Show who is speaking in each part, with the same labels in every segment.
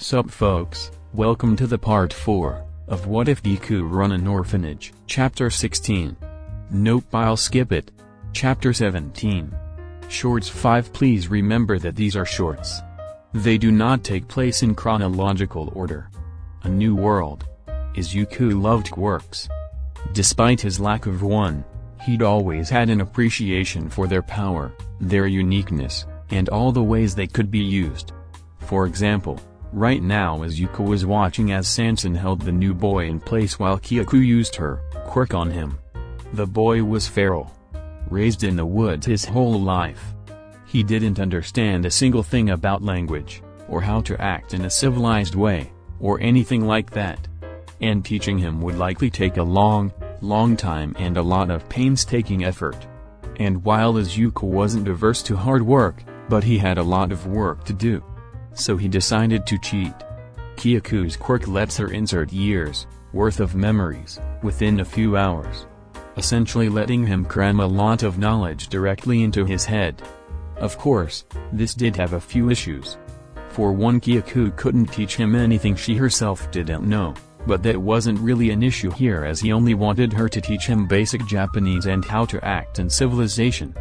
Speaker 1: Sup folks, welcome to the part 4, of What If Deku Run an Orphanage, Chapter 16. Nope, I'll skip it. Chapter 17. Shorts 5. Please remember that these are shorts. They do not take place in chronological order. A New World. Izuku loved quirks. Despite his lack of one, he'd always had an appreciation for their power, their uniqueness, and all the ways they could be used. For example, right now Izuku was watching as Sanson held the new boy in place while Kyoku used her quirk on him. The boy was feral. Raised in the woods his whole life. He didn't understand a single thing about language, or how to act in a civilized way, or anything like that. And teaching him would likely take a long time and a lot of painstaking effort. And while Izuku wasn't averse to hard work, but he had a lot of work to do. So he decided to cheat. Kyoku's quirk lets her insert years' worth of memories within a few hours, essentially letting him cram a lot of knowledge directly into his head. Of course, this did have a few issues. For one, Kyoku couldn't teach him anything she herself didn't know, but that wasn't really an issue here as he only wanted her to teach him basic Japanese and how to act in civilization.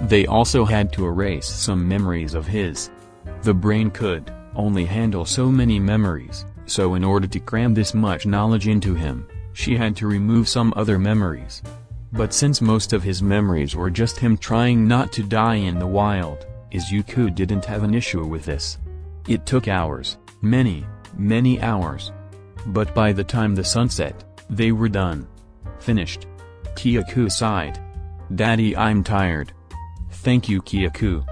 Speaker 1: They also had to erase some memories of his. The brain could only handle so many memories, so in order to cram this much knowledge into him, she had to remove some other memories. But since most of his memories were just him trying not to die in the wild, Izuku didn't have an issue with this. It took hours, many hours. But by the time the sun set, they were done. Finished. Kyoku sighed. "Daddy, I'm tired." "Thank you, Kyoku.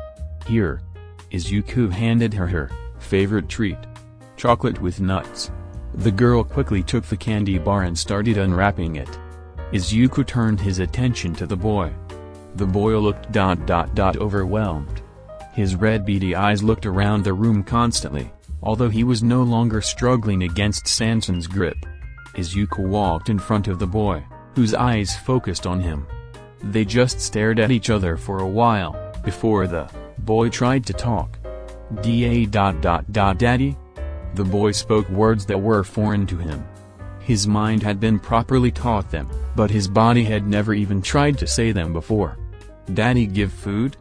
Speaker 1: Here." Izuku handed her favorite treat. Chocolate with nuts. The girl quickly took the candy bar and started unwrapping it. Izuku turned his attention to the boy. The boy looked overwhelmed. His red beady eyes looked around the room constantly, although he was no longer struggling against Sanson's grip. Izuku walked in front of the boy, whose eyes focused on him. They just stared at each other for a while, before the boy tried to talk. Daddy? The boy spoke words that were foreign to him. His mind had been properly taught them, but his body had never even tried to say them before. Daddy give food?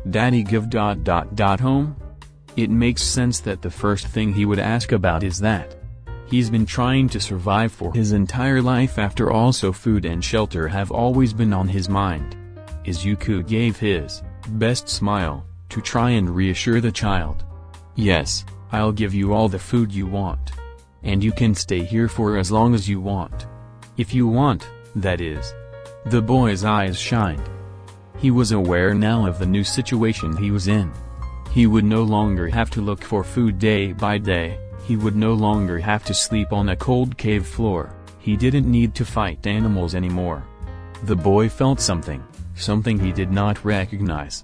Speaker 1: Daddy give home? It makes sense that the first thing he would ask about is that. He's been trying to survive for his entire life after all, so food and shelter have always been on his mind. Izuku gave his best smile, to try and reassure the child. "Yes, I'll give you all the food you want. And you can stay here for as long as you want. If you want, that is." The boy's eyes shined. He was aware now of the new situation he was in. He would no longer have to look for food day by day, he would no longer have to sleep on a cold cave floor, he didn't need to fight animals anymore. The boy felt something he did not recognize.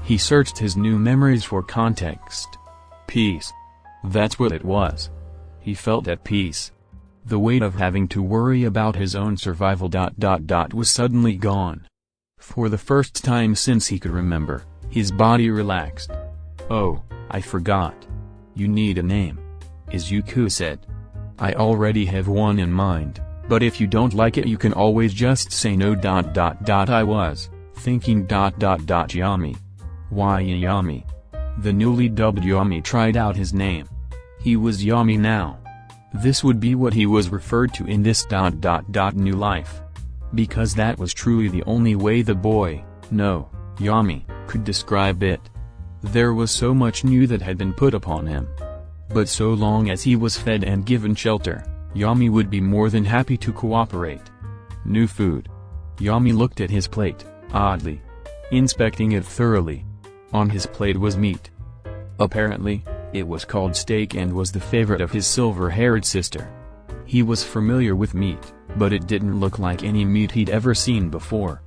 Speaker 1: He searched his new memories for context. Peace. That's what it was. He felt at peace. The weight of having to worry about his own survival was suddenly gone. For the first time since he could remember, his body relaxed. "Oh, I forgot. You need a name," Izuku said. "I already have one in mind, but if you don't like it you can always just say no. I was thinking Yami." "Why Yami?" The newly dubbed Yami tried out his name. He was Yami now. This would be what he was referred to in this new life. Because that was truly the only way the boy, no, Yami, could describe it. There was so much new that had been put upon him. But so long as he was fed and given shelter, Yami would be more than happy to cooperate. New food. Yami looked at his plate, oddly. Inspecting it thoroughly. On his plate was meat. Apparently, it was called steak and was the favorite of his silver-haired sister. He was familiar with meat, but it didn't look like any meat he'd ever seen before.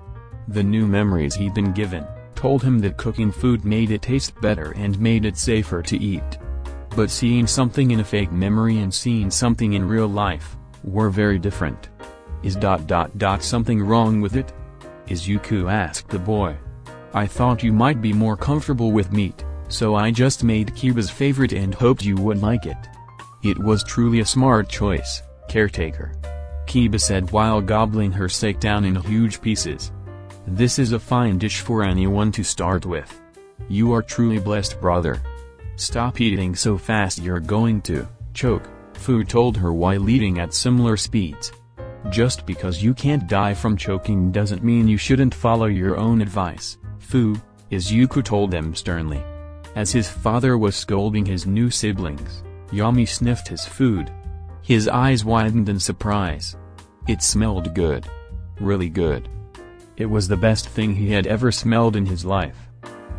Speaker 1: The new memories he'd been given told him that cooking food made it taste better and made it safer to eat. But seeing something in a fake memory and seeing something in real life were very different. "Is something wrong with it?" Izuku asked the boy. "I thought you might be more comfortable with meat, so I just made Kiba's favorite and hoped you would like it." It was truly a smart choice, caretaker. Kiba said while gobbling her steak down in huge pieces. This is a fine dish for anyone to start with. You are truly blessed, brother. Stop eating so fast, you're going to choke, Fu told her while eating at similar speeds. Just because you can't die from choking doesn't mean you shouldn't follow your own advice, Fu, Izuku told them sternly. As his father was scolding his new siblings, Yami sniffed his food. His eyes widened in surprise. It smelled good. Really good. It was the best thing he had ever smelled in his life.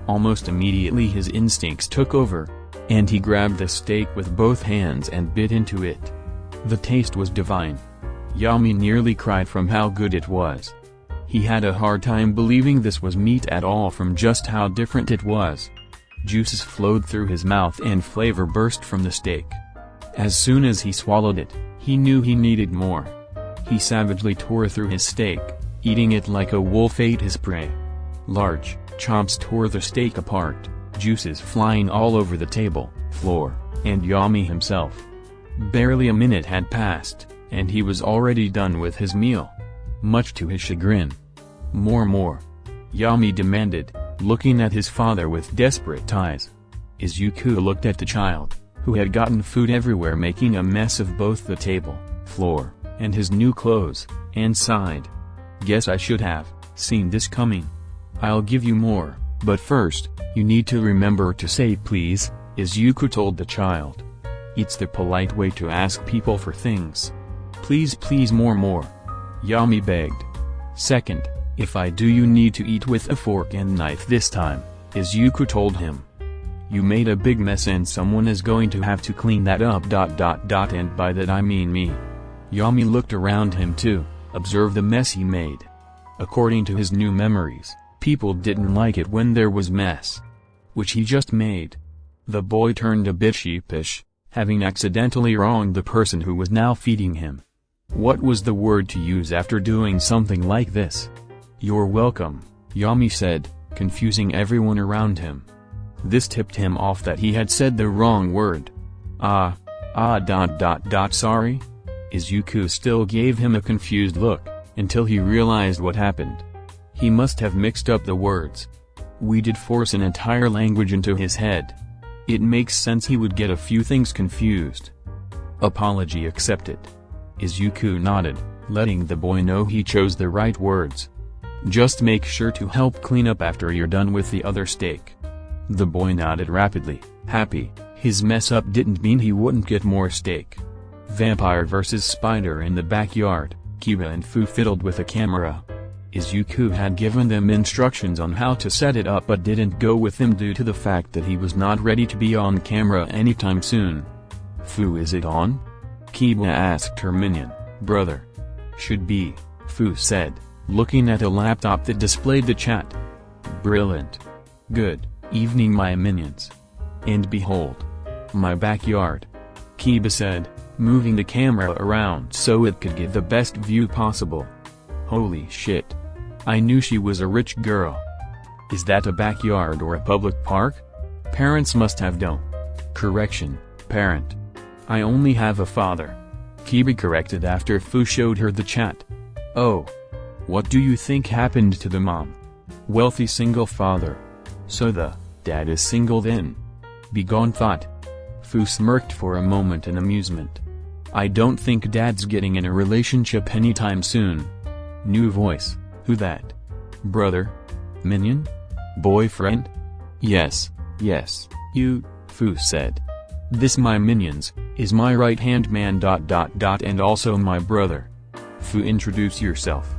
Speaker 1: Almost immediately his instincts took over, and he grabbed the steak with both hands and bit into it. The taste was divine. Yami nearly cried from how good it was. He had a hard time believing this was meat at all from just how different it was. Juices flowed through his mouth and flavor burst from the steak. As soon as he swallowed it, he knew he needed more. He savagely tore through his steak, eating it like a wolf ate his prey. Large chomps tore the steak apart, juices flying all over the table, floor, and Yami himself. Barely a minute had passed, and he was already done with his meal. Much to his chagrin. More. Yami demanded, looking at his father with desperate eyes. Izuku looked at the child, who had gotten food everywhere, making a mess of both the table, floor, and his new clothes, and sighed. Guess I should have seen this coming. I'll give you more, but first, you need to remember to say please, Izuku told the child. It's the polite way to ask people for things. Please more, Yami begged. Second, if I do, you need to eat with a fork and knife this time, Izuku told him. You made a big mess and someone is going to have to clean that up ... and by that I mean me. Yami looked around him too, observed the mess he made. According to his new memories, people didn't like it when there was mess. Which he just made. The boy turned a bit sheepish, having accidentally wronged the person who was now feeding him. What was the word to use after doing something like this? You're welcome, Yami said, confusing everyone around him. This tipped him off that he had said the wrong word. Sorry? Izuku still gave him a confused look, until he realized what happened. He must have mixed up the words. We did force an entire language into his head. It makes sense he would get a few things confused. Apology accepted. Izuku nodded, letting the boy know he chose the right words. Just make sure to help clean up after you're done with the other steak. The boy nodded rapidly, happy. His mess up didn't mean he wouldn't get more steak. Vampire vs. Spider in the backyard, Kiba and Fu fiddled with a camera. Izuku had given them instructions on how to set it up but didn't go with him due to the fact that he was not ready to be on camera anytime soon. Fu, is it on? Kiba asked her minion, brother. Should be, Fu said, looking at a laptop that displayed the chat. Brilliant. Good evening, my minions. And behold, my backyard, Kiba said, moving the camera around so it could get the best view possible. Holy shit. I knew she was a rich girl. Is that a backyard or a public park? Parents must have known. Correction, parent. I only have a father. Kiba corrected after Fu showed her the chat. Oh. What do you think happened to the mom? Wealthy single father. So the dad is single then? Begone thought. Fu smirked for a moment in amusement. I don't think dad's getting in a relationship anytime soon. New voice, who that? Brother? Minion? Boyfriend? Yes, you, Fu said. This my minions, is my right-hand man ... and also my brother. Fu, introduce yourself.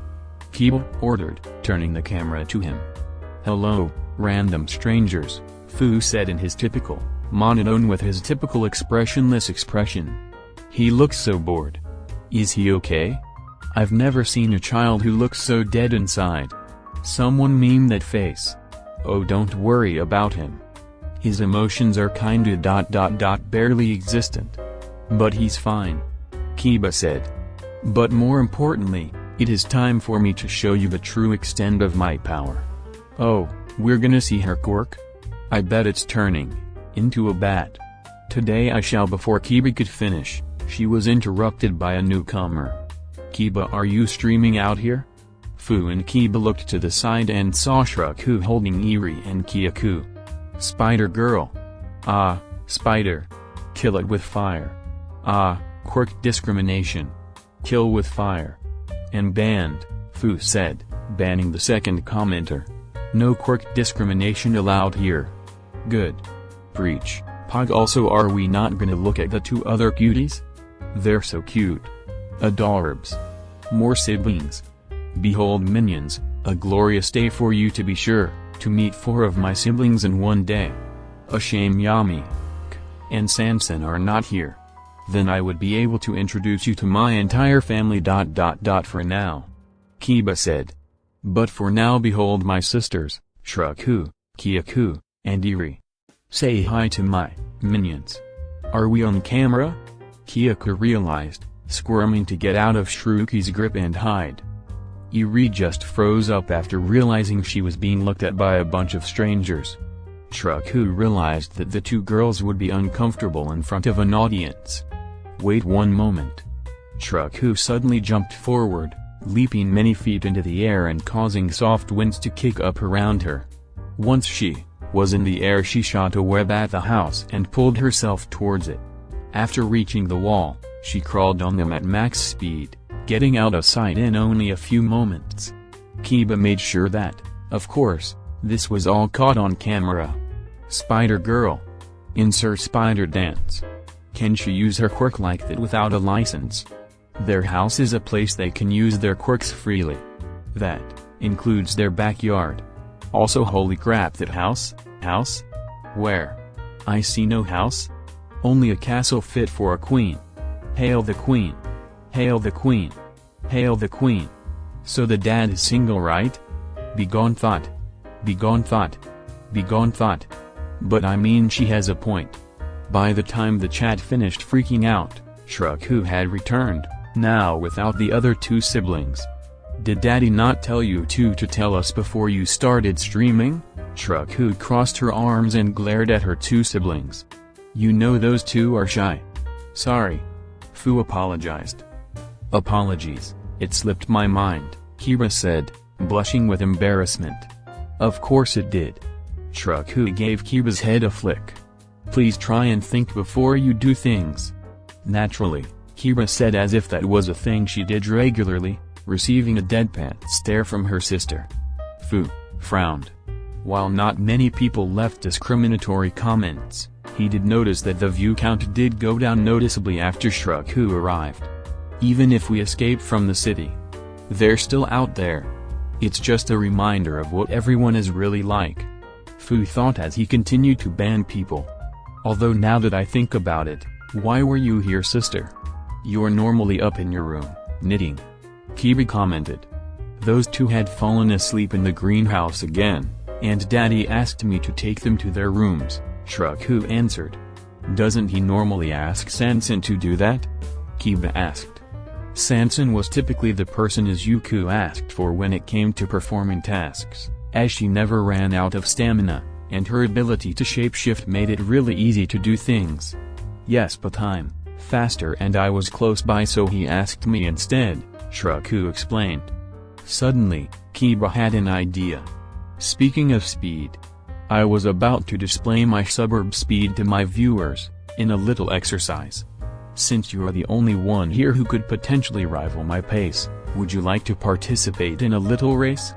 Speaker 1: Kiba ordered, turning the camera to him. Hello, random strangers, Fu said in his typical, monotone with his typical expressionless expression. He looks so bored. Is he okay? I've never seen a child who looks so dead inside. Someone meme that face. Oh, don't worry about him. His emotions are kinda ... barely existent. But he's fine. Kiba said. But more importantly, it is time for me to show you the true extent of my power. Oh, we're gonna see her quirk? I bet it's turning into a bat. Today I shall. Before Kiba could finish, she was interrupted by a newcomer. Kiba, are you streaming out here? Fu and Kiba looked to the side and saw Shruku holding Eri and Kyaku. Spider girl. Ah, spider. Kill it with fire. Ah, quirk discrimination. Kill with fire. And banned, Fu said, banning the second commenter. No quirk discrimination allowed here. Good. Preach. Pog. Also, are we not gonna look at the two other cuties? They're so cute. Adorbs. More siblings. Behold minions, a glorious day for you to be sure, to meet 4 of my siblings in one day. A shame Yami and Sansan are not here. Then I would be able to introduce you to my entire family. For now. Kiba said. But for now behold my sisters, Shruku, Kyaku, and Eri. Say hi to my minions. Are we on camera? Kyaku realized, squirming to get out of Shruki's grip and hide. Eri just froze up after realizing she was being looked at by a bunch of strangers. Shruku realized that the two girls would be uncomfortable in front of an audience. Wait one moment. Shruku suddenly jumped forward, leaping many feet into the air and causing soft winds to kick up around her. Once she was in the air, she shot a web at the house and pulled herself towards it. After reaching the wall, she crawled on them at max speed, getting out of sight in only a few moments. Kiba made sure that, of course, this was all caught on camera. Spider girl. Insert spider dance. Can she use her quirk like that without a license? Their house is a place they can use their quirks freely. That includes their backyard. Also, holy crap, that house? House? Where? I see no house. Only a castle fit for a queen. Hail the queen. Hail the queen. Hail the queen. So the dad is single, right? Begone thought. Begone thought. Begone thought. But I mean, she has a point. By the time the chat finished freaking out, Shruku had returned, now without the other 2 siblings. Did daddy not tell you to tell us before you started streaming? Shruku crossed her arms and glared at her 2 siblings. You know those 2 are shy. Sorry. Fu apologized. Apologies, it slipped my mind, Kiba said, blushing with embarrassment. Of course it did. Shruku gave Kiba's head a flick. Please try and think before you do things. Naturally, Kiba said, as if that was a thing she did regularly, receiving a deadpan stare from her sister. Fu frowned. While not many people left discriminatory comments, he did notice that the view count did go down noticeably after Shruku arrived. Even if we escape from the city, they're still out there. It's just a reminder of what everyone is really like. Fu thought as he continued to ban people. Although now that I think about it, why were you here, sister? You're normally up in your room, knitting. Kiba commented. Those 2 had fallen asleep in the greenhouse again, and daddy asked me to take them to their rooms, Shruku answered. Doesn't he normally ask Sansan to do that? Kiba asked. Sansan was typically the person Izuku asked for when it came to performing tasks, as she never ran out of stamina, and her ability to shapeshift made it really easy to do things. Yes, but I'm faster and I was close by, so he asked me instead, Shruku explained. Suddenly, Kiba had an idea. Speaking of speed, I was about to display my suburb speed to my viewers, in a little exercise. Since you are the only one here who could potentially rival my pace, would you like to participate in a little race?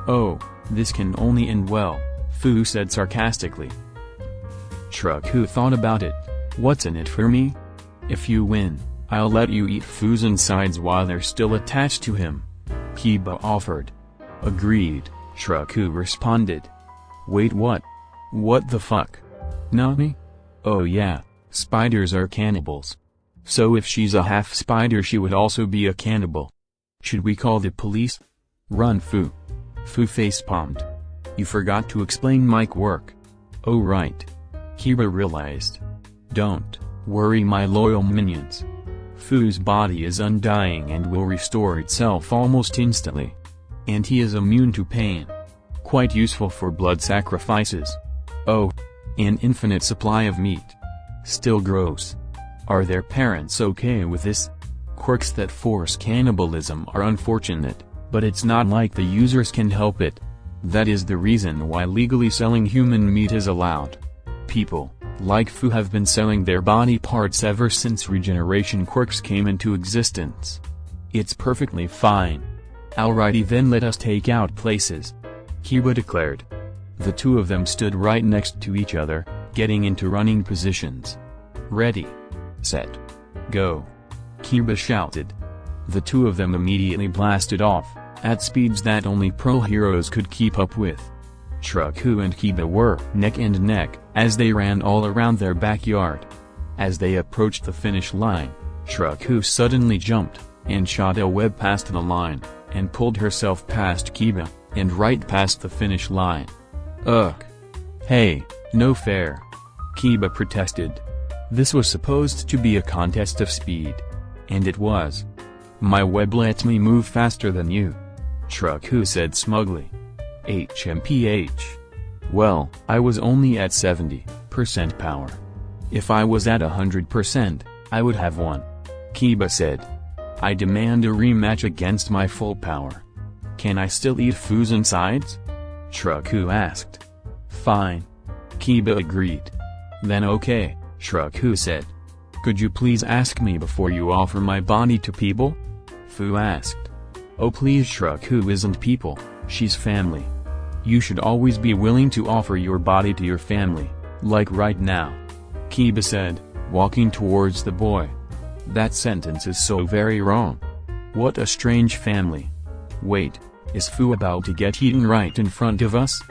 Speaker 1: Oh, this can only end well, Fu said sarcastically. Shruku thought about it. What's in it for me? If you win, I'll let you eat Fu's insides while they're still attached to him. Kiba offered. Agreed, Shruku responded. Wait, what? What the fuck? Nani? Oh yeah, spiders are cannibals. So if she's a half spider, she would also be a cannibal. Should we call the police? Run, Fu. Fu facepalmed. You forgot to explain my quirk. Oh right. Kiba realized. Don't worry, my loyal minions. Fu's body is undying and will restore itself almost instantly. And he is immune to pain. Quite useful for blood sacrifices. Oh. An infinite supply of meat. Still gross. Are their parents okay with this? Quirks that force cannibalism are unfortunate, but it's not like the users can help it. That is the reason why legally selling human meat is allowed. People, like Fu, have been selling their body parts ever since regeneration quirks came into existence. It's perfectly fine. Alrighty then, let us take out places, Kiba declared. The two of them stood right next to each other, getting into running positions. Ready, set, go, Kiba shouted. The two of them immediately blasted off, at speeds that only pro heroes could keep up with. Deku and Kiba were neck and neck, as they ran all around their backyard. As they approached the finish line, Deku suddenly jumped, and shot a web past the line, and pulled herself past Kiba, and right past the finish line. Ugh. Hey, no fair. Kiba protested. This was supposed to be a contest of speed. And it was. My web lets me move faster than you, Deku said smugly. HMPH. Well, I was only at 70% power. If I was at 100%, I would have won, Kiba said. I demand a rematch against my full power. Can I still eat foods and sides? Deku asked. Fine. Kiba agreed. Then okay, Deku said. Could you please ask me before you offer my body to people? Fu asked. Oh please, Deku isn't people, she's family. You should always be willing to offer your body to your family, like right now, Kiba said, walking towards the boy. That sentence is so very wrong. What a strange family. Wait, is Fu about to get eaten right in front of us?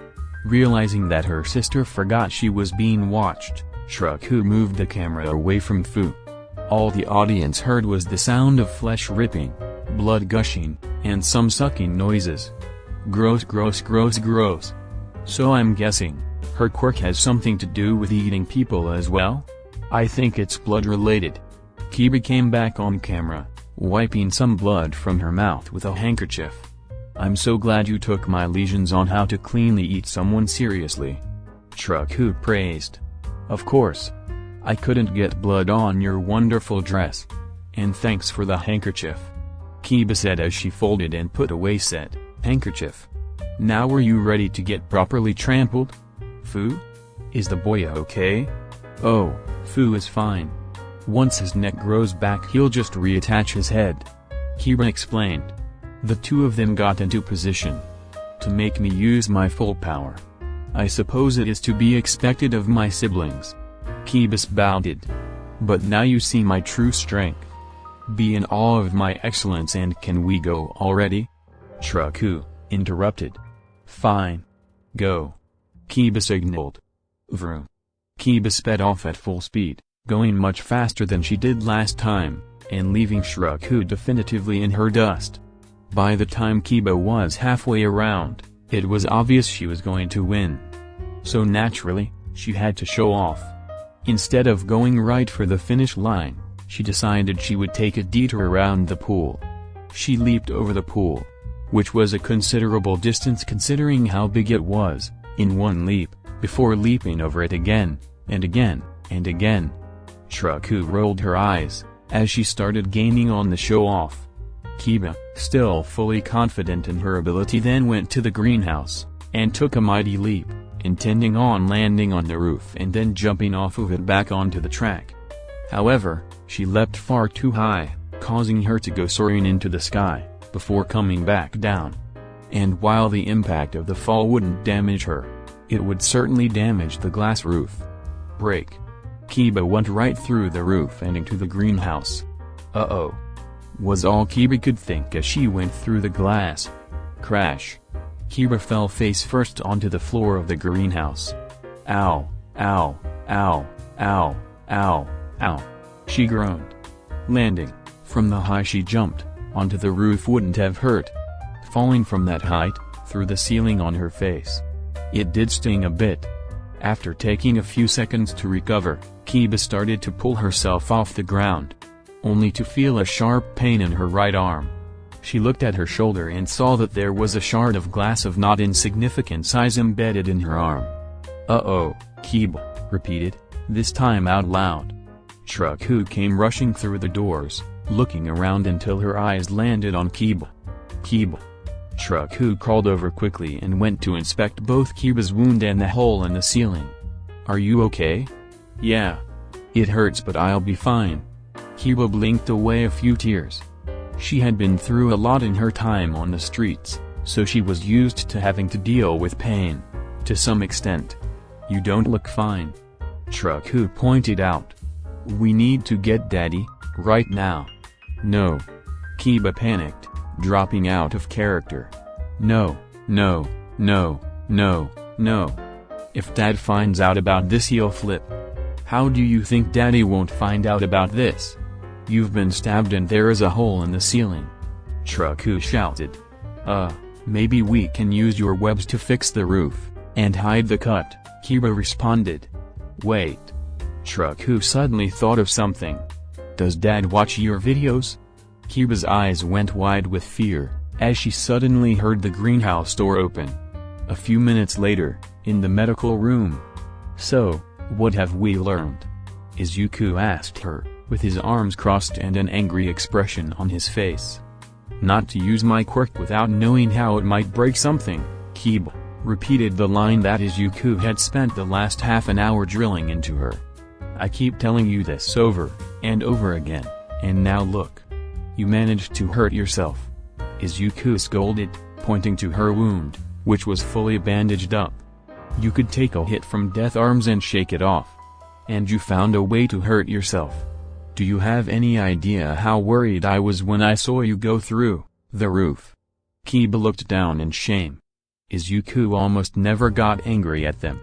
Speaker 1: Realizing that her sister forgot she was being watched, Deku moved the camera away from Fu. All the audience heard was the sound of flesh ripping, blood gushing, and some sucking noises. Gross, gross, gross, gross. So I'm guessing, her quirk has something to do with eating people as well? I think it's blood related. Kiba came back on camera, wiping some blood from her mouth with a handkerchief. I'm so glad you took my lesions on how to cleanly eat someone seriously, Deku praised. Of course. I couldn't get blood on your wonderful dress. And thanks for the handkerchief, Kiba said as she folded and put away said handkerchief. Now are you ready to get properly trampled? Fu? Is the boy okay? Oh, Fu is fine. Once his neck grows back he'll just reattach his head, Kiba explained. The two of them got into position. To make me use my full power. I suppose it is to be expected of my siblings, Kiba spouted. But now you see my true strength. Be in awe of my excellence, and can we go already? Deku interrupted. Fine. Go. Kiba signaled. Vroom. Kiba sped off at full speed, going much faster than she did last time, and leaving Deku definitively in her dust. By the time Kiba was halfway around, it was obvious she was going to win. So naturally, she had to show off. Instead of going right for the finish line, she decided she would take a detour around the pool. She leaped over the pool, which was a considerable distance considering how big it was, in one leap, before leaping over it again, and again, and again. Deku rolled her eyes, as she started gaining on the show-off. Kiba, still fully confident in her ability, then went to the greenhouse, and took a mighty leap, intending on landing on the roof and then jumping off of it back onto the track. However, she leapt far too high, causing her to go soaring into the sky, before coming back down. And while the impact of the fall wouldn't damage her, it would certainly damage the glass roof. Break. Kiba went right through the roof and into the greenhouse. Uh-oh. Was all Kiba could think as she went through the glass. Crash. Kiba fell face first onto the floor of the greenhouse. Ow, ow, ow, ow, ow, ow. She groaned. Landing, from the high she jumped, onto the roof wouldn't have hurt. Falling from that height, through the ceiling on her face. It did sting a bit. After taking a few seconds to recover, Kiba started to pull herself off the ground, only to feel a sharp pain in her right arm. She looked at her shoulder and saw that there was a shard of glass of not insignificant size embedded in her arm. Uh-oh, Kiba repeated. this time out loud. Deku came rushing through the doors, looking around until her eyes landed on Kiba. Kiba. Deku crawled over quickly and went to inspect both Kiba's wound and the hole in the ceiling. "Are you okay?" "Yeah. It hurts but I'll be fine." Kiba blinked away a few tears. She had been through a lot in her time on the streets, so she was used to having to deal with pain, to some extent. "You don't look fine," Deku pointed out. "We need to get Daddy, right now." "No." Kiba panicked, dropping out of character. "No, no, no, no, no. If Dad finds out about this he'll flip." "How do you think Daddy won't find out about this? You've been stabbed and there is a hole in the ceiling," Deku shouted. Maybe we can use your webs to fix the roof, and hide the cut," Kiba responded. "Wait." Deku suddenly thought of something. "Does Dad watch your videos?" Kiba's eyes went wide with fear, as she suddenly heard the greenhouse door open. A few minutes later, in the medical room. "So, what have we learned?" Izuku asked her, with his arms crossed and an angry expression on his face. "Not to use my quirk without knowing how it might break something," Kiba repeated the line that Izuku had spent the last half an hour drilling into her. "I keep telling you this over and over again, and now look. You managed to hurt yourself," Izuku scolded, pointing to her wound, which was fully bandaged up. "You could take a hit from Death Arms and shake it off. And you found a way to hurt yourself. Do you have any idea how worried I was when I saw you go through the roof?" Kiba looked down in shame. Izuku almost never got angry at them.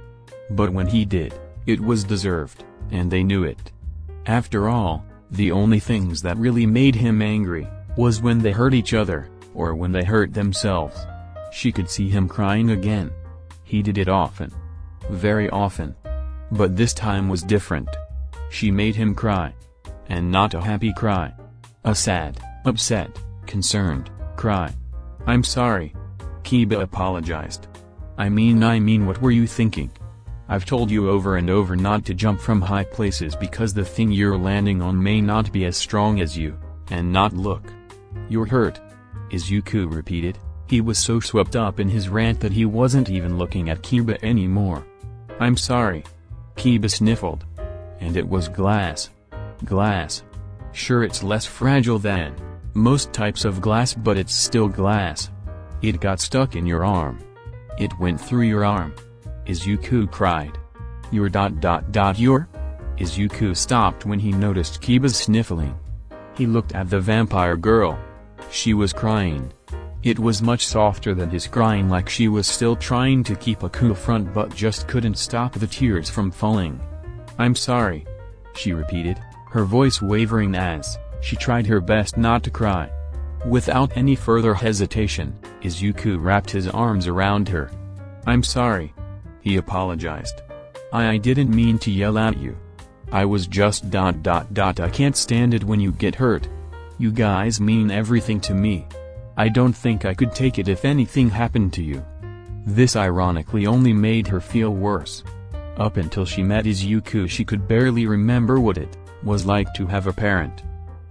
Speaker 1: But when he did, it was deserved, and they knew it. After all, the only things that really made him angry was when they hurt each other, or when they hurt themselves. She could see him crying again. He did it often. Very often. But this time was different. She made him cry. And not a happy cry. A sad, upset, concerned cry. "I'm sorry." Kiba apologized. I mean what were you thinking? I've told you over and over not to jump from high places because the thing you're landing on may not be as strong as you, and not look. You're hurt," Izuku repeated. He was so swept up in his rant that he wasn't even looking at Kiba anymore. "I'm sorry." Kiba sniffled. "And it was glass." "Glass. Sure, it's less fragile than most types of glass, but it's still glass. It got stuck in your arm. It went through your arm," Izuku cried. Your. Izuku stopped when he noticed Kiba's sniffling. He looked at the vampire girl. She was crying. It was much softer than his crying, like she was still trying to keep a cool front but just couldn't stop the tears from falling. "I'm sorry," she repeated, her voice wavering as she tried her best not to cry. Without any further hesitation, Izuku wrapped his arms around her. "I'm sorry," he apologized. I didn't mean to yell at you. I was just. I can't stand it when you get hurt. You guys mean everything to me. I don't think I could take it if anything happened to you." This ironically only made her feel worse. Up until she met Izuku, she could barely remember what it was like to have a parent,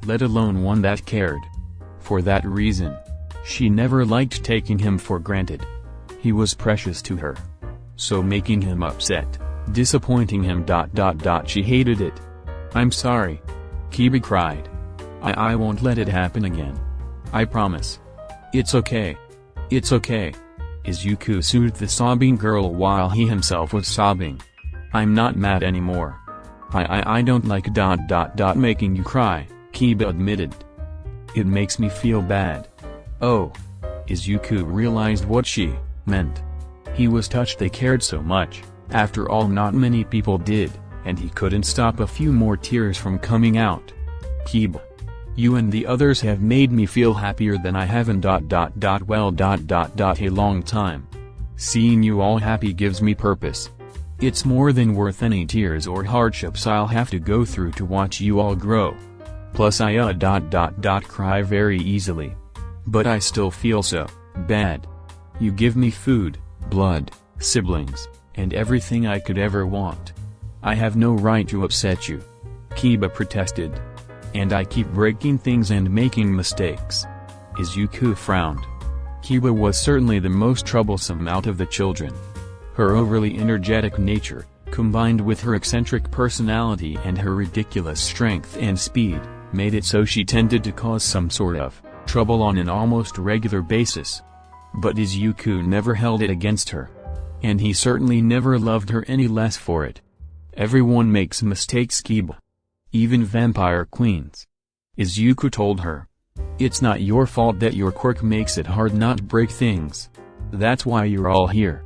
Speaker 1: let alone one that cared. For that reason, she never liked taking him for granted. He was precious to her. So making him upset, disappointing him. She hated it. "I'm sorry," Kiba cried. I won't let it happen again. I promise. It's okay. It's okay." Izuku soothed the sobbing girl while he himself was sobbing. "I'm not mad anymore. I don't like. Making you cry," Kiba admitted. "It makes me feel bad." Oh. Izuku realized what she meant. He was touched they cared so much. After all, not many people did, and he couldn't stop a few more tears from coming out. "Kiba. You and the others have made me feel happier than I have in. Well. A long time. Seeing you all happy gives me purpose. It's more than worth any tears or hardships I'll have to go through to watch you all grow. Plus I cry very easily. But I still feel so bad. You give me food, blood, siblings, and everything I could ever want. I have no right to upset you," Kiba protested. "And I keep breaking things and making mistakes." Izuku frowned. Kiba was certainly the most troublesome out of the children. Her overly energetic nature, combined with her eccentric personality and her ridiculous strength and speed, made it so she tended to cause some sort of trouble on an almost regular basis. But Izuku never held it against her. And he certainly never loved her any less for it. "Everyone makes mistakes, Kiba. Even vampire queens," Izuku told her. "It's not your fault that your quirk makes it hard not to break things. That's why you're all here.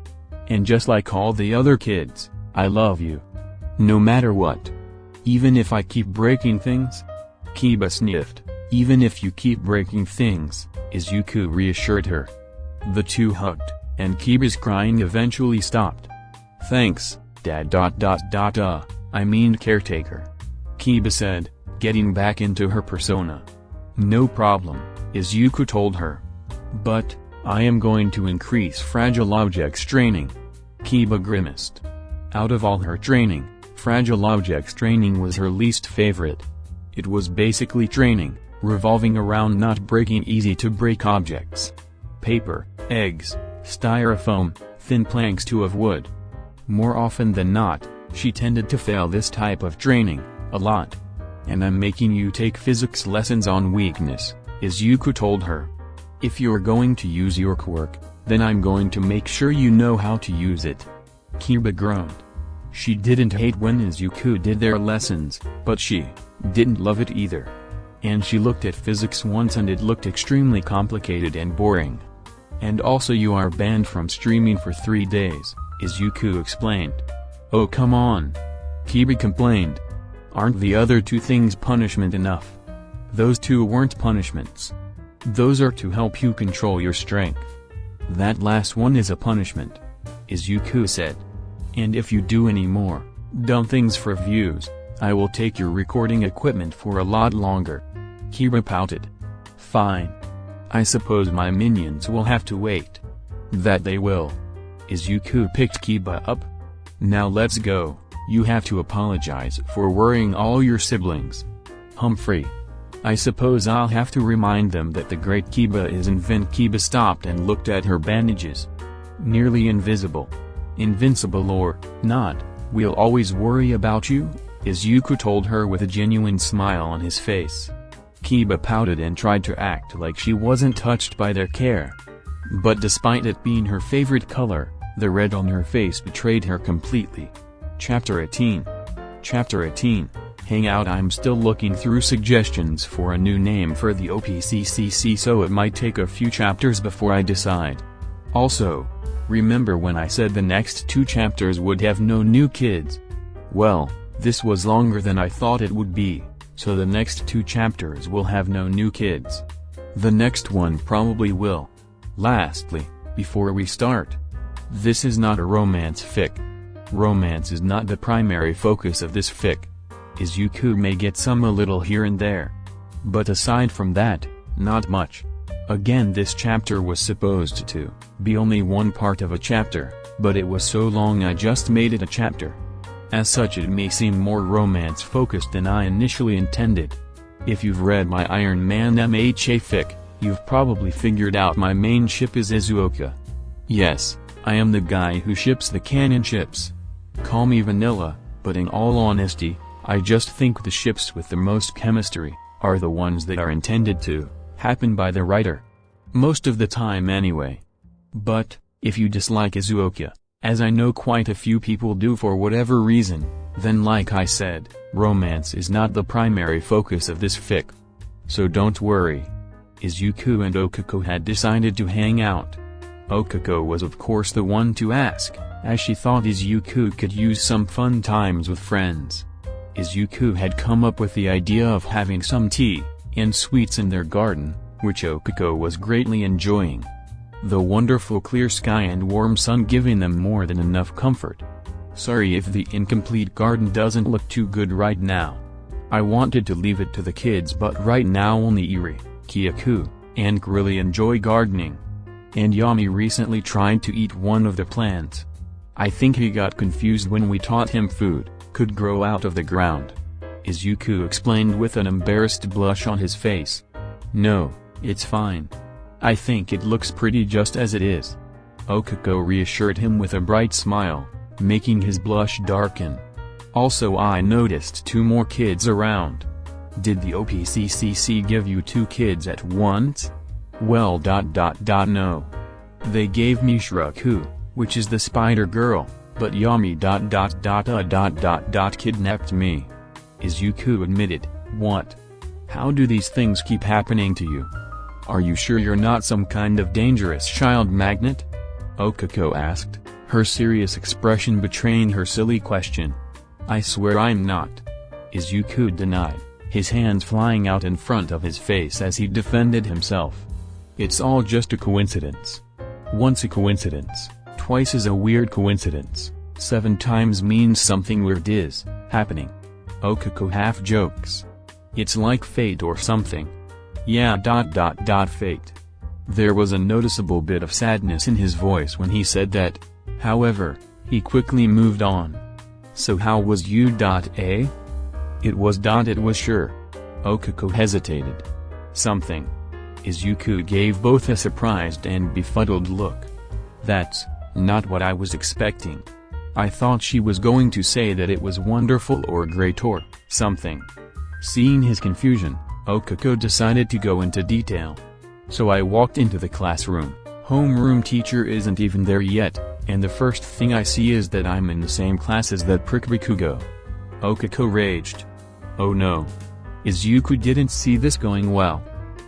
Speaker 1: And just like all the other kids, I love you. No matter what. Even if I keep breaking things?" Kiba sniffed. "Even if you keep breaking things," Izuku reassured her. The two hugged, and Kiba's crying eventually stopped. "Thanks, Dad. I mean caretaker," Kiba said, getting back into her persona. "No problem," Izuku told her. "But, I am going to increase fragile objects training." Kiba grimaced. Out of all her training, fragile objects training was her least favorite. It was basically training, revolving around not breaking easy-to-break objects. Paper, eggs, styrofoam, thin planks of wood. More often than not, she tended to fail this type of training, a lot. "And I'm making you take physics lessons on weakness," Izuku told her. "If you're going to use your quirk, then I'm going to make sure you know how to use it." Kiba groaned. She didn't hate when Izuku did their lessons, but she didn't love it either. And she looked at physics once and it looked extremely complicated and boring. "And also you are banned from streaming for 3 days, Izuku explained. "Oh come on," Kiba complained. "Aren't the other two things punishment enough?" "Those two weren't punishments. Those are to help you control your strength. That last one is a punishment," Izuku said. "And if you do any more dumb things for views, I will take your recording equipment for a lot longer." Kiba pouted. "Fine. I suppose my minions will have to wait." "That they will." Izuku picked Kiba up. "Now let's go. You have to apologize for worrying all your siblings." "Humphrey. I suppose I'll have to remind them that the great Kiba is Kiba stopped and looked at her bandages. "Nearly invisible. Invincible or not, we'll always worry about you," Izuku told her with a genuine smile on his face. Kiba pouted and tried to act like she wasn't touched by their care. But despite it being her favorite color, the red on her face betrayed her completely. Chapter 18. Chapter 18, Hangout. I'm still looking through suggestions for a new name for the OPCCC, so it might take a few chapters before I decide. Also, remember when I said the next 2 chapters would have no new kids? Well, this was longer than I thought it would be, so the next 2 chapters will have no new kids. The next one probably will. Lastly, before we start, this is not a romance fic. Romance is not the primary focus of this fic. Izuku may get some a little here and there. But aside from that, not much. Again, this chapter was supposed to be only one part of a chapter, but it was so long I just made it a chapter. As such, it may seem more romance-focused than I initially intended. If you've read my Iron Man MHA fic, you've probably figured out my main ship is Izuku. Yes, I am the guy who ships the canon ships. Call me vanilla, but in all honesty, I just think the ships with the most chemistry are the ones that are intended to happen by the writer. Most of the time anyway. But, if you dislike Izuku, as I know quite a few people do for whatever reason, then like I said, romance is not the primary focus of this fic. So don't worry. Izuku and Okako had decided to hang out. Okako was of course the one to ask, as she thought Izuku could use some fun times with friends. Izuku had come up with the idea of having some tea and sweets in their garden, which Okako was greatly enjoying. The wonderful clear sky and warm sun giving them more than enough comfort. Sorry if the incomplete garden doesn't look too good right now. I wanted to leave it to the kids, but right now only Iri, Kyaku, and really enjoy gardening. And Yami recently tried to eat one of the plants. I think he got confused when we taught him food, could grow out of the ground. Izuku explained with an embarrassed blush on his face. No, it's fine. I think it looks pretty just as it is. Okako reassured him with a bright smile, making his blush darken. Also, I noticed 2 more kids around. Did the OPCCC give you 2 kids at once? Well, no. They gave me Shiraku, which is the spider girl, but Yami kidnapped me. Izuku admitted. What? How do these things keep happening to you? Are you sure you're not some kind of dangerous child magnet? Okako asked, her serious expression betraying her silly question. I swear I'm not. Izuku denied, his hands flying out in front of his face as he defended himself. It's all just a coincidence. Once a coincidence, twice is a weird coincidence, 7 times means something weird is happening. Okako half jokes. It's like fate or something. Yeah. Fate. There was a noticeable bit of sadness in his voice when he said that. However, he quickly moved on. So how was you? It was sure. Okako hesitated. Something. Izuku gave both a surprised and befuddled look. That's not what I was expecting. I thought she was going to say that it was wonderful or great or something. Seeing his confusion, Okako decided to go into detail. So I walked into the classroom. Homeroom teacher isn't even there yet, and the first thing I see is that I'm in the same class as that prick Bikugo. Okako raged. Oh no. Izuku didn't see this going well.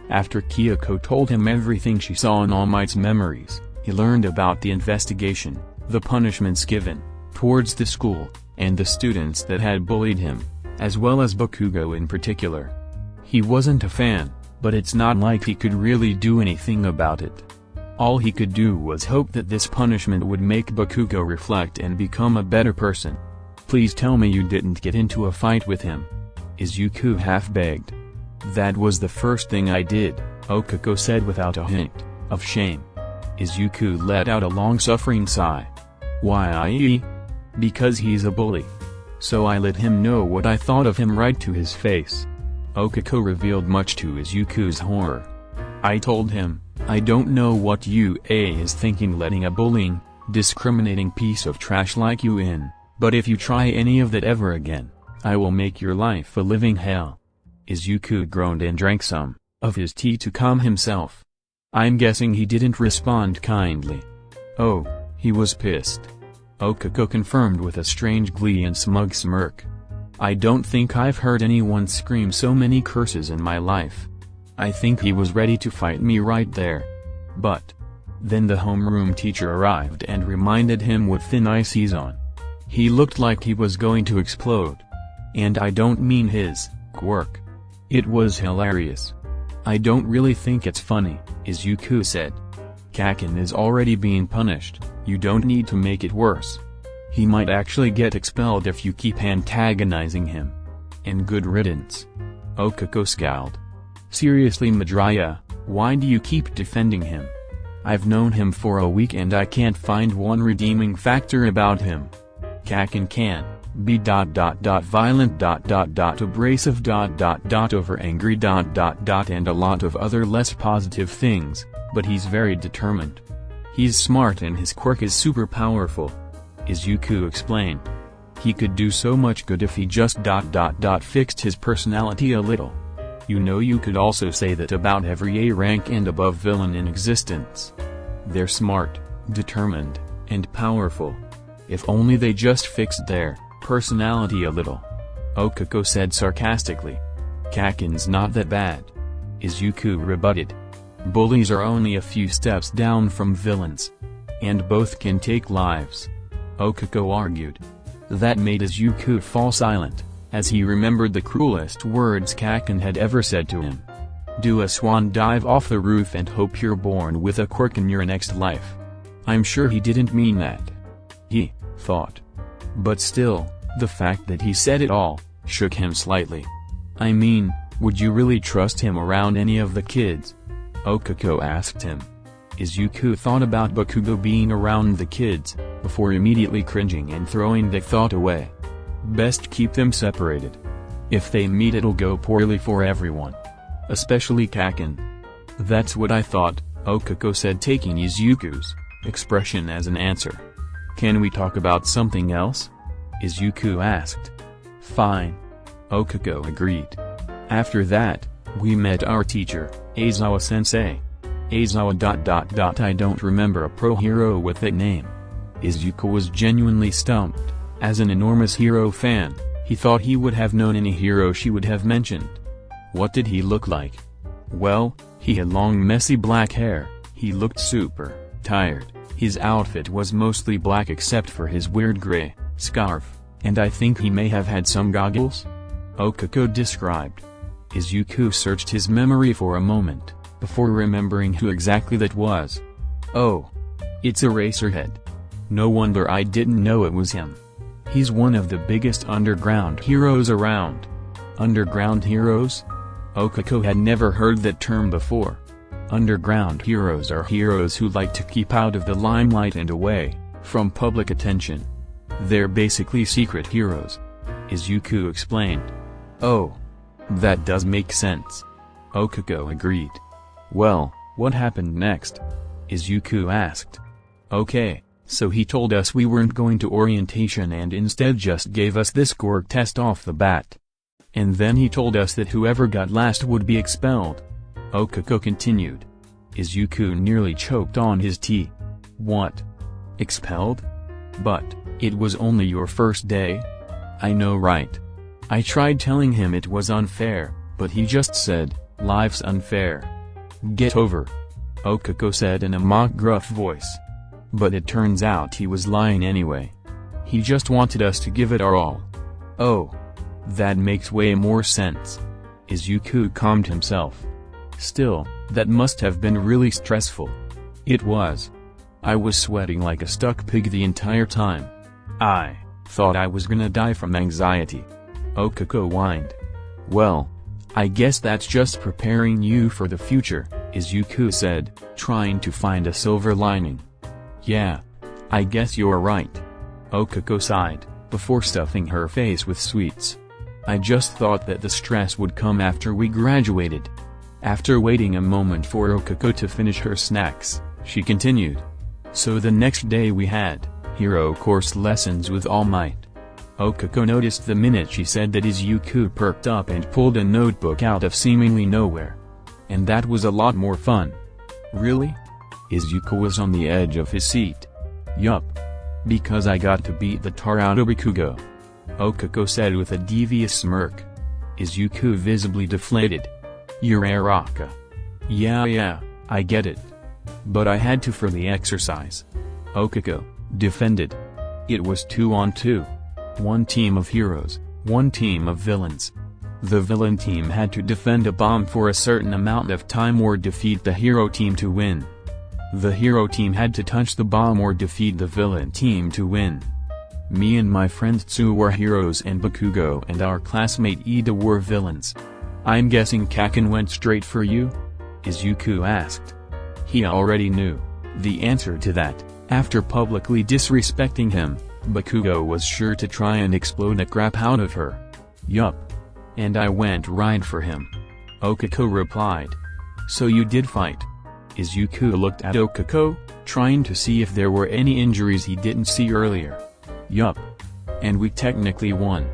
Speaker 1: After Kyoko told him everything she saw in All Might's memories, he learned about the investigation, the punishments given towards the school, and the students that had bullied him, as well as Bakugo in particular. He wasn't a fan, but it's not like he could really do anything about it. All he could do was hope that this punishment would make Bakugo reflect and become a better person. Please tell me you didn't get into a fight with him. Izuku half begged. That was the first thing I did, Okako said without a hint of shame. Izuku let out a long-suffering sigh. Why? Because he's a bully. So I let him know what I thought of him right to his face. Okako revealed much to Izuku's horror. I told him, I don't know what UA is thinking letting a bullying, discriminating piece of trash like you in, but if you try any of that ever again, I will make your life a living hell. Izuku groaned and drank some of his tea to calm himself. I'm guessing he didn't respond kindly. Oh, he was pissed. Okako confirmed with a strange glee and smug smirk. I don't think I've heard anyone scream so many curses in my life. I think he was ready to fight me right there. But then the homeroom teacher arrived and reminded him what thin ice he's on. He looked like he was going to explode. And I don't mean his quirk. It was hilarious. I don't really think it's funny, Izuku said. Kaken is already being punished, you don't need to make it worse. He might actually get expelled if you keep antagonizing him. And good riddance. Okako scowled. Seriously Midoriya, why do you keep defending him? I've known him for a week and I can't find one redeeming factor about him. Kaken can be violent abrasive overangry and a lot of other less positive things, but he's very determined. He's smart and his quirk is super powerful. Izuku explained. He could do so much good if he just fixed his personality a little. You know, you could also say that about every A rank and above villain in existence. They're smart, determined, and powerful. If only they just fixed their personality a little. Okako said sarcastically. Kaken's not that bad. Izuku rebutted. Bullies are only a few steps down from villains. And both can take lives. Okako argued. That made Izuku fall silent, as he remembered the cruelest words Kaken had ever said to him. Do a swan dive off the roof and hope you're born with a quirk in your next life. I'm sure he didn't mean that. He thought. But still, the fact that he said it all shook him slightly. I mean, would you really trust him around any of the kids? Okako asked him. Izuku thought about Bakugo being around the kids, before immediately cringing and throwing the thought away. Best keep them separated. If they meet it'll go poorly for everyone. Especially Kaken. That's what I thought, Okako said, taking Izuku's expression as an answer. Can we talk about something else? Izuku asked. Fine. Okako agreed. After that, we met our teacher, Aizawa-sensei. Aizawa ... I don't remember a pro hero with that name. Izuku was genuinely stumped. As an enormous hero fan, he thought he would have known any hero she would have mentioned. What did he look like? Well, he had long messy black hair, he looked super tired, his outfit was mostly black except for his weird gray scarf, and I think he may have had some goggles? Okako described. Izuku searched his memory for a moment, before remembering who exactly that was. Oh. It's Eraserhead. No wonder I didn't know it was him. He's one of the biggest underground heroes around. Underground heroes? Okako had never heard that term before. Underground heroes are heroes who like to keep out of the limelight and away from public attention. They're basically secret heroes. Izuku explained. Oh. That does make sense. Okako agreed. Well, what happened next? Izuku asked. Okay, so he told us we weren't going to orientation and instead just gave us this quirk test off the bat. And then he told us that whoever got last would be expelled. Okako continued. Izuku nearly choked on his tea. What? Expelled? But, it was only your first day? I know, right? I tried telling him it was unfair, but he just said, life's unfair. Get over. Okako said in a mock gruff voice. But it turns out he was lying anyway. He just wanted us to give it our all. Oh. That makes way more sense. Izuku calmed himself. Still, that must have been really stressful. It was. I was sweating like a stuck pig the entire time. I thought I was gonna die from anxiety. Okako whined. Well, I guess that's just preparing you for the future, Izuku said, trying to find a silver lining. Yeah. I guess you're right. Okako sighed, before stuffing her face with sweets. I just thought that the stress would come after we graduated. After waiting a moment for Okako to finish her snacks, she continued. So the next day we had hero course lessons with All Might. Okako noticed the minute she said that Izuku perked up and pulled a notebook out of seemingly nowhere. And that was a lot more fun. Really? Izuku was on the edge of his seat. Yup. Because I got to beat the tar out of Bikugo. Okako said with a devious smirk. Izuku visibly deflated. You're Araka. Yeah, I get it. But I had to for the exercise. Okako defended. It was 2-on-2. One team of heroes, one team of villains. The villain team had to defend a bomb for a certain amount of time or defeat the hero team to win. The hero team had to touch the bomb or defeat the villain team to win. Me and my friend Tsu were heroes and Bakugo and our classmate Ida were villains. I'm guessing Kaken went straight for you? Izuku asked. He already knew the answer to that. After publicly disrespecting him, Bakugo was sure to try and explode the crap out of her. Yup. And I went right for him. Okako replied. So you did fight? Izuku looked at Okako, trying to see if there were any injuries he didn't see earlier. Yup. And we technically won.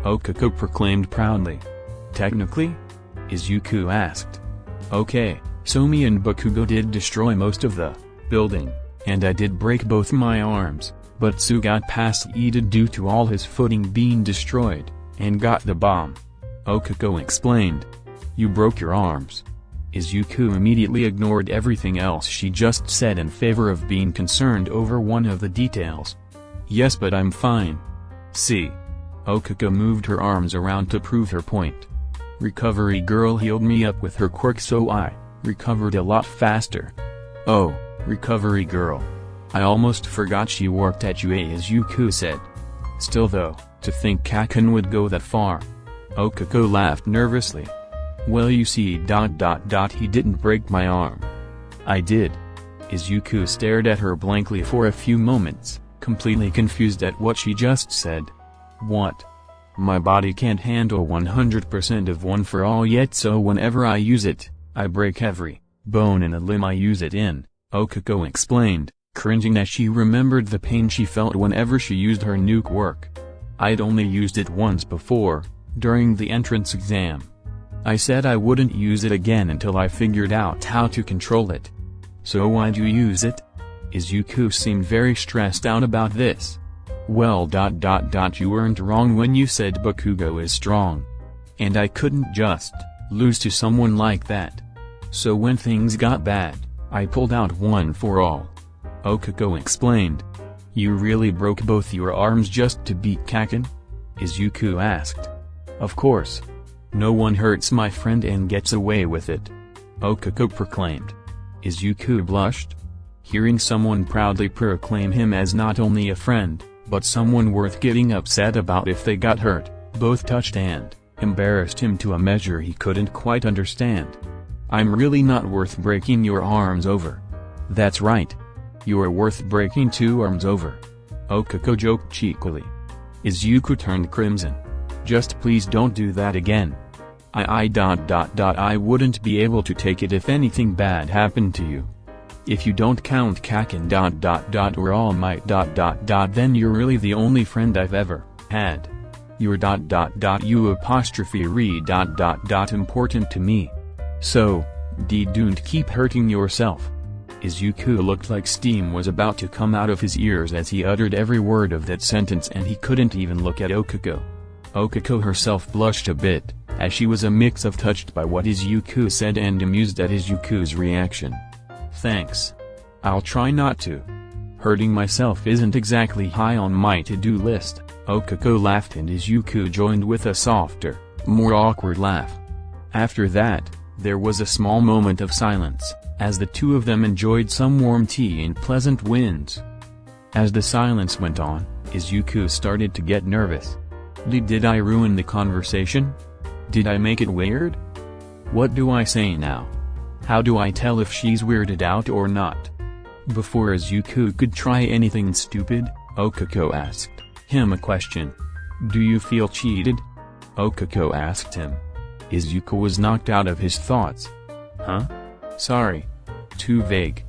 Speaker 1: Okako proclaimed proudly. Technically? Izuku asked. Okay, so me and Bakugo did destroy most of the building, and I did break both my arms, but Tsu got past Ida due to all his footing being destroyed, and got the bomb. Okako explained. You broke your arms. Izuku immediately ignored everything else she just said in favor of being concerned over one of the details. Yes, but I'm fine. See? Okako moved her arms around to prove her point. Recovery girl healed me up with her quirk so I recovered a lot faster. Oh, recovery girl. I almost forgot she worked at UA, Izuku said. Still though, to think Kaken would go that far. Okako laughed nervously. Well, you see, he didn't break my arm. I did. Izuku stared at her blankly for a few moments, completely confused at what she just said. What? My body can't handle 100% of one for all yet, so whenever I use it, I break every bone in a limb I use it in, Okako explained, cringing as she remembered the pain she felt whenever she used her new quirk. I'd only used it once before, during the entrance exam. I said I wouldn't use it again until I figured out how to control it. So why'd you use it? Izuku seemed very stressed out about this. Well, you weren't wrong when you said Bakugo is strong. And I couldn't just lose to someone like that. So when things got bad, I pulled out one for all. Okako explained. You really broke both your arms just to beat Kaken? Izuku asked. Of course. No one hurts my friend and gets away with it, Okako proclaimed. Izuku blushed. Hearing someone proudly proclaim him as not only a friend, but someone worth getting upset about if they got hurt, both touched and embarrassed him to a measure he couldn't quite understand. I'm really not worth breaking your arms over. That's right. You're worth breaking 2 arms over, Okako joked cheekily. Izuku turned crimson. Just please don't do that again. I wouldn't be able to take it if anything bad happened to you. If you don't count Kaken or All Might then you're really the only friend I've ever had. You're you apostrophe re important to me. So, don't keep hurting yourself. Izuku looked like steam was about to come out of his ears as he uttered every word of that sentence, and he couldn't even look at Okako. Okako herself blushed a bit, as she was a mix of touched by what Izuku said and amused at Izuku's reaction. Thanks. I'll try not to. Hurting myself isn't exactly high on my to-do list, Okako laughed, and Izuku joined with a softer, more awkward laugh. After that, there was a small moment of silence, as the two of them enjoyed some warm tea in pleasant winds. As the silence went on, Izuku started to get nervous. Did I ruin the conversation? Did I make it weird? What do I say now? How do I tell if she's weirded out or not? Before Izuku could try anything stupid, Okako asked him a question. Do you feel cheated? Okako asked him. Izuku was knocked out of his thoughts. Huh? Sorry. Too vague.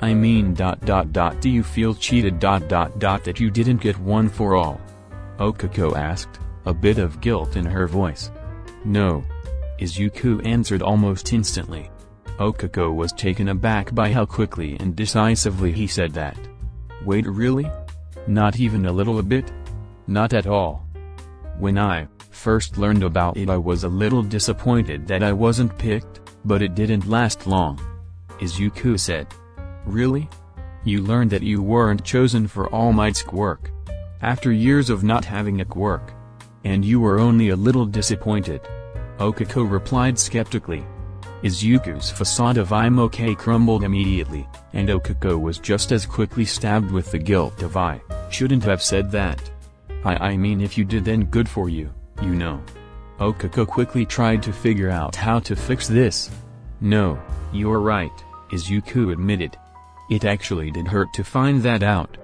Speaker 1: I mean do you feel cheated that you didn't get one for all? Okako asked, a bit of guilt in her voice. No. Izuku answered almost instantly. Okako was taken aback by how quickly and decisively he said that. Wait, really? Not even a little bit? Not at all. When I first learned about it, I was a little disappointed that I wasn't picked, but it didn't last long. Izuku said. Really? You learned that you weren't chosen for All Might's quirk after years of not having a quirk? And you were only a little disappointed? Okako replied skeptically. Izuku's facade of I'm okay crumbled immediately, and Okako was just as quickly stabbed with the guilt of I shouldn't have said that. I mean, if you did, then good for you, you know. Okako quickly tried to figure out how to fix this. No, you're right, Izuku admitted. It actually did hurt to find that out.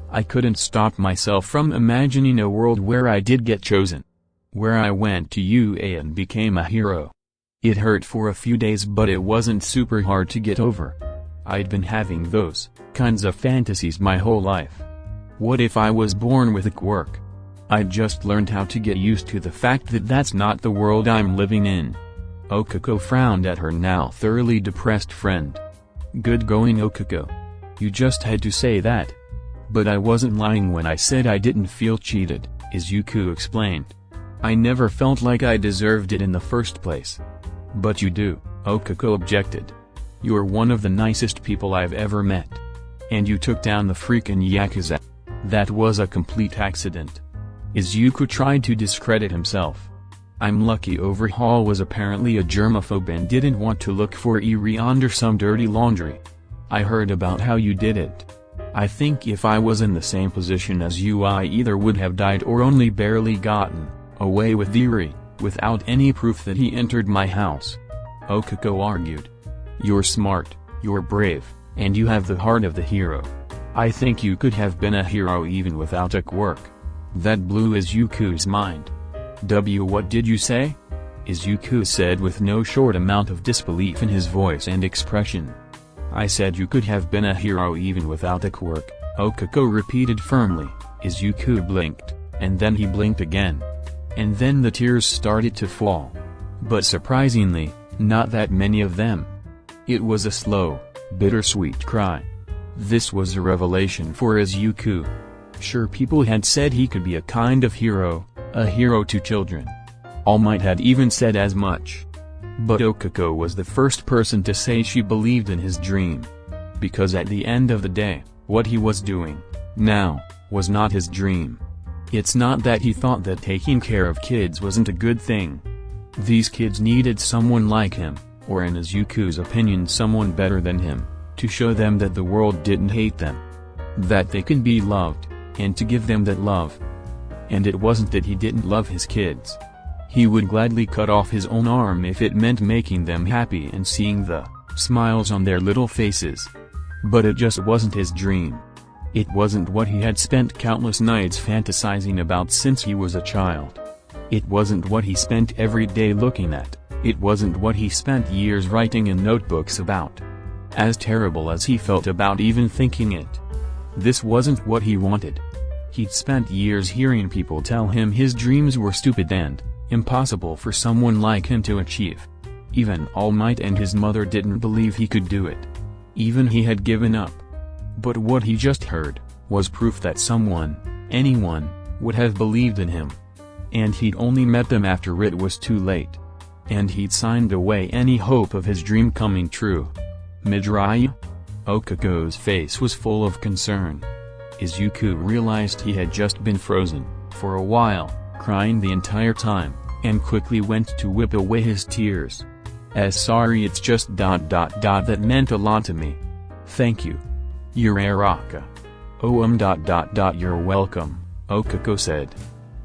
Speaker 1: I couldn't stop myself from imagining a world where I did get chosen. Where I went to UA and became a hero. It hurt for a few days, but it wasn't super hard to get over. I'd been having those kinds of fantasies my whole life. What if I was born with a quirk? I'd just learned how to get used to the fact that that's not the world I'm living in. Okako frowned at her now thoroughly depressed friend. Good going, Okako. You just had to say that. But I wasn't lying when I said I didn't feel cheated, Izuku explained. I never felt like I deserved it in the first place. But you do, Okako objected. You're one of the nicest people I've ever met. And you took down the freaking Yakuza. That was a complete accident. Izuku tried to discredit himself. I'm lucky Overhaul was apparently a germaphobe and didn't want to look for Eri under some dirty laundry. I heard about how you did it. I think if I was in the same position as you, I either would have died or only barely gotten away with Eri, without any proof that he entered my house. Okako argued. You're smart, you're brave, and you have the heart of the hero. I think you could have been a hero even without a quirk. That blew Izuku's mind. What did you say? Izuku said with no short amount of disbelief in his voice and expression. I said you could have been a hero even without a quirk, Okako repeated firmly. Izuku blinked, and then he blinked again. And then the tears started to fall. But surprisingly, not that many of them. It was a slow, bittersweet cry. This was a revelation for Izuku. Sure, people had said he could be a kind of hero, a hero to children. All Might had even said as much. But Okako was the first person to say she believed in his dream. Because at the end of the day, what he was doing, now, was not his dream. It's not that he thought that taking care of kids wasn't a good thing. These kids needed someone like him, or in Izuku's opinion someone better than him, to show them that the world didn't hate them. That they could be loved, and to give them that love. And it wasn't that he didn't love his kids. He would gladly cut off his own arm if it meant making them happy and seeing the smiles on their little faces. But it just wasn't his dream. It wasn't what he had spent countless nights fantasizing about since he was a child. It wasn't what he spent every day looking at, it wasn't what he spent years writing in notebooks about. As terrible as he felt about even thinking it. This wasn't what he wanted. He'd spent years hearing people tell him his dreams were stupid and impossible for someone like him to achieve. Even All Might and his mother didn't believe he could do it. Even he had given up. But what he just heard was proof that someone, anyone, would have believed in him. And he'd only met them after it was too late. And he'd signed away any hope of his dream coming true. Midoriya? Okako's face was full of concern. Izuku realized he had just been frozen, for a while, crying the entire time, and quickly went to whip away his tears. Sorry, it's just ... that meant a lot to me. Thank you. Uraraka. Oh you're welcome, Okako said.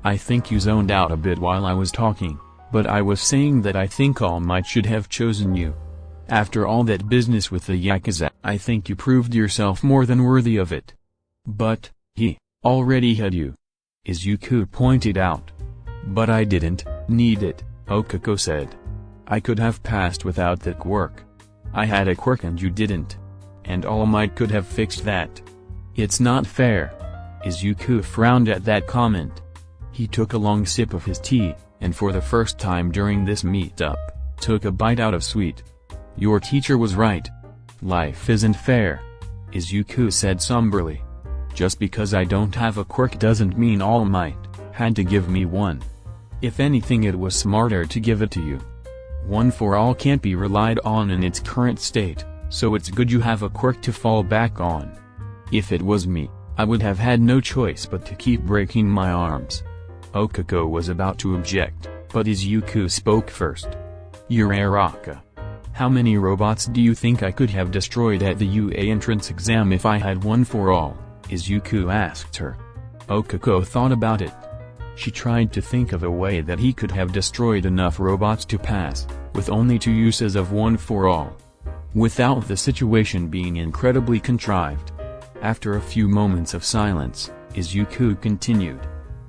Speaker 1: I think you zoned out a bit while I was talking, but I was saying that I think All Might should have chosen you. After all that business with the Yakuza, I think you proved yourself more than worthy of it. But, he already had you. Izuku pointed out. But I didn't need it, Okako said. I could have passed without that quirk. I had a quirk and you didn't. And All Might could have fixed that. It's not fair. Izuku frowned at that comment. He took a long sip of his tea, and for the first time during this meetup, took a bite out of sweet. Your teacher was right. Life isn't fair. Izuku said somberly. Just because I don't have a quirk doesn't mean All Might had to give me one. If anything, it was smarter to give it to you. One for all can't be relied on in its current state, so it's good you have a quirk to fall back on. If it was me, I would have had no choice but to keep breaking my arms. Okako was about to object, but Izuku spoke first. Uraraka. How many robots do you think I could have destroyed at the UA entrance exam if I had one for all? Izuku asked her. Okako thought about it. She tried to think of a way that he could have destroyed enough robots to pass, with only 2 uses of one for all. Without the situation being incredibly contrived. After a few moments of silence, Izuku continued.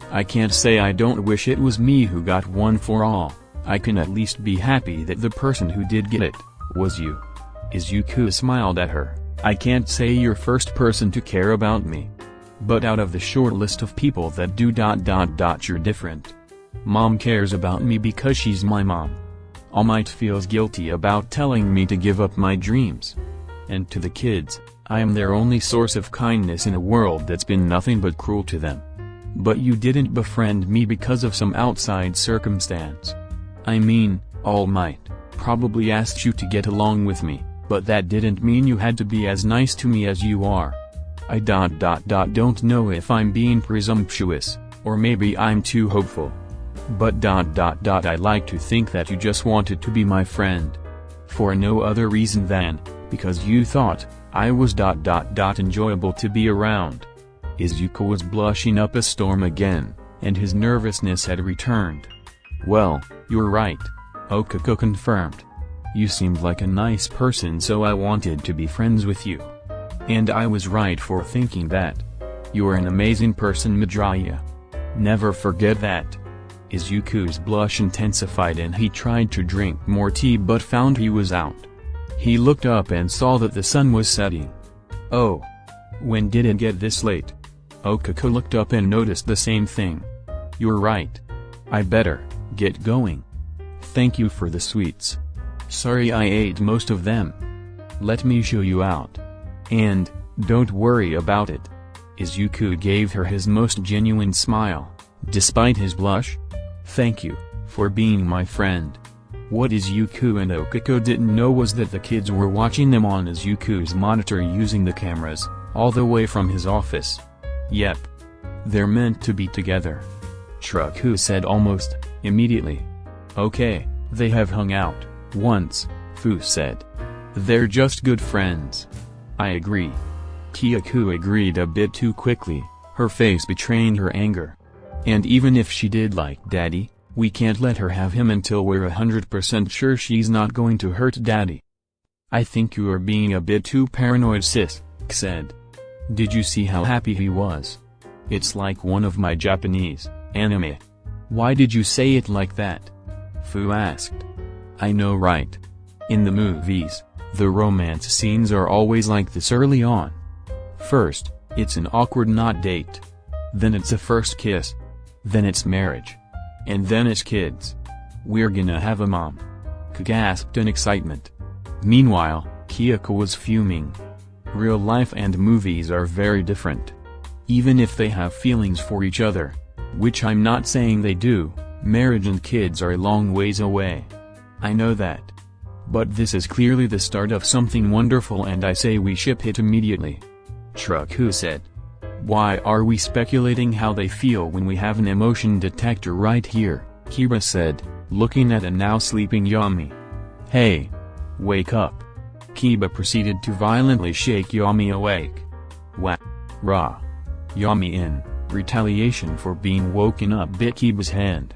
Speaker 1: I can't say I don't wish it was me who got one for all. I can at least be happy that the person who did get it was you. Izuku smiled at her. I can't say you're first person to care about me. But out of the short list of people that do ... you're different. Mom cares about me because she's my mom. All Might feels guilty about telling me to give up my dreams. And to the kids, I am their only source of kindness in a world that's been nothing but cruel to them. But you didn't befriend me because of some outside circumstance. I mean, All Might probably asked you to get along with me, but that didn't mean you had to be as nice to me as you are. I ... don't know if I'm being presumptuous, or maybe I'm too hopeful. But ... I like to think that you just wanted to be my friend. For no other reason than, because you thought, I was ... enjoyable to be around. Izuku was blushing up a storm again, and his nervousness had returned. Well, you're right, Okako confirmed. You seemed like a nice person, so I wanted to be friends with you. And I was right for thinking that. You're an amazing person, Midoriya. Never forget that. Izuku's blush intensified and he tried to drink more tea but found he was out. He looked up and saw that the sun was setting. Oh. When did it get this late? Okako looked up and noticed the same thing. You're right. I better get going. Thank you for the sweets. Sorry I ate most of them. Let me show you out. And, don't worry about it. Izuku gave her his most genuine smile, despite his blush. Thank you, for being my friend. What Izuku and Okako didn't know was that the kids were watching them on Izuku's monitor using the cameras, all the way from his office. Yep. They're meant to be together. Shraku said almost immediately. Okay, they have hung out once, Fu said. They're just good friends. I agree. Kyoko agreed a bit too quickly, her face betraying her anger. And even if she did like Daddy, we can't let her have him until we're 100% sure she's not going to hurt Daddy. I think you are being a bit too paranoid, sis, said. Did you see how happy he was? It's like one of my Japanese anime. Why did you say it like that? Fu asked. I know, right? In the movies, the romance scenes are always like this early on. First, it's an awkward not date. Then it's a first kiss. Then it's marriage. And then it's kids. We're gonna have a mom. Gasped in excitement. Meanwhile, Kyoko was fuming. Real life and movies are very different. Even if they have feelings for each other, which I'm not saying they do, marriage and kids are a long ways away. I know that. But this is clearly the start of something wonderful and I say we ship it immediately. Shraku said. Why are we speculating how they feel when we have an emotion detector right here? Kiba said, looking at a now sleeping Yami. Hey! Wake up! Kiba proceeded to violently shake Yami awake. Wah! Rah! Yami in retaliation for being woken up bit Kiba's hand.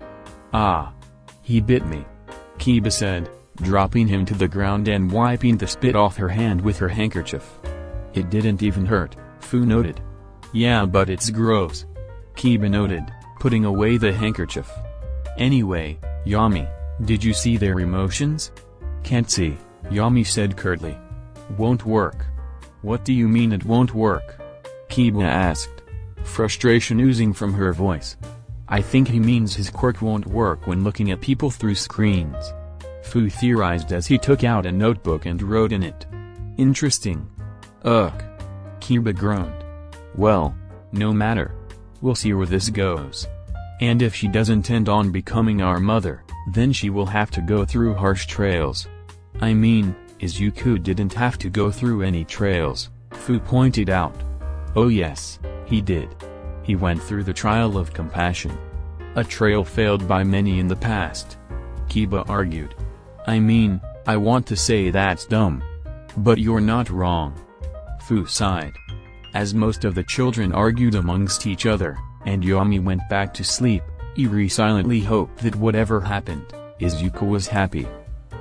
Speaker 1: Ah! He bit me. Kiba said, dropping him to the ground and wiping the spit off her hand with her handkerchief. It didn't even hurt, Fu noted. Yeah, but it's gross. Kiba noted, putting away the handkerchief. Anyway, Yami, did you see their emotions? Can't see, Yami said curtly. Won't work. What do you mean it won't work? Kiba asked, frustration oozing from her voice. I think he means his quirk won't work when looking at people through screens. Fu theorized as he took out a notebook and wrote in it. Interesting. Ugh. Kiba groaned. Well, no matter. We'll see where this goes. And if she does intend on becoming our mother, then she will have to go through harsh trails. I mean, Izuku didn't have to go through any trails, Fu pointed out. Oh yes, he did. He went through the trial of compassion. A trail failed by many in the past. Kiba argued. I mean, I want to say that's dumb. But you're not wrong. Fu sighed. As most of the children argued amongst each other, and Yami went back to sleep, Eri silently hoped that whatever happened, Izuku was happy.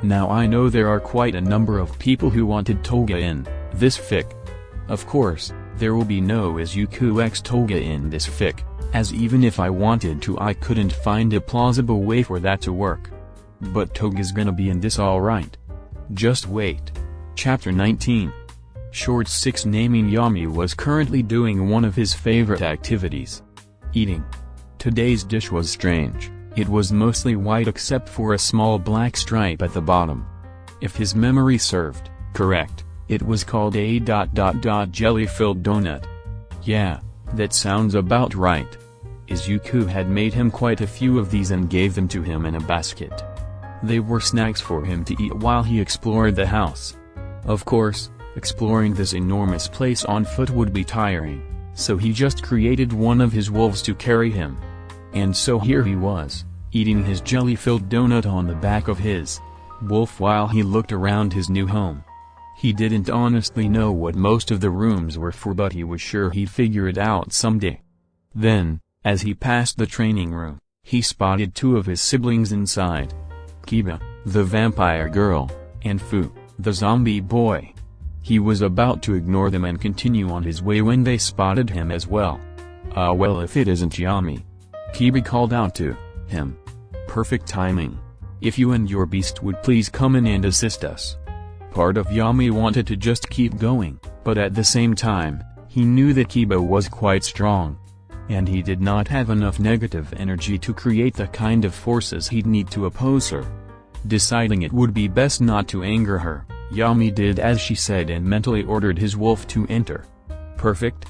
Speaker 1: Now I know there are quite a number of people who wanted Toga in this fic. Of course, there will be no Izuku x Toga in this fic, as even if I wanted to I couldn't find a plausible way for that to work. But Toga's gonna be in this alright. Just wait. Chapter 19. Short 6 naming Yami was currently doing one of his favorite activities. Eating. Today's dish was strange, it was mostly white except for a small black stripe at the bottom. If his memory served correct, it was called a jelly-filled donut. Yeah, that sounds about right. Izuku had made him quite a few of these and gave them to him in a basket. They were snacks for him to eat while he explored the house. Of course, exploring this enormous place on foot would be tiring, so he just created one of his wolves to carry him. And so here he was, eating his jelly-filled donut on the back of his wolf while he looked around his new home. He didn't honestly know what most of the rooms were for, but he was sure he'd figure it out someday. Then, as he passed the training room, he spotted 2 of his siblings inside. Kiba, the vampire girl, and Fu, the zombie boy. He was about to ignore them and continue on his way when they spotted him as well. Well, if it isn't Yami. Kiba called out to him, perfect timing. If you and your beast would please come in and assist us." Part of Yami wanted to just keep going, but at the same time, he knew that Kiba was quite strong. And he did not have enough negative energy to create the kind of forces he'd need to oppose her. Deciding it would be best not to anger her, Yami did as she said and mentally ordered his wolf to enter. "Perfect.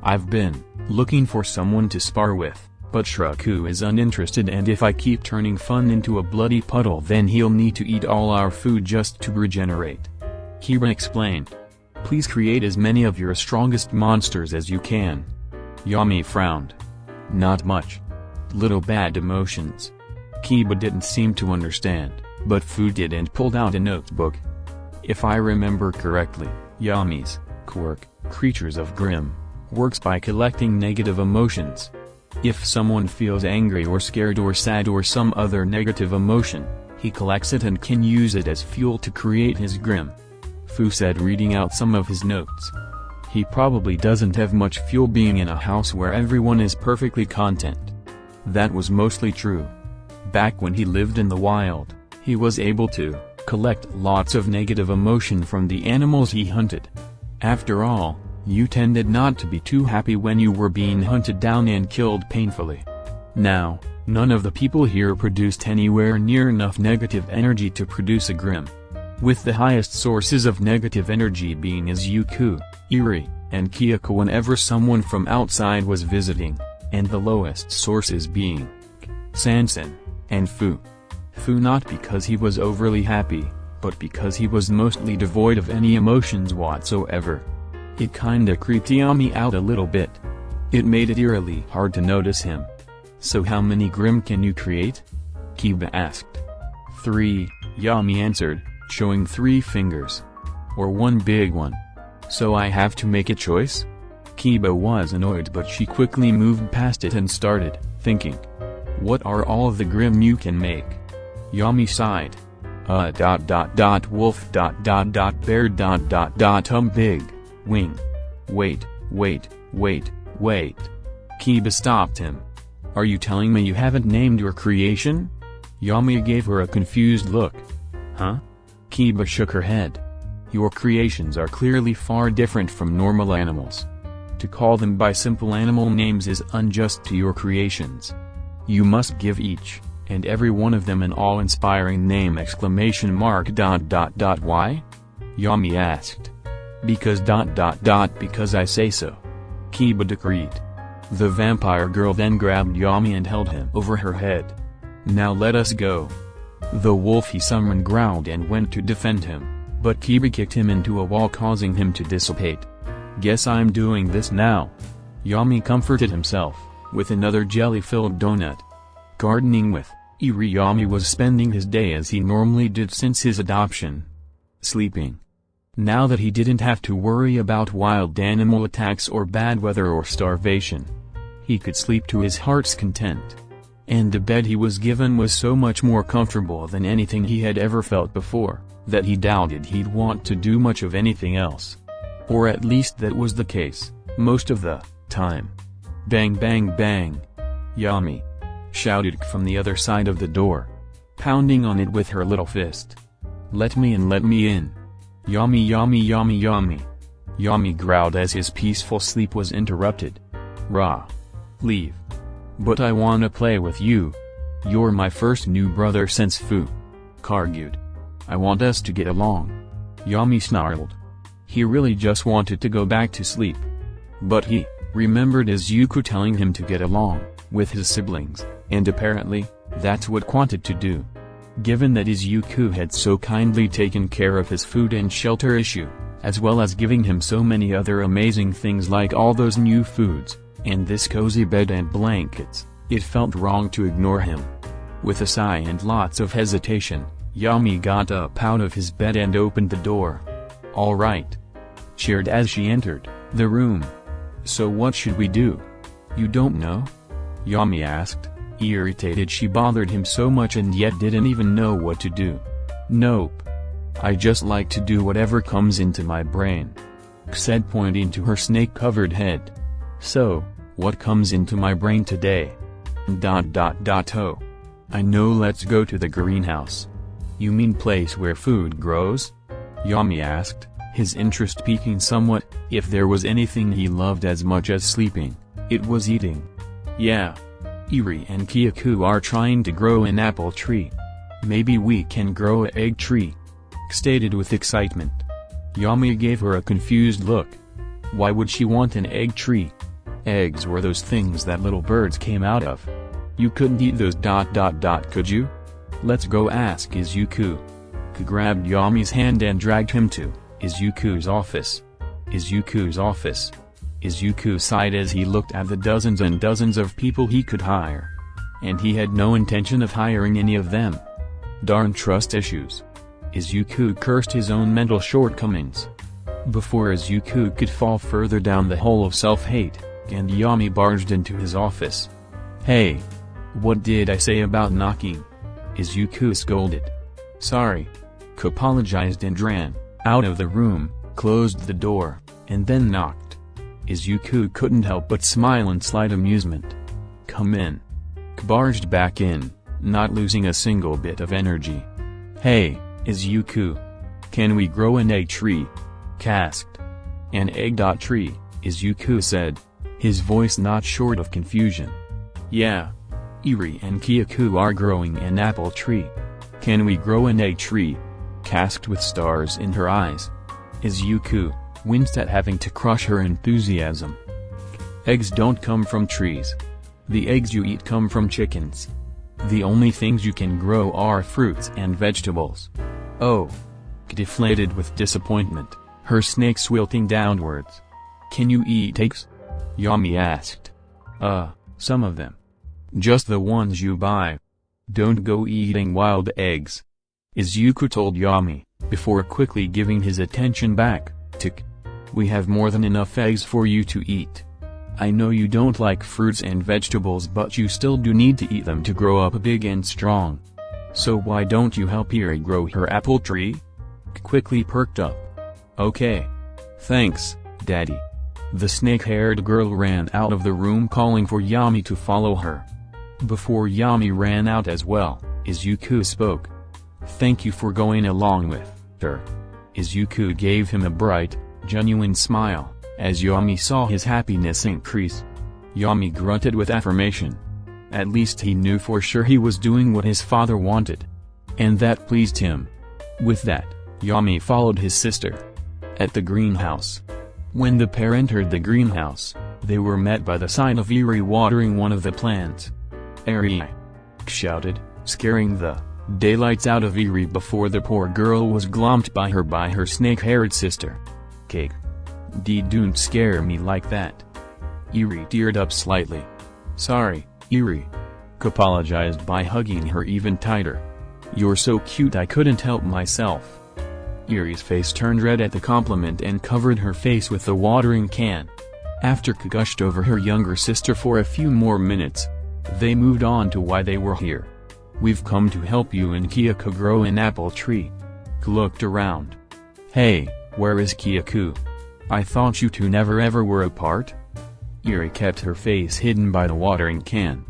Speaker 1: I've been looking for someone to spar with, but Shraku is uninterested, and if I keep turning fun into a bloody puddle then he'll need to eat all our food just to regenerate," Kiba explained. "Please create as many of your strongest monsters as you can." Yami frowned. "Not much. Little bad emotions." Kiba didn't seem to understand, but Fu did and pulled out a notebook. "If I remember correctly, Yami's quirk, Creatures of Grimm, works by collecting negative emotions. If someone feels angry or scared or sad or some other negative emotion, he collects it and can use it as fuel to create his Grimm," Fu said, reading out some of his notes. He probably doesn't have much fuel being in a house where everyone is perfectly content. That was mostly true. Back when he lived in the wild, he was able to collect lots of negative emotion from the animals he hunted. After all, you tended not to be too happy when you were being hunted down and killed painfully. Now, none of the people here produced anywhere near enough negative energy to produce a Grimm. With the highest sources of negative energy being Izuku, Eri, and Kyoko whenever someone from outside was visiting, and the lowest sources being Sansen and Fu. Fu not because he was overly happy, but because he was mostly devoid of any emotions whatsoever. It kinda creeped Yami out a little bit. It made it eerily hard to notice him. "So how many Grimm can you create?" Kiba asked. "3, Yami answered, showing 3 fingers. "Or one big one. So I have to make a choice?" Kiba was annoyed, but she quickly moved past it and started thinking. "What are all the Grimm you can make?" Yami sighed. Wolf bear big wing. Wait. Kiba stopped him. "Are you telling me you haven't named your creation?" Yami gave her a confused look. "Huh?" Kiba shook her head. "Your creations are clearly far different from normal animals. To call them by simple animal names is unjust to your creations. You must give each and every one of them an awe-inspiring name!" Why? Yami asked. Because I say so," Kiba decreed. The vampire girl then grabbed Yami and held him over her head. "Now let us go." The wolf he summoned growled and went to defend him, but Kiba kicked him into a wall, causing him to dissipate. "Guess I'm doing this now." Yami comforted himself with another jelly-filled donut. Gardening with Eri, Yami was spending his day as he normally did since his adoption. Sleeping. Now that he didn't have to worry about wild animal attacks or bad weather or starvation, he could sleep to his heart's content. And the bed he was given was so much more comfortable than anything he had ever felt before, that he doubted he'd want to do much of anything else. Or at least that was the case, most of the time. Bang bang bang. Yami shouted from the other side of the door, pounding on it with her little fist. "Let me in, let me in." Yami Yami Yami Yami. Yami growled as his peaceful sleep was interrupted. "Rah. Leave." "But I wanna play with you. You're my first new brother since Fu," argued. "I want us to get along." Yami snarled. He really just wanted to go back to sleep. But he remembered Izuku telling him to get along with his siblings, and apparently, that's what wanted to do. Given that Izuku had so kindly taken care of his food and shelter issue, as well as giving him so many other amazing things like all those new foods, and this cozy bed and blankets, it felt wrong to ignore him. With a sigh and lots of hesitation, Yami got up out of his bed and opened the door. "All right," cheered as she entered the room. "So what should we do?" "You don't know?" Yami asked, irritated she bothered him so much and yet didn't even know what to do. "Nope. I just like to do whatever comes into my brain," said, pointing to her snake-covered head. "So, what comes into my brain today?" Oh. I know, let's go to the greenhouse. You mean place where food grows? Yami asked, his interest piquing somewhat. If there was anything he loved as much as sleeping, it was eating. Yeah. Eri and Kyaku are trying to grow an apple tree. Maybe we can grow an egg tree, stated with excitement. Yami gave her a confused look. Why would she want an egg tree? Eggs were those things that little birds came out of. You couldn't eat those ... could you? Let's go ask Izuku. K grabbed Yami's hand and dragged him to Izuku's office. Izuku's office. Izuku sighed as he looked at the dozens and dozens of people he could hire. And he had no intention of hiring any of them. Darn trust issues. Izuku cursed his own mental shortcomings. Before Izuku could fall further down the hole of self-hate, and Yami barged into his office. Hey! What did I say about knocking? Izuku scolded. Sorry. K apologized and ran out of the room, closed the door, and then knocked. Izuku couldn't help but smile in slight amusement. Come in. K barged back in, not losing a single bit of energy. Hey, Izuku. Can we grow an egg tree? K asked. An egg tree, Izuku said, his voice not short of confusion. Yeah. Eri and Kyaku are growing an apple tree. Can we grow an egg tree? K asked with stars in her eyes. Izuku winced at having to crush her enthusiasm. Eggs don't come from trees. The eggs you eat come from chickens. The only things you can grow are fruits and vegetables. Oh. K deflated with disappointment, her snakes wilting downwards. Can you eat eggs? Yami asked. Some of them. Just the ones you buy. Don't go eating wild eggs. Izuku told Yami, before quickly giving his attention back to K. We have more than enough eggs for you to eat. I know you don't like fruits and vegetables, but you still do need to eat them to grow up big and strong. So why don't you help Eri grow her apple tree? K quickly perked up. Okay. Thanks, Daddy. The snake-haired girl ran out of the room calling for Yami to follow her. Before Yami ran out as well, Izuku spoke. Thank you for going along with her. Izuku gave him a bright, genuine smile, as Yami saw his happiness increase. Yami grunted with affirmation. At least he knew for sure he was doing what his father wanted. And that pleased him. With that, Yami followed his sister. At the greenhouse. When the pair entered the greenhouse, they were met by the sight of Eri watering one of the plants. Eri! Shouted, scaring the daylights out of Eri before the poor girl was glommed by her snake-haired sister. Cake. Don't scare me like that. Eri teared up slightly. Sorry, Eri. K apologized by hugging her even tighter. You're so cute I couldn't help myself. Eri's face turned red at the compliment and covered her face with the watering can. After K gushed over her younger sister for a few more minutes, they moved on to why they were here. We've come to help you and Kyaku grow an apple tree. K looked around. Hey, where is Kyaku? I thought you two never ever were apart? Eri kept her face hidden by the watering can.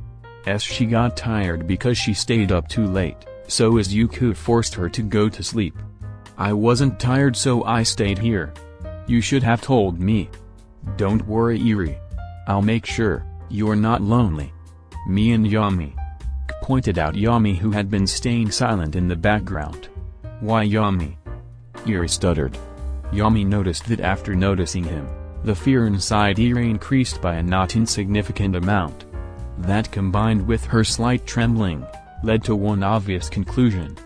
Speaker 1: She got tired because she stayed up too late, so Izuku forced her to go to sleep. I wasn't tired so I stayed here. You should have told me. Don't worry, Eri. I'll make sure you're not lonely. Me and Yami. K pointed out Yami, who had been staying silent in the background. Why Yami? Eri stuttered. Yami noticed that after noticing him, the fear inside Eri increased by a not insignificant amount. That, combined with her slight trembling, led to one obvious conclusion.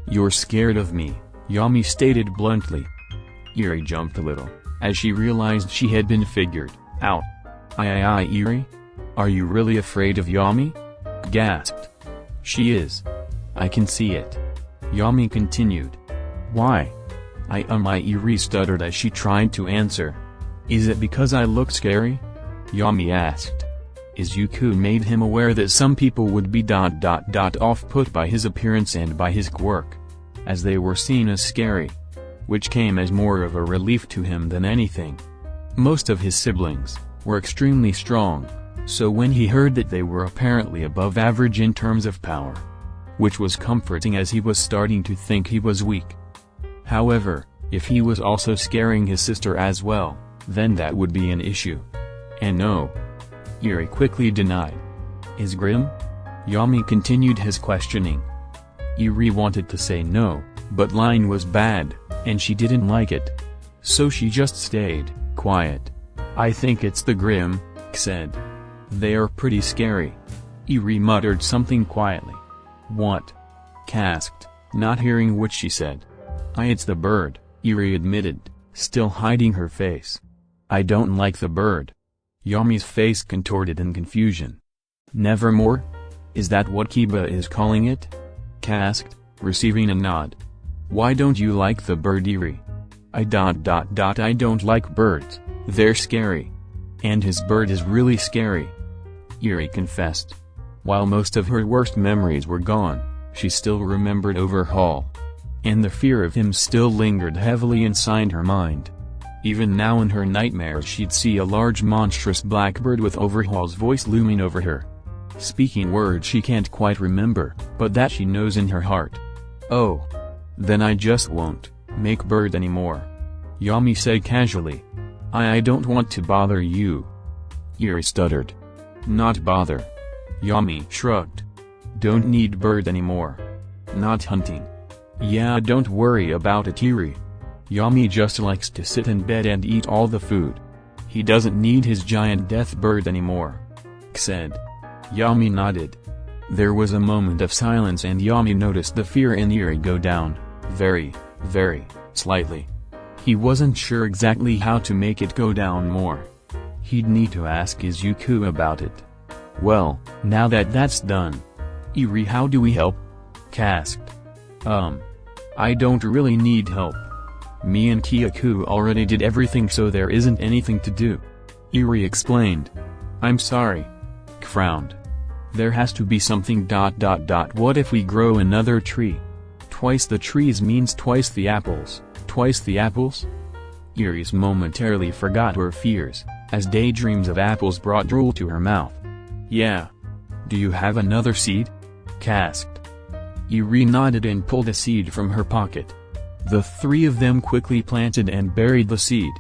Speaker 1: You're scared of me, Yami stated bluntly. Eri jumped a little, as she realized she had been figured out. Eri? Are you really afraid of Yami? Gasped. She is. I can see it. Yami continued. Why? Eri stuttered as she tried to answer. Is it because I look scary? Yami asked. Izuku made him aware that some people would be off-put by his appearance and by his quirk, as they were seen as scary, which came as more of a relief to him than anything. Most of his siblings were extremely strong, so when he heard that they were apparently above average in terms of power, which was comforting as he was starting to think he was weak. However, if he was also scaring his sister as well, then that would be an issue. And no. Eri quickly denied. Is Grim? Yami continued his questioning. Eri wanted to say no, but lying was bad, and she didn't like it. So she just stayed quiet. I think it's the Grim, said. They are pretty scary. Eri muttered something quietly. What? Asked, not hearing what she said. It's the bird, Eri admitted, still hiding her face. I don't like the bird. Yami's face contorted in confusion. Nevermore? Is that what Kiba is calling it? Asked, receiving a nod. Why don't you like the bird, Eri? I don't like birds, they're scary. And his bird is really scary. Eri confessed. While most of her worst memories were gone, she still remembered Overhaul. And the fear of him still lingered heavily inside her mind. Even now in her nightmares she'd see a large monstrous blackbird with Overhaul's voice looming over her. Speaking words she can't quite remember, but that she knows in her heart. Oh. Then I just won't make bird anymore. Yami said casually. I don't want to bother you. Eri stuttered. Not bother. Yami shrugged. Don't need bird anymore. Not hunting. Yeah, don't worry about it, Eri. Yami just likes to sit in bed and eat all the food. He doesn't need his giant death bird anymore. Said. Yami nodded. There was a moment of silence and Yami noticed the fear in Eri go down, very slightly. He wasn't sure exactly how to make it go down more. He'd need to ask Izuku about it. Well, now that that's done. Eri, how do we help? Asked. I don't really need help. Me and Kyaku already did everything, so there isn't anything to do. Eri explained. I'm sorry. Frowned. There has to be something. What if we grow another tree? Twice the trees means twice the apples. Twice the apples? Eri's momentarily forgot her fears, as daydreams of apples brought drool to her mouth. Yeah. Do you have another seed? Asked. Eri nodded and pulled a seed from her pocket. The three of them quickly planted and buried the seed.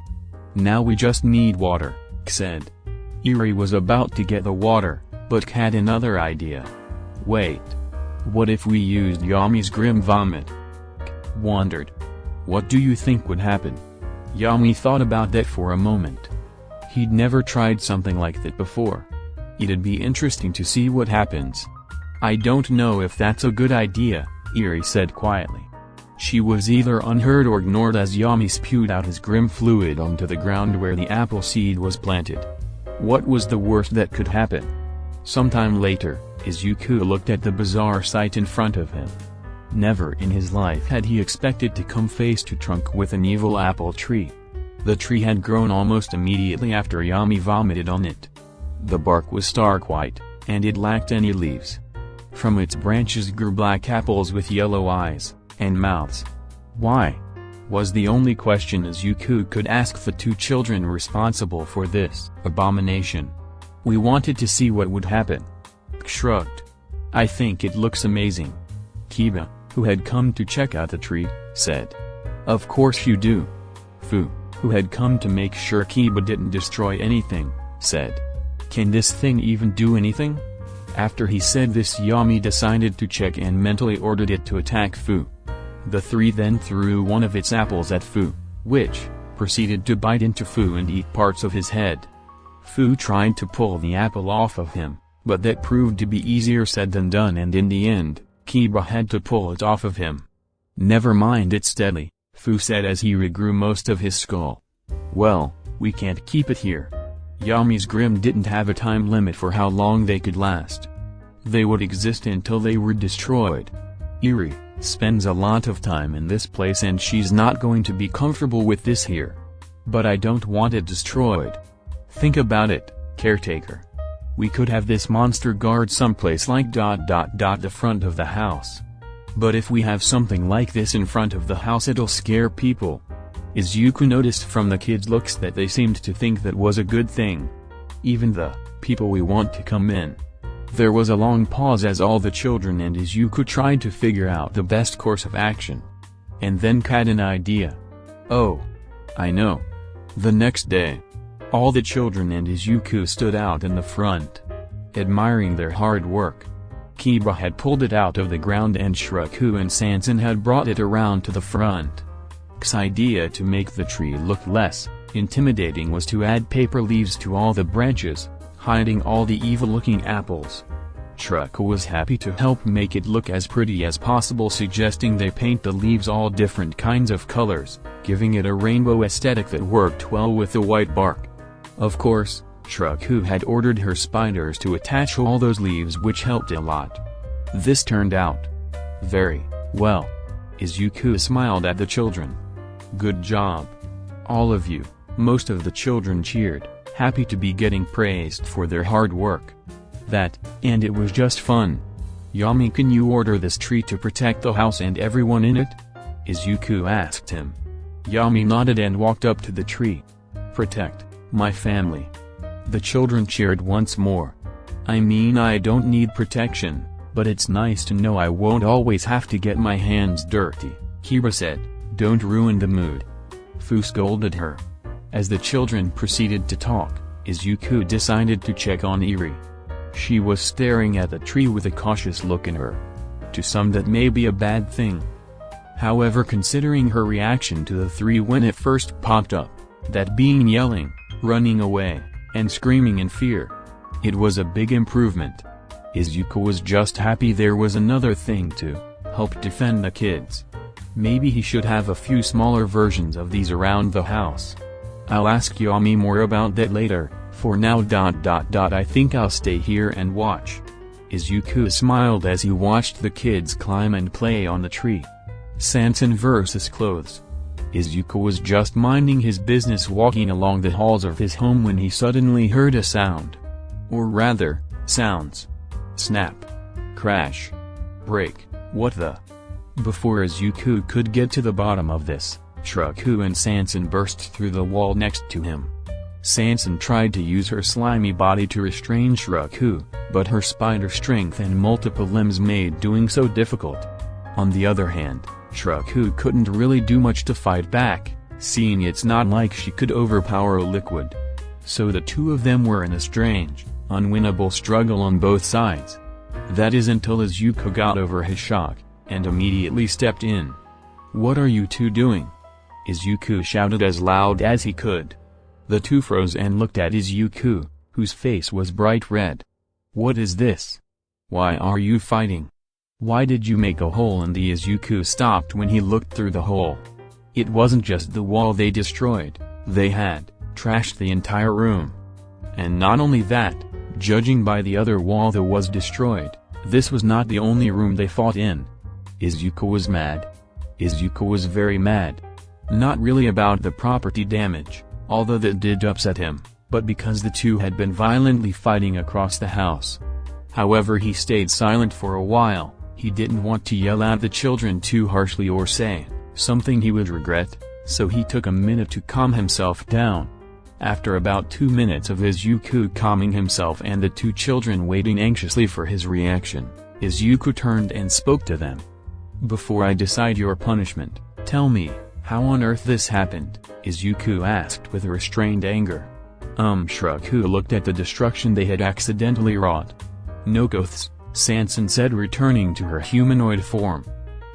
Speaker 1: Now we just need water, said. Eri was about to get the water, but had another idea. Wait. What if we used Yami's grim vomit? Wondered. What do you think would happen? Yami thought about that for a moment. He'd never tried something like that before. It'd be interesting to see what happens. I don't know if that's a good idea, Eri said quietly. She was either unheard or ignored as Yami spewed out his grim fluid onto the ground where the apple seed was planted. What was the worst that could happen? Sometime later, Izuku looked at the bizarre sight in front of him. Never in his life had he expected to come face to trunk with an evil apple tree. The tree had grown almost immediately after Yami vomited on it. The bark was stark white, and it lacked any leaves. From its branches grew black apples with yellow eyes and mouths. Why? Was the only question Izuku could ask the two children responsible for this abomination. We wanted to see what would happen. Shrugged. I think it looks amazing. Kiba, who had come to check out the tree, said. Of course you do. Fu, who had come to make sure Kiba didn't destroy anything, said. Can this thing even do anything? After he said this, Yami decided to check and mentally ordered it to attack Fu. The three then threw one of its apples at Fu, which proceeded to bite into Fu and eat parts of his head. Fu tried to pull the apple off of him, but that proved to be easier said than done, and in the end, Kiba had to pull it off of him. Never mind it steadily, Fu said as he regrew most of his skull. Well, we can't keep it here. Yami's Grim didn't have a time limit for how long they could last. They would exist until they were destroyed. Eri spends a lot of time in this place and she's not going to be comfortable with this here. But I don't want it destroyed. Think about it, caretaker. We could have this monster guard someplace like the front of the house. But if we have something like this in front of the house, it'll scare people. Izuku noticed from the kids' looks that they seemed to think that was a good thing. Even the people we want to come in. There was a long pause as all the children and Izuku tried to figure out the best course of action. And then had an idea. "Oh. I know." The next day, all the children and Izuku stood out in the front, admiring their hard work. Kiba had pulled it out of the ground and Shuraku and Sansen had brought it around to the front. K's idea to make the tree look less intimidating was to add paper leaves to all the branches, hiding all the evil-looking apples. Shuraku was happy to help make it look as pretty as possible, suggesting they paint the leaves all different kinds of colors, giving it a rainbow aesthetic that worked well with the white bark. Of course, Shuraku had ordered her spiders to attach all those leaves, which helped a lot. This turned out very well. Izuku smiled at the children. "Good job. All of you." Most of the children cheered, happy to be getting praised for their hard work. And it was just fun. "Yami, can you order this tree to protect the house and everyone in it?" Izuku asked him. Yami nodded and walked up to the tree. "Protect my family." The children cheered once more. "I mean, I don't need protection, but it's nice to know I won't always have to get my hands dirty," Kiba said. "Don't ruin the mood." Fu scolded her. As the children proceeded to talk, Izuku decided to check on Eri. She was staring at the tree with a cautious look in her. To some that may be a bad thing. However, considering her reaction to the three when it first popped up, that being yelling, running away, and screaming in fear, it was a big improvement. Izuku was just happy there was another thing to help defend the kids. Maybe he should have a few smaller versions of these around the house. "I'll ask Yami more about that later. For now I think I'll stay here and watch." Izuku smiled as he watched the kids climb and play on the tree. Sansen vs. Clothes. Izuku was just minding his business walking along the halls of his home when he suddenly heard a sound. Or rather, sounds. Snap. Crash. Break. What the? Before Izuku could get to the bottom of this, Shuraku and Sansen burst through the wall next to him. Sansen tried to use her slimy body to restrain Shuraku, but her spider strength and multiple limbs made doing so difficult. On the other hand, Shuraku couldn't really do much to fight back, seeing it's not like she could overpower a liquid. So the two of them were in a strange, unwinnable struggle on both sides. That is until Izuku got over his shock, and immediately stepped in. "What are you two doing?" Izuku shouted as loud as he could. The two froze and looked at Izuku, whose face was bright red. "What is this? Why are you fighting? Why did you make a hole in the?" Izuku stopped when he looked through the hole. It wasn't just the wall they destroyed, they had trashed the entire room. And not only that, judging by the other wall that was destroyed, this was not the only room they fought in. Izuku was mad. Izuku was very mad. Not really about the property damage, although that did upset him, but because the two had been violently fighting across the house. However, he stayed silent for a while. He didn't want to yell at the children too harshly or say something he would regret, so he took a minute to calm himself down. After about 2 minutes of Izuku calming himself and the two children waiting anxiously for his reaction, Izuku turned and spoke to them. "Before I decide your punishment, tell me, how on earth this happened?" Izuku asked with restrained anger. Shuraku looked at the destruction they had accidentally wrought. "No clothes," Sansen said, returning to her humanoid form.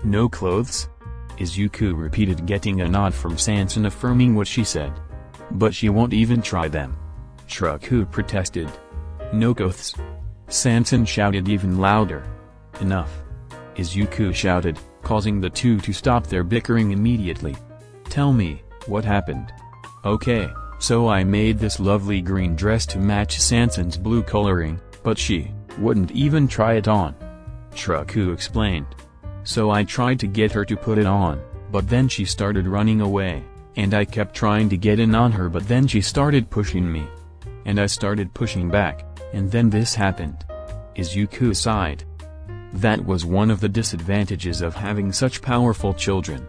Speaker 1: "No clothes?" Izuku repeated, getting a nod from Sansen affirming what she said. "But she won't even try them," Shuraku protested. "No clothes," Sansen shouted even louder. "Enough," Izuku shouted, causing the two to stop their bickering immediately. "Tell me, what happened?" "Okay, so I made this lovely green dress to match Sansen's blue coloring, but she wouldn't even try it on," Shuraku explained. "So I tried to get her to put it on, but then she started running away, and I kept trying to get in on her, but then she started pushing me. And I started pushing back, and then this happened." Izuku sighed. That was one of the disadvantages of having such powerful children.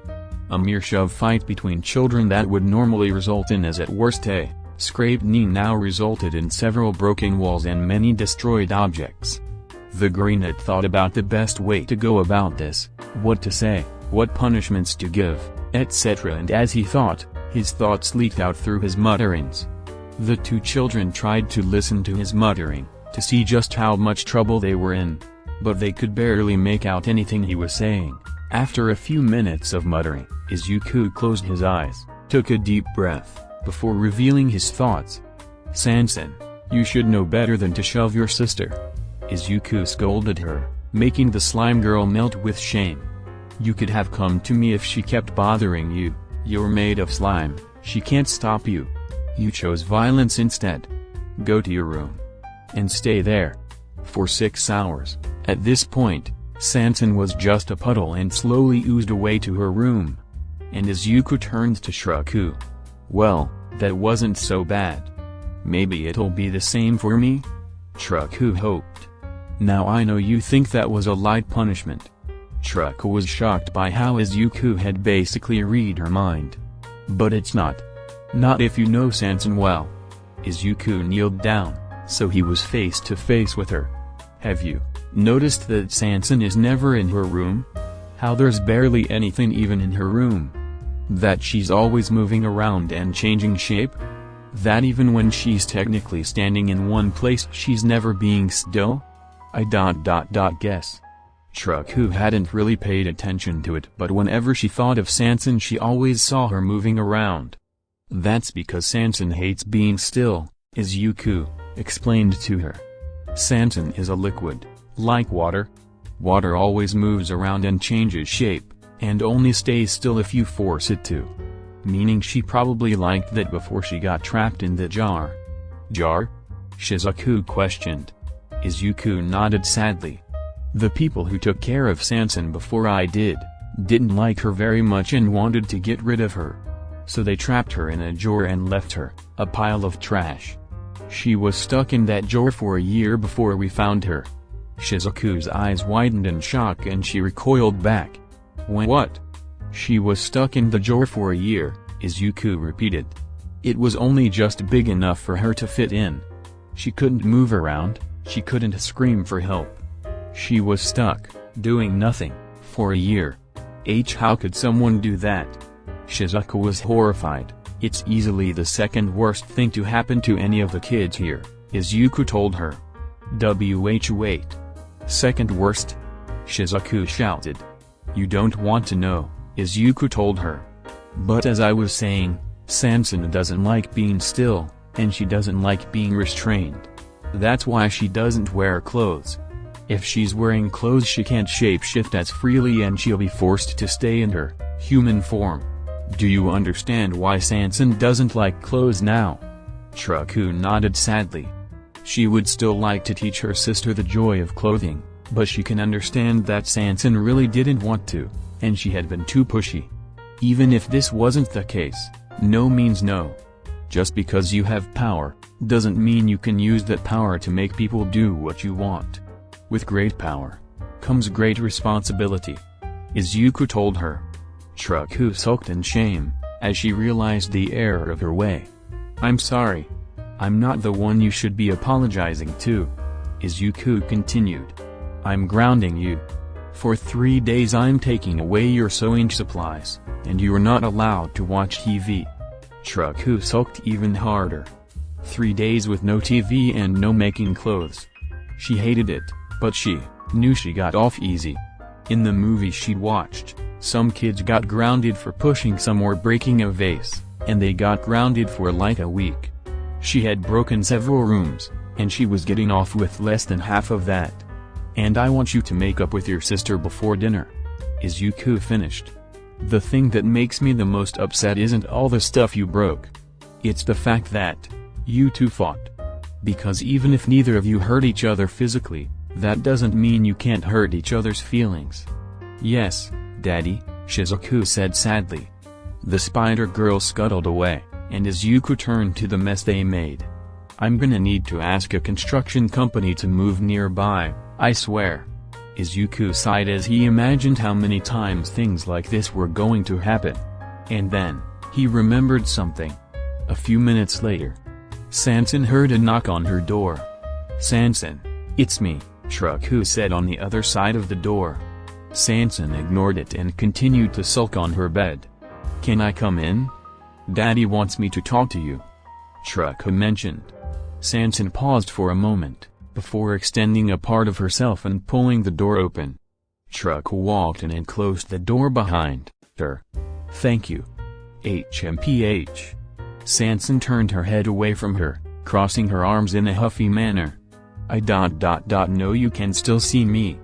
Speaker 1: A mere shove fight between children that would normally result in as at worst a Scraped knee now resulted in several broken walls and many destroyed objects. The green had thought about the best way to go about this, what to say, what punishments to give, etc., and as he thought, his thoughts leaked out through his mutterings. The two children tried to listen to his muttering, to see just how much trouble they were in. But they could barely make out anything he was saying. After a few minutes of muttering, Izuku closed his eyes, took a deep breath, before revealing his thoughts. "Sansen, you should know better than to shove your sister." Izuku scolded her, making the slime girl melt with shame. "You could have come to me if she kept bothering you. You're made of slime, she can't stop you. You chose violence instead. Go to your room. And stay there. For 6 hours." At this point, Sansen was just a puddle and slowly oozed away to her room. And Izuku turned to Shiraku. "Well, that wasn't so bad. Maybe it'll be the same for me?" Shiraku hoped. "Now I know you think that was a light punishment." Shiraku was shocked by how Izuku had basically read her mind. "But it's not. Not if you know Sansen well." Izuku kneeled down, so he was face to face with her. "Have you noticed that Sansen is never in her room? How there's barely anything even in her room? That she's always moving around and changing shape? That even when she's technically standing in one place she's never being still? I guess." Shiraku hadn't really paid attention to it, but whenever she thought of Sansen she always saw her moving around. "That's because Sansen hates being still," Izuku explained to her. "Sansen is a liquid, like water. Water always moves around and changes shape, and only stays still if you force it to. Meaning she probably liked that before she got trapped in the jar." "Jar?" Shizuku questioned. Izuku nodded sadly. "The people who took care of Sansen before I didn't like her very much and wanted to get rid of her. So they trapped her in a jar and left her, a pile of trash. She was stuck in that jar for a year before we found her." Shizuku's eyes widened in shock and she recoiled back. "What? She was stuck in the jar for a year," Izuku repeated. "It was only just big enough for her to fit in. She couldn't move around, she couldn't scream for help. She was stuck, doing nothing, for a year. How could someone do that?" Shizuku was horrified. "It's easily the second worst thing to happen to any of the kids here," Izuku told her. Wait. Second worst?" Shizuku shouted. "You don't want to know," Izuku told her. "But as I was saying, Sansen doesn't like being still, and she doesn't like being restrained. That's why she doesn't wear clothes. If she's wearing clothes she can't shapeshift as freely and she'll be forced to stay in her human form. Do you understand why Sansen doesn't like clothes now?" Shiraku nodded sadly. She would still like to teach her sister the joy of clothing, but she can understand that Sansen really didn't want to, and she had been too pushy. Even if this wasn't the case, no means no. Just because you have power, doesn't mean you can use that power to make people do what you want. With great power comes great responsibility," Izuku told her. Shiraku sulked in shame, as she realized the error of her way. "I'm sorry. I'm not the one you should be apologizing to," Izuku continued. "I'm grounding you. For 3 days I'm taking away your sewing supplies, and you're not allowed to watch TV." Shiraku sulked even harder. 3 days with no TV and no making clothes. She hated it, but she knew she got off easy. In the movie she'd watched, some kids got grounded for pushing some or breaking a vase, and they got grounded for like a week. She had broken several rooms, and she was getting off with less than half of that. "And I want you to make up with your sister before dinner," Izuku finished. "The thing that makes me the most upset isn't all the stuff you broke. It's the fact that you two fought. Because even if neither of you hurt each other physically, that doesn't mean you can't hurt each other's feelings." "Yes, Daddy," Shizuku said sadly. The spider girl scuttled away, and Izuku turned to the mess they made. "I'm gonna need to ask a construction company to move nearby, I swear." Izuku sighed as he imagined how many times things like this were going to happen. And then, he remembered something. A few minutes later, Sansan heard a knock on her door. "Sansan, it's me," Deku said on the other side of the door. Sansan ignored it and continued to sulk on her bed. "Can I come in? Daddy wants me to talk to you," Deku mentioned. Sansan paused for a moment, before extending a part of herself and pulling the door open. Deku walked in and closed the door behind her. "Thank you. HMPH. Sansan turned her head away from her, crossing her arms in a huffy manner. "I know you can still see me,"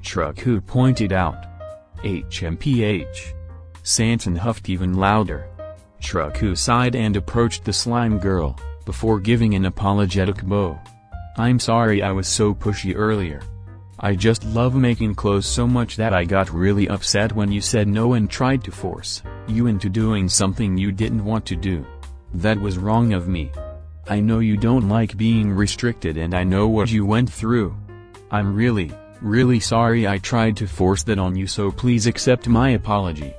Speaker 1: Deku pointed out. "HMPH. Sansan huffed even louder. Deku sighed and approached the slime girl, before giving an apologetic bow. "I'm sorry I was so pushy earlier. I just love making clothes so much that I got really upset when you said no and tried to force you into doing something you didn't want to do. That was wrong of me. I know you don't like being restricted and I know what you went through. I'm really sorry I tried to force that on you, so please accept my apology."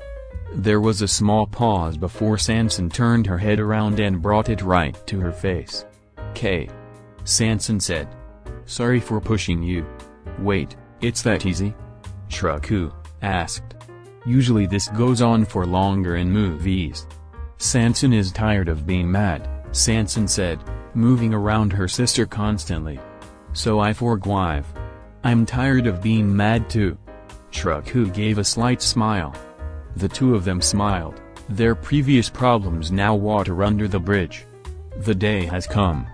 Speaker 1: There was a small pause before Sansan turned her head around and brought it right to her face. "K," Sansan said. "Sorry for pushing you." "Wait, it's that easy?" Deku asked. "Usually this goes on for longer in movies." "Sansan is tired of being mad," Sansan said, moving around her sister constantly. "So I forgive. I'm tired of being mad too." Deku gave a slight smile. The two of them smiled, their previous problems now water under the bridge. "The day has come."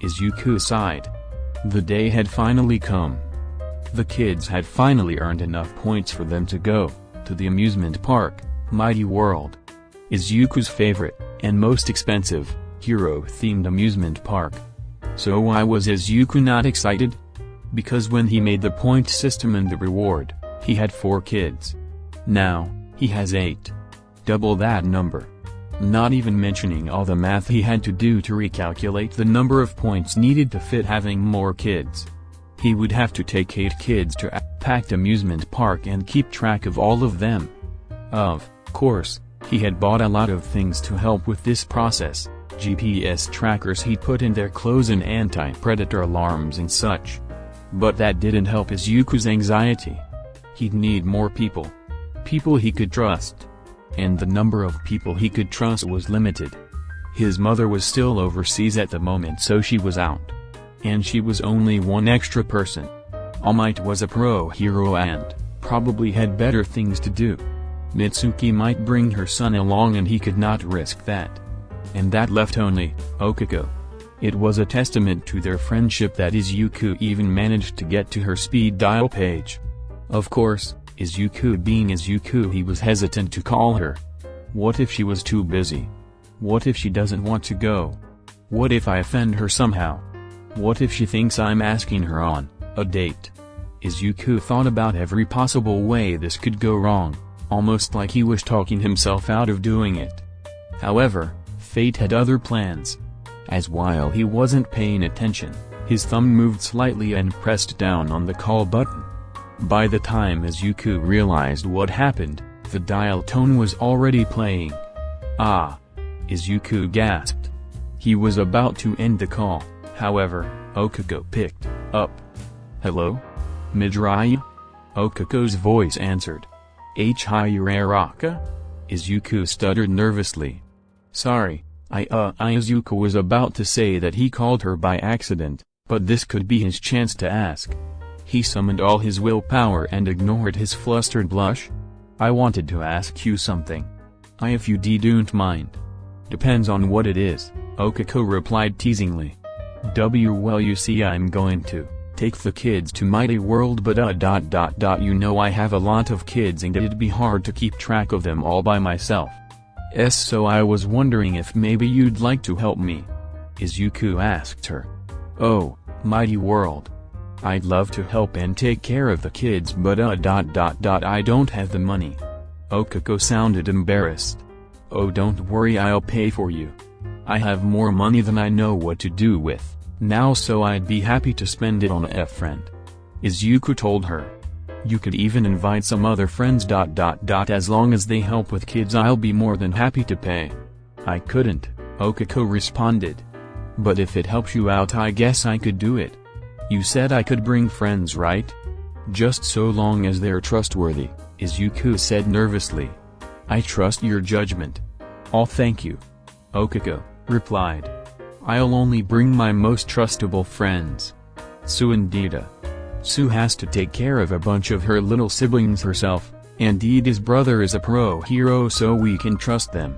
Speaker 1: Izuku sighed. The day had finally come. The kids had finally earned enough points for them to go to the amusement park, Mighty World. Izuku's favorite, and most expensive, hero-themed amusement park. So why was Izuku not excited? Because when he made the point system and the reward, he had 4 kids. Now, he has 8. Double that number. Not even mentioning all the math he had to do to recalculate the number of points needed to fit having more kids. He would have to take 8 kids to a packed amusement park and keep track of all of them. Of course, he had bought a lot of things to help with this process, GPS trackers he'd put in their clothes and anti-predator alarms and such. But that didn't help Izuku's anxiety. He'd need more people. People he could trust. And the number of people he could trust was limited. His mother was still overseas at the moment, so she was out. And she was only one extra person. All Might was a pro hero and probably had better things to do. Mitsuki might bring her son along and he could not risk that. And that left only Okiko. It was a testament to their friendship that Izuku even managed to get to her speed dial page. Of course, Izuku being Izuku, he was hesitant to call her. What if she was too busy? What if she doesn't want to go? What if I offend her somehow? What if she thinks I'm asking her on a date? Izuku thought about every possible way this could go wrong, almost like he was talking himself out of doing it. However, fate had other plans. As while he wasn't paying attention, his thumb moved slightly and pressed down on the call button. By the time Izuku realized what happened, the dial tone was already playing. "Ah!" Izuku gasped. He was about to end the call, however, Okiko picked up. "Hello? Midoriya?" Okiko's voice answered. "Hiraraka?" Izuku stuttered nervously. "Sorry, Izuku was about to say that he called her by accident, but this could be his chance to ask. He summoned all his willpower and ignored his flustered blush. "I wanted to ask you something. If you don't mind." "Depends on what it is," Okiko replied teasingly. "Well, you see, I'm going to take the kids to Mighty World, but you know I have a lot of kids and it'd be hard to keep track of them all by myself. So I was wondering if maybe you'd like to help me." Izuku asked her. "Oh, Mighty World. I'd love to help and take care of the kids, but I don't have the money." Okiko sounded embarrassed. "Oh, don't worry, I'll pay for you. I have more money than I know what to do with now, so I'd be happy to spend it on a friend." Izuku told her. "You could even invite some other friends. As long as they help with kids, I'll be more than happy to pay." "I couldn't," Okiko responded. But if it helps you out, I guess I could do it. You said I could bring friends, right? Just so long as they're trustworthy, Izuku said nervously. I trust your judgment. Oh, thank you. Okiko replied. I'll only bring my most trustable friends. Sue and Dita. Sue has to take care of a bunch of her little siblings herself, and Dita's brother is a pro hero, so we can trust them.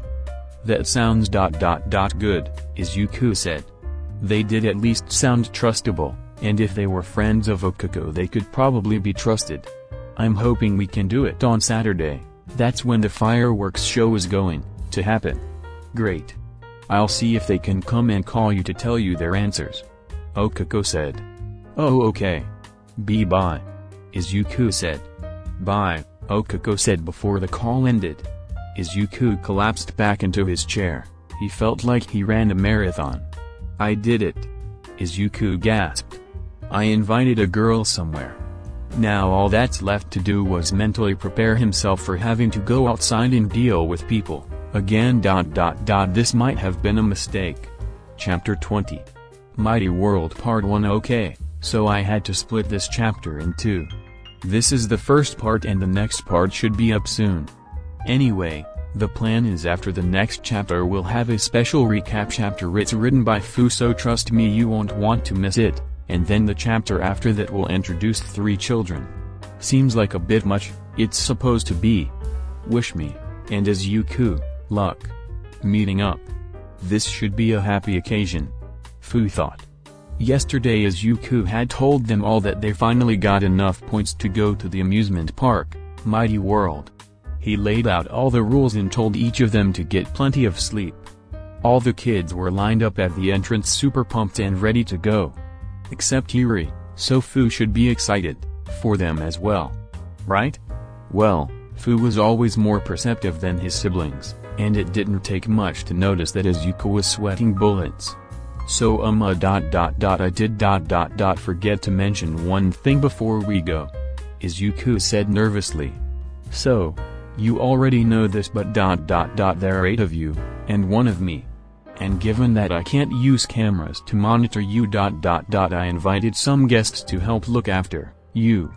Speaker 1: That sounds good, Izuku said. They did at least sound trustable, and if they were friends of Okiko they could probably be trusted. I'm hoping we can do it on Saturday. That's when the fireworks show is going to happen. Great. I'll see if they can come and call you to tell you their answers. Okiko said. Oh, okay. Bye, Izuku said. Bye, Okiko said before the call ended. Izuku collapsed back into his chair. He felt like he ran a marathon. I did it. Izuku gasped. I invited a girl somewhere. Now all that's left to do was mentally prepare himself for having to go outside and deal with people, again. This might have been a mistake. Chapter 20. Mighty World Part 1. Okay, so I had to split this chapter in two. This is the first part and the next part should be up soon. Anyway, the plan is after the next chapter we'll have a special recap chapter. It's written by Fu, so trust me you won't want to miss it, and then the chapter after that will introduce 3 children. Seems like a bit much, it's supposed to be. Wish me, and Izuku, luck. Meeting up. This should be a happy occasion. Fu thought. Yesterday Izuku had told them all that they finally got enough points to go to the amusement park, Mighty World. He laid out all the rules and told each of them to get plenty of sleep. All the kids were lined up at the entrance super pumped and ready to go. Except Yuri, so Fu should be excited for them as well. Right? Well, Fu was always more perceptive than his siblings, and it didn't take much to notice that Izuku was sweating bullets. So I did forget to mention one thing before we go. Izuku said nervously. So, you already know this, but there are 8 of you, and 1 of me. And given that I can't use cameras to monitor you I invited some guests to help look after you.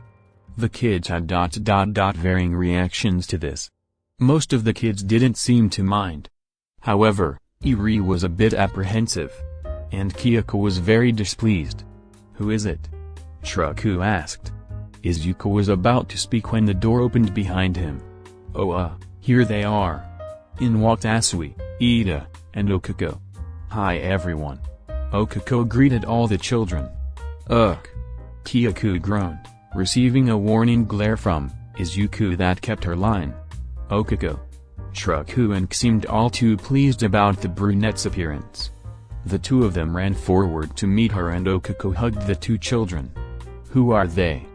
Speaker 1: The kids had varying reactions to this. Most of the kids didn't seem to mind. However, Iri was a bit apprehensive. And Kyoko was very displeased. Who is it? Shuraku asked. Izuku was about to speak when the door opened behind him. Oh here they are. In walked Asui, Ida, and Okiko. Hi everyone. Okiko greeted all the children. Ugh. Kyoko groaned, receiving a warning glare from Izuku that kept her line. Okiko. Shuraku and seemed all too pleased about the brunette's appearance. The 2 of them ran forward to meet her and Okiko hugged the 2 children. Who are they?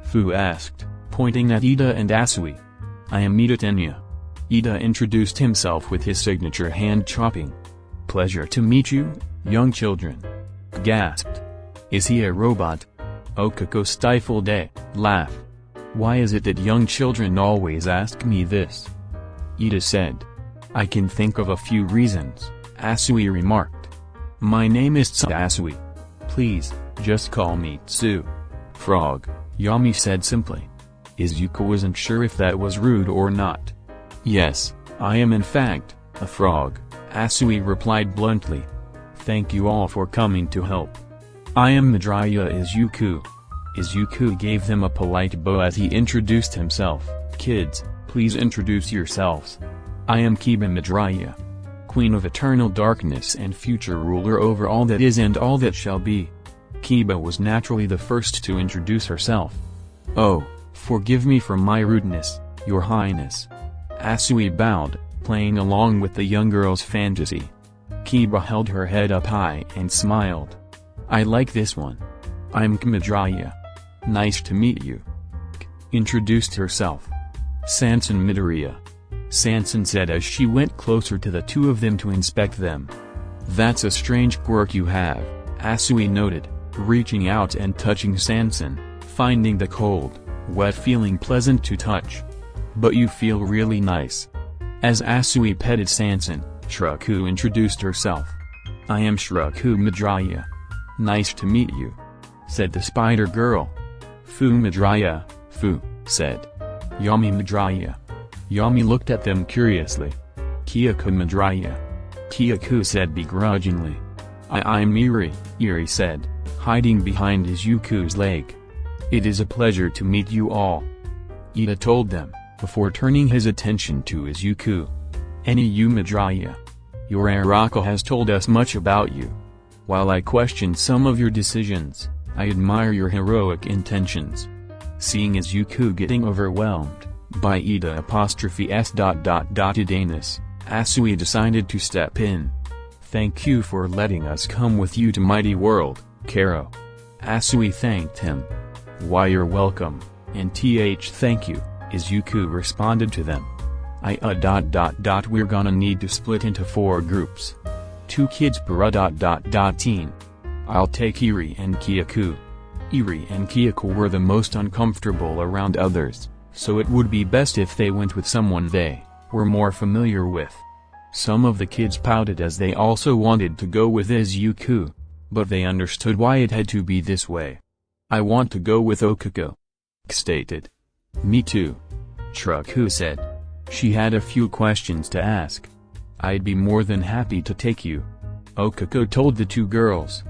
Speaker 1: Fu asked, pointing at Ida and Asui. I am Ida Tenya. Ida introduced himself with his signature hand chopping. Pleasure to meet you, young children. Gasped. Is he a robot? Okiko stifled a laugh. Why is it that young children always ask me this? Ida said. I can think of a few reasons, Asui remarked. My name is Asui. Please, just call me Tsu. Frog, Yami said simply. Izuku wasn't sure if that was rude or not. Yes, I am in fact a frog, Asui replied bluntly. Thank you all for coming to help. I am Midoriya Izuku. Izuku gave them a polite bow as he introduced himself. Kids, please introduce yourselves. I am Kiba Midoriya, Queen of Eternal Darkness and future ruler over all that is and all that shall be. Kiba was naturally the first to introduce herself. Oh, forgive me for my rudeness, Your Highness. Asui bowed, playing along with the young girl's fantasy. Kiba held her head up high and smiled. I like this one. I'm Midoriya. Nice to meet you. Introduced herself. Sansen Midoriya. Sansen said as she went closer to the 2 of them to inspect them. That's a strange quirk you have, Asui noted, reaching out and touching Sansen, finding the cold, wet feeling pleasant to touch. But you feel really nice. As Asui petted Sansen, Shuraku introduced herself. I am Izuku Midoriya. Nice to meet you, said the spider girl. Fu Midoriya, Fu, said Yami Midoriya. Yami looked at them curiously. Kyoku Midoriya. Kyoku said begrudgingly. I'm Iri said, hiding behind Izuku's leg. It is a pleasure to meet you all, Ida told them, before turning his attention to Izuku. You Midoriya. Your oracle has told us much about you. While I question some of your decisions, I admire your heroic intentions. Seeing Izuku getting overwhelmed by Ida''s. Asui decided to step in. Thank you for letting us come with you to Mighty World, Karo. Asui thanked him. Why, you're welcome, and thank you, Izuku responded to them. We're gonna need to split into 4 groups. 2 kids per team. I'll take Iri and Kyoku. Iri and Kyoku were the most uncomfortable around others, so it would be best if they went with someone they were more familiar with. Some of the kids pouted as they also wanted to go with Izuku, but they understood why it had to be this way. I want to go with Okuko, stated. Me too, Izuku said. She had a few questions to ask. I'd be more than happy to take you, Okuko told the 2 girls.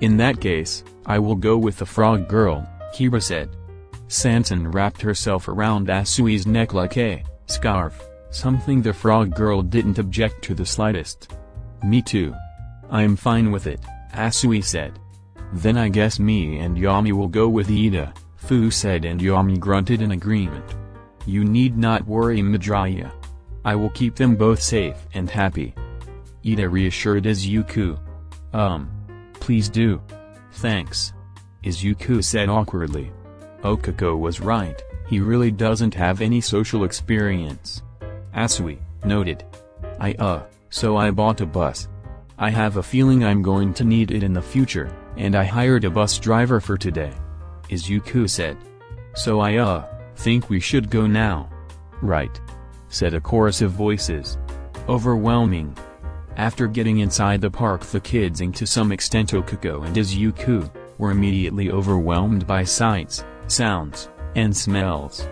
Speaker 1: In that case, I will go with the frog girl, Kiba said. Sansan wrapped herself around Asui's neck like a scarf, something the frog girl didn't object to the slightest. Me too. I'm fine with it, Asui said. Then I guess me and Yami will go with Ida, Fu said, and Yami grunted in agreement. You need not worry Midoriya. I will keep them both safe and happy, Ida reassured Izuku. Please do. Thanks, Izuku said awkwardly. Okuko was right, he really doesn't have any social experience. Asui noted. So I bought a bus. I have a feeling I'm going to need it in the future, and I hired a bus driver for today, Izuku said. So I think we should go now. Right, said a chorus of voices. Overwhelming. After getting inside the park, the kids, and to some extent Okuko and Izuku, were immediately overwhelmed by sights, sounds, and smells.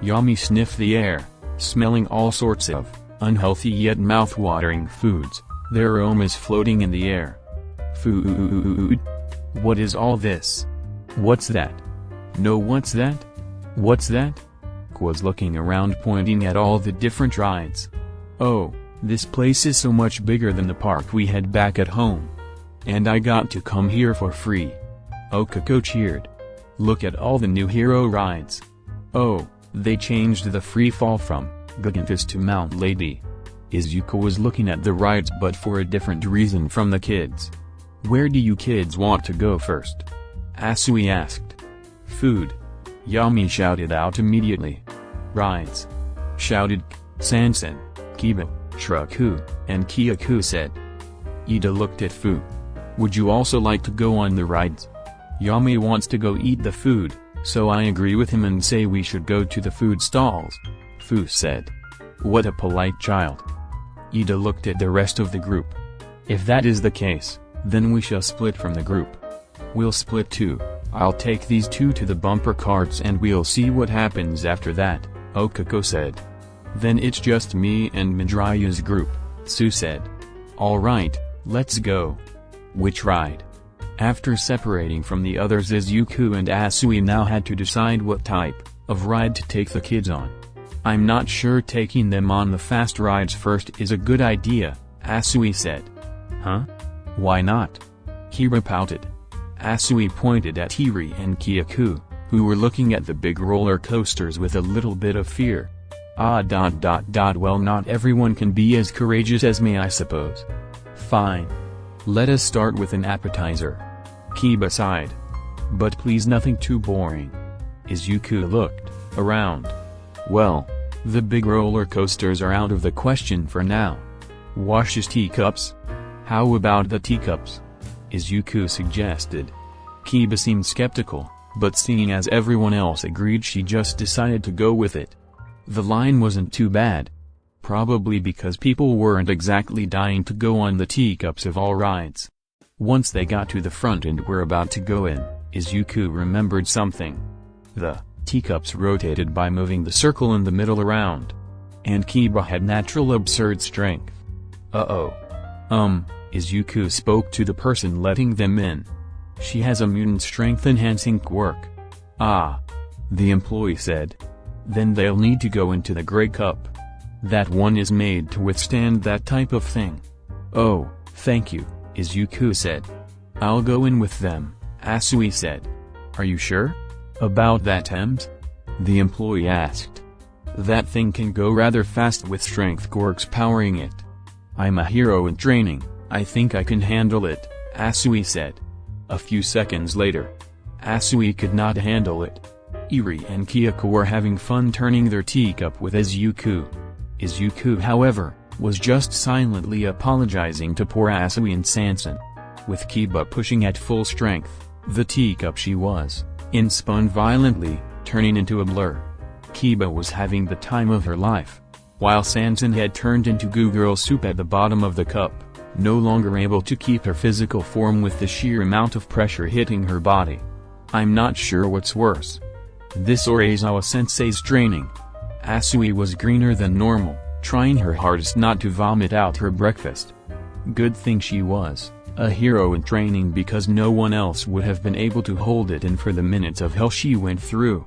Speaker 1: Yami sniffed the air, smelling all sorts of unhealthy yet mouth-watering foods, their aromas floating in the air. Food? What is all this? What's that? No, what's that? What's that? Was looking around, pointing at all the different rides. Oh, this place is so much bigger than the park we had back at home. And I got to come here for free. Okuko cheered. Look at all the new hero rides. Oh, they changed the free fall from Gigantus to Mount Lady. Izuku was looking at the rides, but for a different reason from the kids. Where do you kids want to go first? Asui asked. Food, Yami shouted out immediately. Rides, shouted Sansan, Kiba, Izuku, and Kyoku said. Ida looked at Fu. Would you also like to go on the rides? Yami wants to go eat the food, so I agree with him and say we should go to the food stalls, Fu said. What a polite child. Ida looked at the rest of the group. If that is the case, then we shall split from the group. We'll split too. I'll take these 2 to the bumper carts and we'll see what happens after that, Okuko said. Then it's just me and Midoriya's group, Su said. Alright, let's go. Which ride? After separating from the others, Izuku and Asui now had to decide what type of ride to take the kids on. I'm not sure taking them on the fast rides first is a good idea, Asui said. Huh? Why not? Kiba pouted. Asui pointed at Iri and Kyoku, who were looking at the big roller coasters with a little bit of fear. Well, not everyone can be as courageous as me, I suppose. Fine. Let us start with an appetizer. Kiba sighed. But please, nothing too boring. Izuku looked around. Well, the big roller coasters are out of the question for now. Washes teacups? How about the teacups? Izuku suggested. Kiba seemed skeptical, but seeing as everyone else agreed, she just decided to go with it. The line wasn't too bad. Probably because people weren't exactly dying to go on the teacups of all rides. Once they got to the front and were about to go in, Izuku remembered something. The teacups rotated by moving the circle in the middle around. And Kiba had natural absurd strength. Izuku spoke to the person letting them in. She has a mutant strength-enhancing quirk. Ah. The employee said. Then they'll need to go into the gray cup. That one is made to withstand that type of thing. Oh, thank you, Izuku said. I'll go in with them, Asui said. Are you sure? About that Thames? The employee asked. That thing can go rather fast with strength quirks powering it. I'm a hero in training, I think I can handle it, Asui said. A few seconds later. Asui could not handle it. Eri and Kyoko were having fun turning their teacup with Izuku. Izuku, however, was just silently apologizing to poor Asui and Sansan. With Kiba pushing at full strength, the teacup she was in spun violently, turning into a blur. Kiba was having the time of her life, while Sansan had turned into goo girl soup at the bottom of the cup, no longer able to keep her physical form with the sheer amount of pressure hitting her body. I'm not sure what's worse. This or Aizawa-sensei's training. Asui was greener than normal, trying her hardest not to vomit out her breakfast. Good thing she was a hero in training because no one else would have been able to hold it in for the minutes of hell she went through.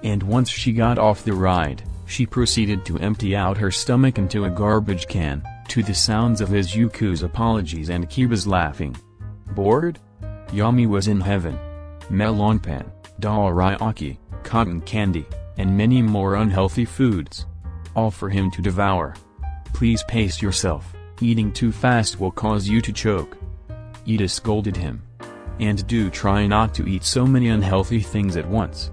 Speaker 1: And once she got off the ride, she proceeded to empty out her stomach into a garbage can, to the sounds of Izuku's apologies and Kiba's laughing. Bored? Yami was in heaven. Melon pan, dorayaki, cotton candy, and many more unhealthy foods. All for him to devour. Please pace yourself, eating too fast will cause you to choke. Ida scolded him. And do try not to eat so many unhealthy things at once.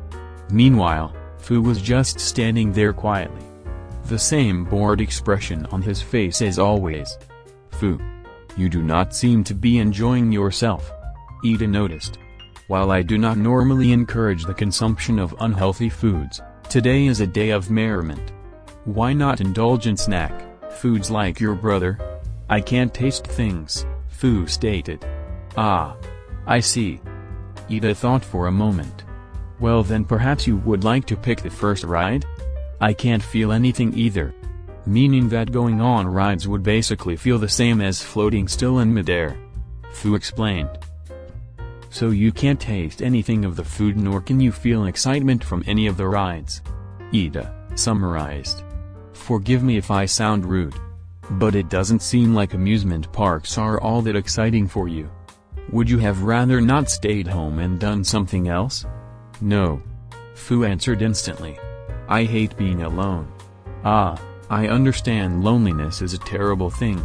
Speaker 1: Meanwhile, Fu was just standing there quietly. The same bored expression on his face as always. Fu. You do not seem to be enjoying yourself. Ida noticed. While I do not normally encourage the consumption of unhealthy foods, today is a day of merriment. Why not indulge in snack foods like your brother? I can't taste things, Fu stated. Ah. I see. Ida thought for a moment. Well then perhaps you would like to pick the first ride? I can't feel anything either. Meaning that going on rides would basically feel the same as floating still in midair. Fu explained. So you can't taste anything of the food nor can you feel excitement from any of the rides. Ida summarized. Forgive me if I sound rude. But it doesn't seem like amusement parks are all that exciting for you. Would you have rather not stayed home and done something else? No. Fu answered instantly. I hate being alone. Ah, I understand loneliness is a terrible thing.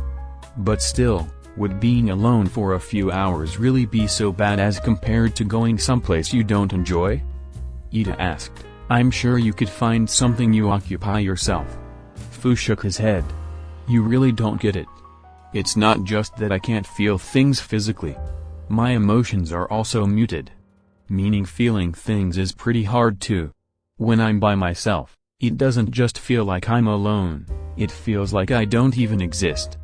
Speaker 1: But still, would being alone for a few hours really be so bad as compared to going someplace you don't enjoy? Ida asked. I'm sure you could find something you occupy yourself. Fu shook his head. You really don't get it. It's not just that I can't feel things physically. My emotions are also muted. Meaning feeling things is pretty hard too. When I'm by myself, it doesn't just feel like I'm alone, it feels like I don't even exist.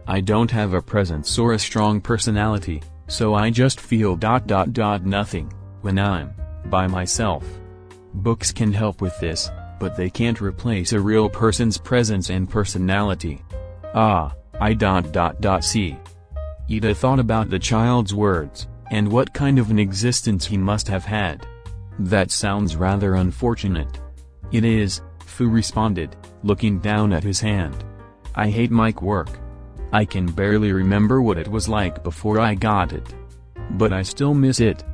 Speaker 1: I don't have a presence or a strong personality, so I just feel nothing, when I'm by myself. Books can help with this, but they can't replace a real person's presence and personality. Ah, I see. Ida thought about the child's words, and what kind of an existence he must have had. That sounds rather unfortunate. It is, Fu responded, looking down at his hand. I hate my quirk. I can barely remember what it was like before I got it. But I still miss it.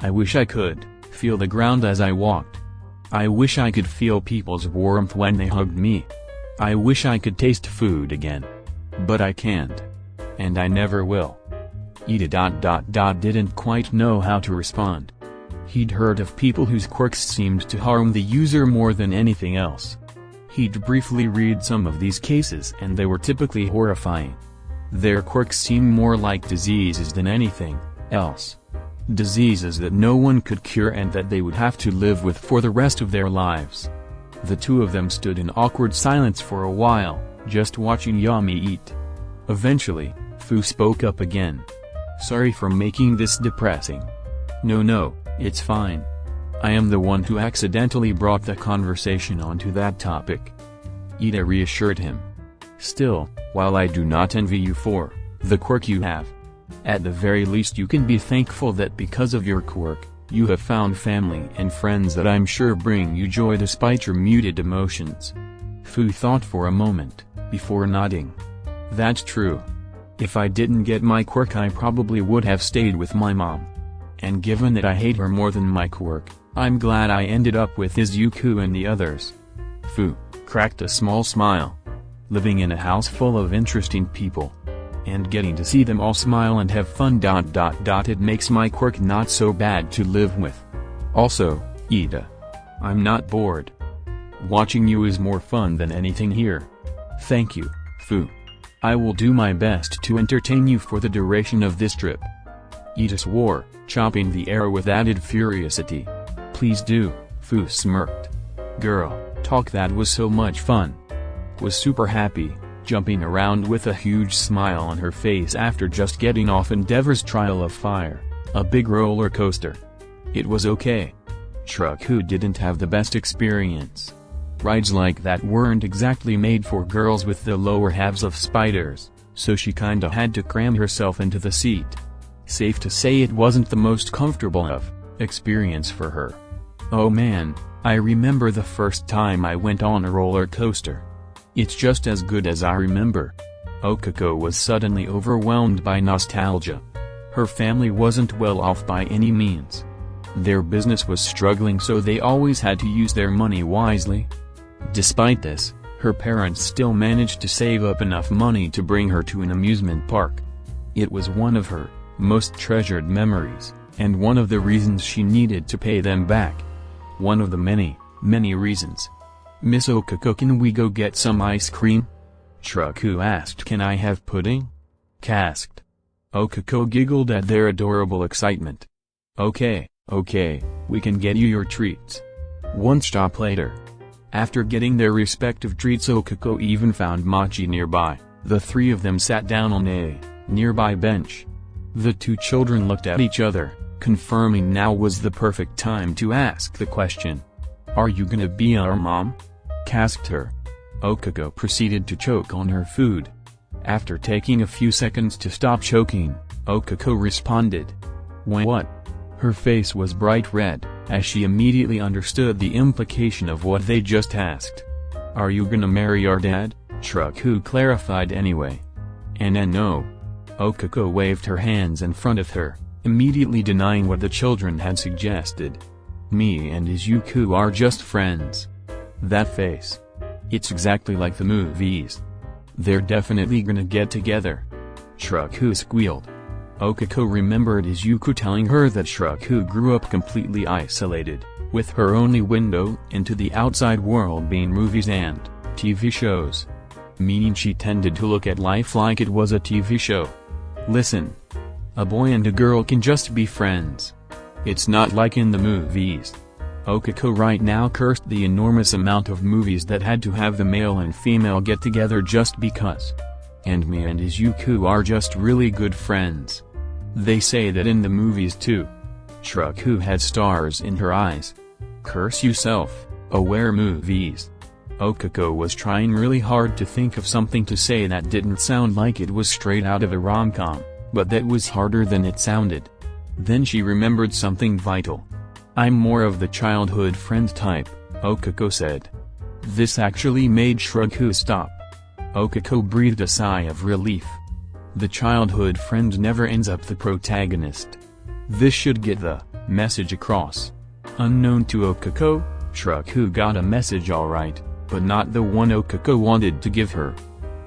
Speaker 1: I wish I could feel the ground as I walked. I wish I could feel people's warmth when they hugged me. I wish I could taste food again. But I can't. And I never will. Ida didn't quite know how to respond. He'd heard of people whose quirks seemed to harm the user more than anything else. He'd briefly read some of these cases and they were typically horrifying. Their quirks seemed more like diseases than anything else. Diseases that no one could cure and that they would have to live with for the rest of their lives. The two of them stood in awkward silence for a while, just watching Yami eat. Eventually, Fu spoke up again. Sorry for making this depressing. No, it's fine. I am the one who accidentally brought the conversation onto that topic. Ida reassured him. Still, while I do not envy you for the quirk you have, at the very least you can be thankful that because of your quirk, you have found family and friends that I'm sure bring you joy despite your muted emotions. Fu thought for a moment, before nodding. That's true. If I didn't get my quirk I probably would have stayed with my mom. And given that I hate her more than my quirk, I'm glad I ended up with Izuku and the others. Fu cracked a small smile. Living in a house full of interesting people, and getting to see them all smile and have fun. It makes my quirk not so bad to live with. Also, Ida, I'm not bored. Watching you is more fun than anything here. Thank you, Fu. I will do my best to entertain you for the duration of this trip. Ida swore, chopping the air with added furiosity. Please do, Fu smirked. Girl, talk, that was so much fun. Was super happy, jumping around with a huge smile on her face after just getting off Endeavor's Trial of Fire, a big roller coaster. It was okay. Shruku didn't have the best experience. Rides like that weren't exactly made for girls with the lower halves of spiders, so she kinda had to cram herself into the seat. Safe to say it wasn't the most comfortable experience for her. Oh man, I remember the first time I went on a roller coaster. It's just as good as I remember. Okako was suddenly overwhelmed by nostalgia. Her family wasn't well off by any means. Their business was struggling, so they always had to use their money wisely. Despite this, her parents still managed to save up enough money to bring her to an amusement park. It was one of her most treasured memories, and one of the reasons she needed to pay them back. One of the many reasons. Miss Okako, can we go get some ice cream? Shruku asked. Can I have pudding? Asked. Okako giggled at their adorable excitement. Okay, we can get you your treats. One stop later. After getting their respective treats, Okako even found Machi nearby. The three of them sat down on a nearby bench. The two children looked at each other, confirming now was the perfect time to ask the question. Are you gonna be our mom? Asked her. Okako proceeded to choke on her food. After taking a few seconds to stop choking, Okako responded. What? Her face was bright red, as she immediately understood the implication of what they just asked. Are you gonna marry our dad? Shruku clarified anyway. And no. Okako waved her hands in front of her, immediately denying what the children had suggested. Me and Izuku are just friends. That face. It's exactly like the movies. They're definitely gonna get together. Shruku squealed. Okako remembered Izuku telling her that Shruku grew up completely isolated, with her only window into the outside world being movies and TV shows. Meaning she tended to look at life like it was a TV show. Listen. A boy and a girl can just be friends. It's not like in the movies. Okako right now cursed the enormous amount of movies that had to have the male and female get together just because. And me and Izuku are just really good friends. They say that in the movies too. Shruku had stars in her eyes. Curse you self-aware movies. Okako was trying really hard to think of something to say that didn't sound like it was straight out of a rom-com, but that was harder than it sounded. Then she remembered something vital. I'm more of the childhood friend type, Okako said. This actually made Shruku stop. Okako breathed a sigh of relief. The childhood friend never ends up the protagonist. This should get the message across. Unknown to Okako, Shruku got a message alright, but not the one Okako wanted to give her.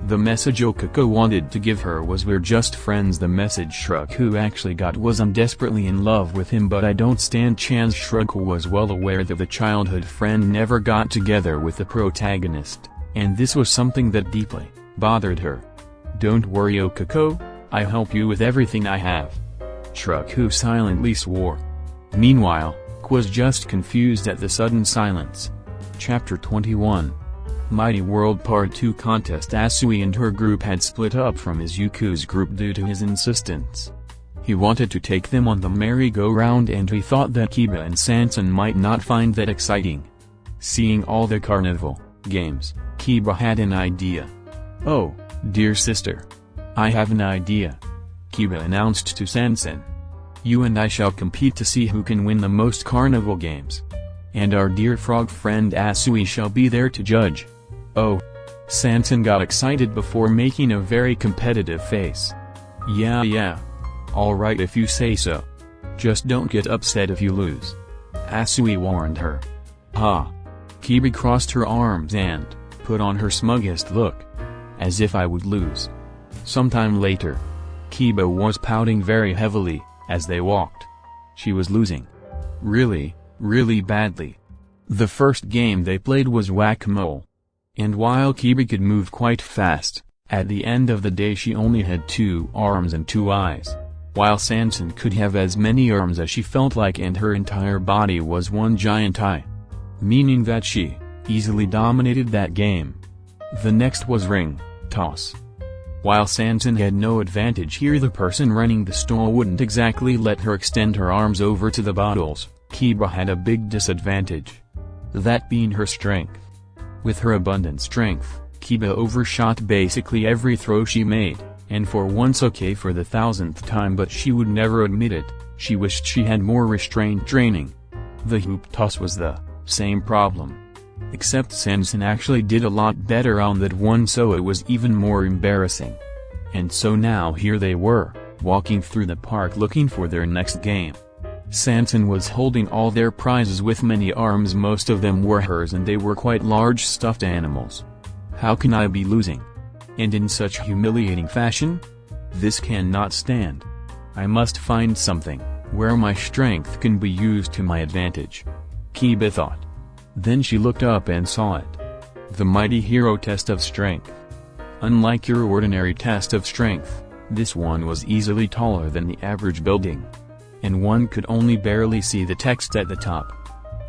Speaker 1: The message Okako wanted to give her was we're just friends. The message Shruku actually got was I'm desperately in love with him, but I don't stand chance. Shruku was well aware that the childhood friend never got together with the protagonist, and this was something that deeply bothered her. Don't worry Okako, I'll help you with everything I have. Shruku silently swore. Meanwhile, Qu was just confused at the sudden silence. Chapter 21. Mighty World Part 2 Contest. Asui and her group had split up from Izuku's group due to his insistence. He wanted to take them on the merry-go-round and he thought that Kiba and Sansan might not find that exciting. Seeing all the carnival games, Kiba had an idea. "Oh, dear sister. I have an idea," Kiba announced to Sansan. "You and I shall compete to see who can win the most carnival games. And our dear frog friend Asui shall be there to judge." "Oh." Sansan got excited before making a very competitive face. Yeah. Alright if you say so. Just don't get upset if you lose," Asui warned her. "Ha." Kiba crossed her arms and put on her smuggest look. "As if I would lose." Sometime later, Kiba was pouting very heavily as they walked. She was losing. Really badly. The first game they played was whack-a-mole. And while Kiba could move quite fast, at the end of the day she only had 2 arms and 2 eyes, while Sansan could have as many arms as she felt like and her entire body was one giant eye. Meaning that she easily dominated that game. The next was ring toss. While Sansan had no advantage here, the person running the stall wouldn't exactly let her extend her arms over to the bottles. Kiba had a big disadvantage. That being her strength. With her abundant strength, Kiba overshot basically every throw she made, and for once okay for the 1000th time, but she would never admit it, she wished she had more restraint training. The hoop toss was the same problem. Except Sansan actually did a lot better on that one, so it was even more embarrassing. And so now here they were, walking through the park looking for their next game. Sansan was holding all their prizes with many arms, most of them were hers and they were quite large stuffed animals. How can I be losing? And in such humiliating fashion? This cannot stand. I must find something where my strength can be used to my advantage, Kiba thought. Then she looked up and saw it. The mighty hero test of strength. Unlike your ordinary test of strength, this one was easily taller than the average building. And one could only barely see the text at the top.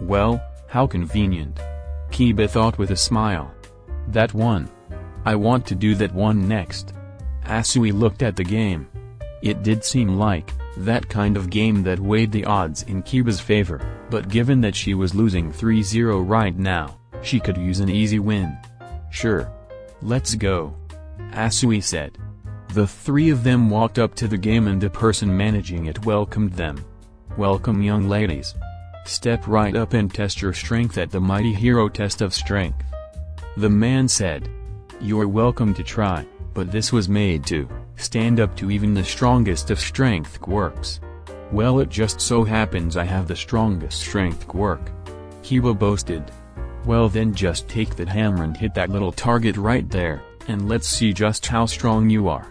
Speaker 1: Well, how convenient, Kiba thought with a smile. That one. I want to do that one next. Asui looked at the game. It did seem like that kind of game that weighed the odds in Kiba's favor, but given that she was losing 3-0 right now, she could use an easy win. Sure. Let's go, Asui said. The 3 of them walked up to the game and the person managing it welcomed them. Welcome, young ladies. Step right up and test your strength at the mighty hero test of strength. The man said. You're welcome to try, but this was made to stand up to even the strongest of strength quirks. Well, it just so happens I have the strongest strength quirk, Kiba boasted. Well then just take that hammer and hit that little target right there, and let's see just how strong you are,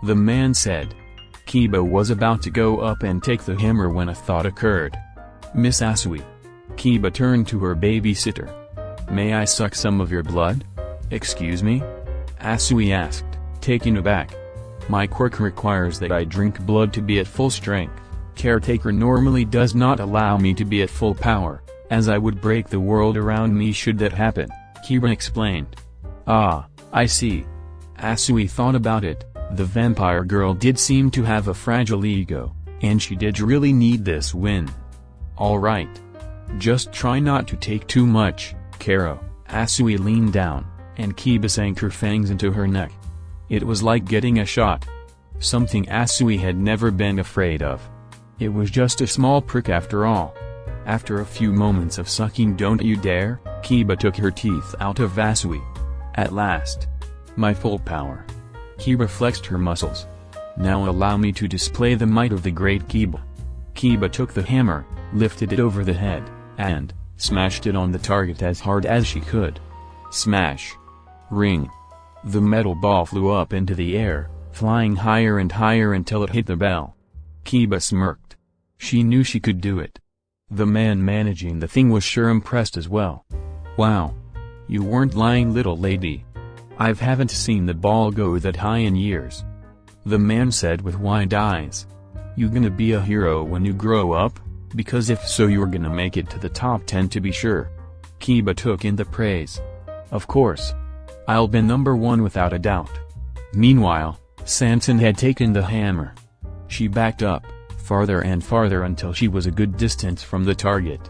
Speaker 1: the man said. Kiba was about to go up and take the hammer when a thought occurred. Miss Asui. Kiba turned to her babysitter. May I suck some of your blood? Excuse me? Asui asked, taken aback. My quirk requires that I drink blood to be at full strength. Caretaker normally does not allow me to be at full power, as I would break the world around me should that happen, Kiba explained. Ah, I see. Asui thought about it. The vampire girl did seem to have a fragile ego, and she did really need this win. Alright. Just try not to take too much, Karo. Asui leaned down, and Kiba sank her fangs into her neck. It was like getting a shot. Something Asui had never been afraid of. It was just a small prick after all. After a few moments of sucking, don't you dare, Kiba took her teeth out of Asui. At last. My full power. Kiba flexed her muscles. Now allow me to display the might of the great Kiba. Kiba took the hammer, lifted it over the head, and smashed it on the target as hard as she could. Smash. Ring. The metal ball flew up into the air, flying higher and higher until it hit the bell. Kiba smirked. She knew she could do it. The man managing the thing was sure impressed as well. Wow. You weren't lying, little lady. I haven't seen the ball go that high in years. The man said with wide eyes. You gonna be a hero when you grow up? Because if so, you're gonna make it to the top 10 to be sure. Kiba took in the praise. Of course. I'll be number one without a doubt. Meanwhile, Sanson had taken the hammer. She backed up, farther and farther until she was a good distance from the target.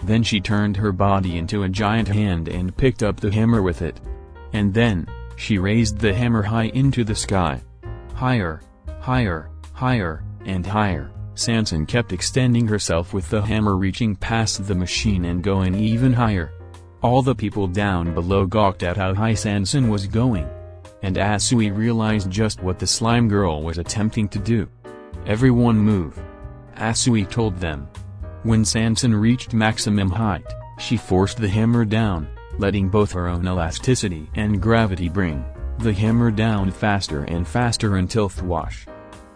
Speaker 1: Then she turned her body into a giant hand and picked up the hammer with it. And then, she raised the hammer high into the sky. Higher, higher, higher, and higher. Sanson kept extending herself with the hammer, reaching past the machine and going even higher. All the people down below gawked at how high Sanson was going. And Asui realized just what the slime girl was attempting to do. Everyone move. Asui told them. When Sanson reached maximum height, she forced the hammer down, letting both her own elasticity and gravity bring the hammer down faster and faster until thwash.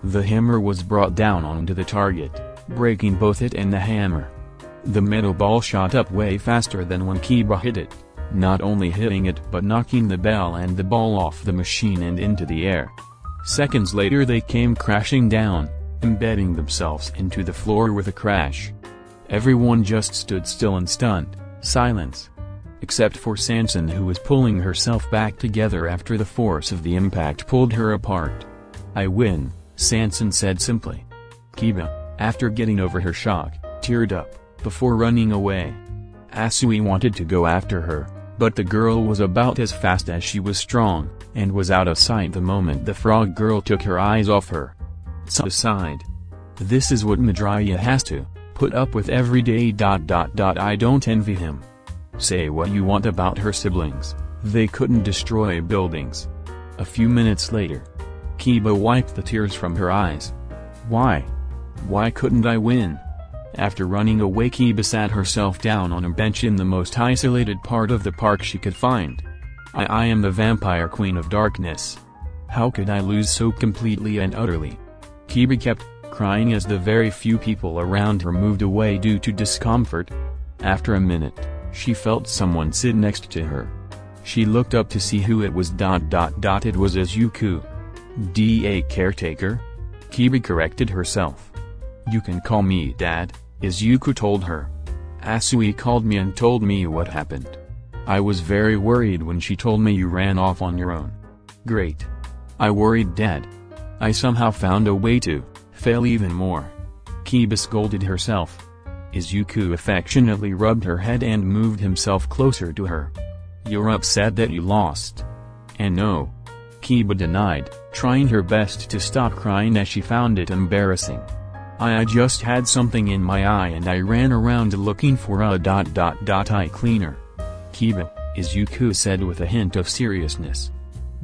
Speaker 1: The hammer was brought down onto the target, breaking both it and the hammer. The metal ball shot up way faster than when Kiba hit it, not only hitting it but knocking the bell and the ball off the machine and into the air. Seconds later they came crashing down, embedding themselves into the floor with a crash. Everyone just stood still in stunned silence. Except for Sanson, who was pulling herself back together after the force of the impact pulled her apart. "I win," Sanson said simply. Kiba, after getting over her shock, teared up, before running away. Asui wanted to go after her, but the girl was about as fast as she was strong, and was out of sight the moment the frog girl took her eyes off her. Aside. This is what Midoriya has to put up with every day. I don't envy him. Say what you want about her siblings, they couldn't destroy buildings. A few minutes later, Kiba wiped the tears from her eyes. Why? Why couldn't I win? After running away, Kiba sat herself down on a bench in the most isolated part of the park she could find. I am the vampire queen of darkness. How could I lose so completely and utterly? Kiba kept crying as the very few people around her moved away due to discomfort. After a minute, she felt someone sit next to her. She looked up to see who it was. It was Izuku. Da caretaker? Kiba corrected herself. You can call me Dad, Izuku told her. Asui called me and told me what happened. I was very worried when she told me you ran off on your own. Great. I worried, Dad. I somehow found a way to fail even more. Kiba scolded herself. Izuku affectionately rubbed her head and moved himself closer to her. You're upset that you lost. And no. Kiba denied, trying her best to stop crying as she found it embarrassing. I just had something in my eye and I ran around looking for a eye cleaner. Kiba, Izuku said with a hint of seriousness.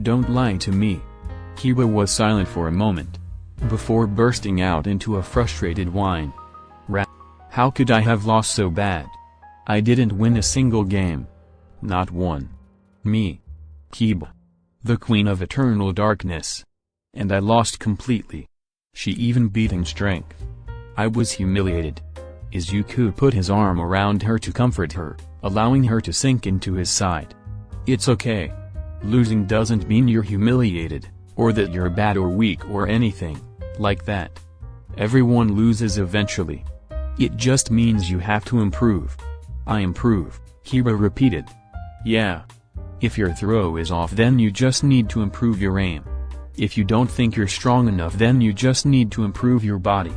Speaker 1: Don't lie to me. Kiba was silent for a moment, before bursting out into a frustrated whine. How could I have lost so bad? I didn't win a single game. Not one. Me. Kiba. The Queen of Eternal Darkness. And I lost completely. She even beat in strength. I was humiliated. Izuku put his arm around her to comfort her, allowing her to sink into his side. It's okay. Losing doesn't mean you're humiliated, or that you're bad or weak or anything like that. Everyone loses eventually. It just means you have to improve. I improve, Kiba repeated. Yeah. If your throw is off, then you just need to improve your aim. If you don't think you're strong enough, then you just need to improve your body.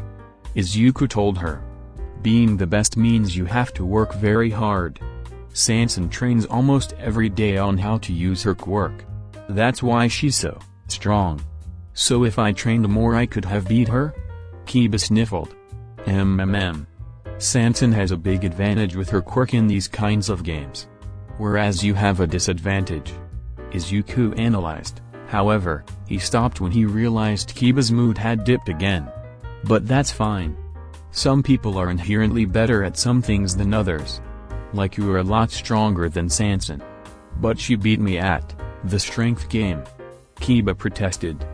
Speaker 1: Izuku told her. Being the best means you have to work very hard. Sanson trains almost every day on how to use her quirk. That's why she's so strong. So if I trained more, I could have beat her? Kiba sniffled. Sanson has a big advantage with her quirk in these kinds of games. Whereas you have a disadvantage. Izuku analyzed. However, he stopped when he realized Kiba's mood had dipped again. But that's fine. Some people are inherently better at some things than others. Like you are a lot stronger than Sanson. But she beat me at the strength game. Kiba protested.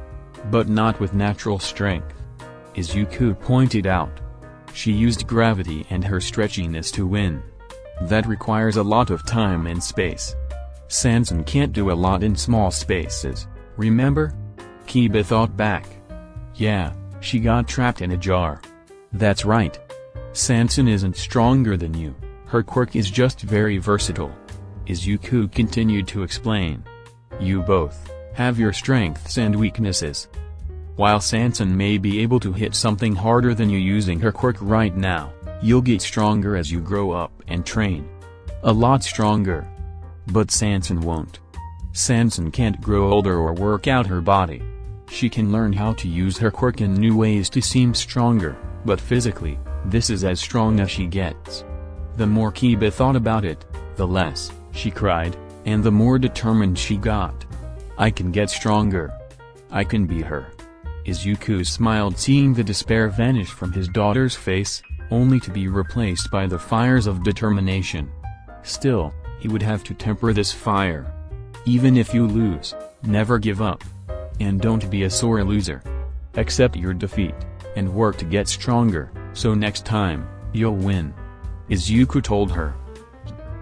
Speaker 1: But not with natural strength. Izuku pointed out. She used gravity and her stretchiness to win. That requires a lot of time and space. Sanson can't do a lot in small spaces, remember? Kiba thought back. Yeah, she got trapped in a jar. That's right. Sanson isn't stronger than you, her quirk is just very versatile. Izuku continued to explain. You both have your strengths and weaknesses. While Sansan may be able to hit something harder than you using her quirk right now, you'll get stronger as you grow up and train. A lot stronger. But Sansan won't. Sansan can't grow older or work out her body. She can learn how to use her quirk in new ways to seem stronger, but physically, this is as strong as she gets. The more Kiba thought about it, the less she cried, and the more determined she got. I can get stronger. I can beat her. Izuku smiled, seeing the despair vanish from his daughter's face, only to be replaced by the fires of determination. Still, he would have to temper this fire. Even if you lose, never give up. And don't be a sore loser. Accept your defeat, and work to get stronger, so next time, you'll win. Izuku told her.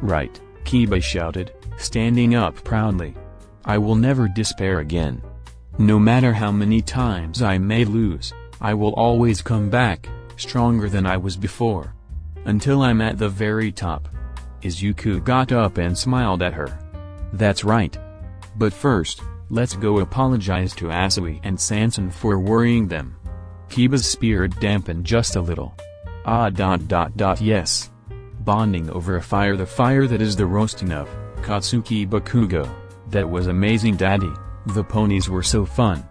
Speaker 1: Right, Kiba shouted, standing up proudly. I will never despair again. No matter how many times I may lose, I will always come back, stronger than I was before. Until I'm at the very top. Izuku got up and smiled at her. That's right. But first, let's go apologize to Asui and Sansan for worrying them. Kiba's spirit dampened just a little. Yes. Bonding over a fire, the fire that is the roasting of Katsuki Bakugo. That was amazing, Daddy. The ponies were so fun.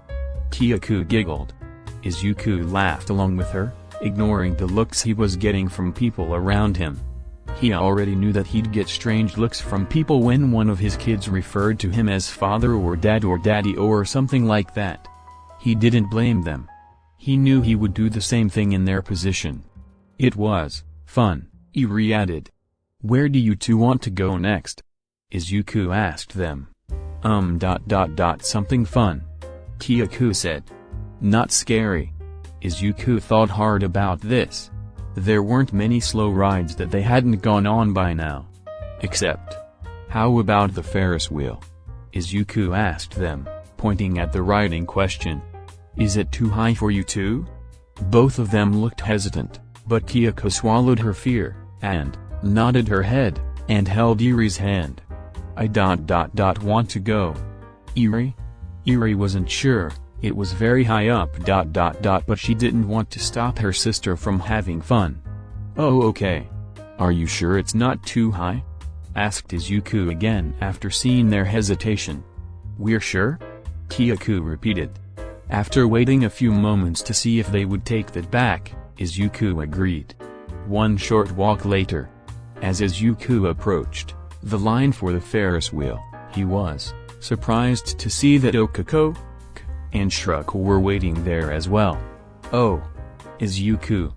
Speaker 1: Kyaku giggled. Izuku laughed along with her, ignoring the looks he was getting from people around him. He already knew that he'd get strange looks from people when one of his kids referred to him as father or dad or daddy or something like that. He didn't blame them. He knew he would do the same thing in their position. It was fun, Eri added. Where do you two want to go next? Izuku asked them. Something fun. Kyaku said. Not scary. Izuku thought hard about this. There weren't many slow rides that they hadn't gone on by now. Except. How about the Ferris wheel? Izuku asked them, pointing at the ride in question. Is it too high for you too? Both of them looked hesitant, but Kyaku swallowed her fear, and nodded her head, and held Eri's hand. I want to go. Eri? Eri wasn't sure, it was very high up but she didn't want to stop her sister from having fun. Oh okay. Are you sure it's not too high? Asked Izuku again after seeing their hesitation. We're sure? Kyaku repeated. After waiting a few moments to see if they would take that back, Izuku agreed. One short walk later. As Izuku approached the line for the Ferris wheel, he was surprised to see that Okako and Shrek were waiting there as well. Oh! Izuku!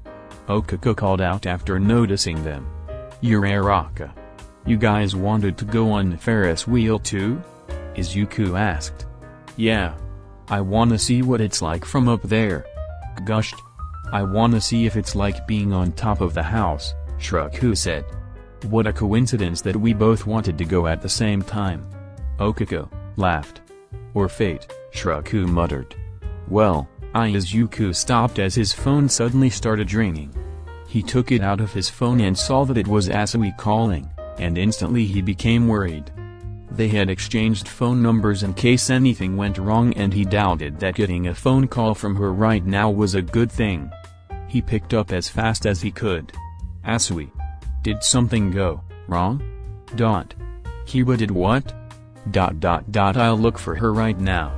Speaker 1: Okako called out after noticing them. Uraraka! You guys wanted to go on the Ferris wheel too? Izuku asked. Yeah. I wanna see what it's like from up there. Gushed. I wanna see if it's like being on top of the house, Shreku said. What a coincidence that we both wanted to go at the same time. Okako laughed. Or fate, Shreku muttered. Well, Izuku stopped as his phone suddenly started ringing. He took it out of his phone and saw that it was Asui calling, and instantly he became worried. They had exchanged phone numbers in case anything went wrong, and he doubted that getting a phone call from her right now was a good thing. He picked up as fast as he could. Asui. Did something go wrong? Kiba did what? I'll look for her right now.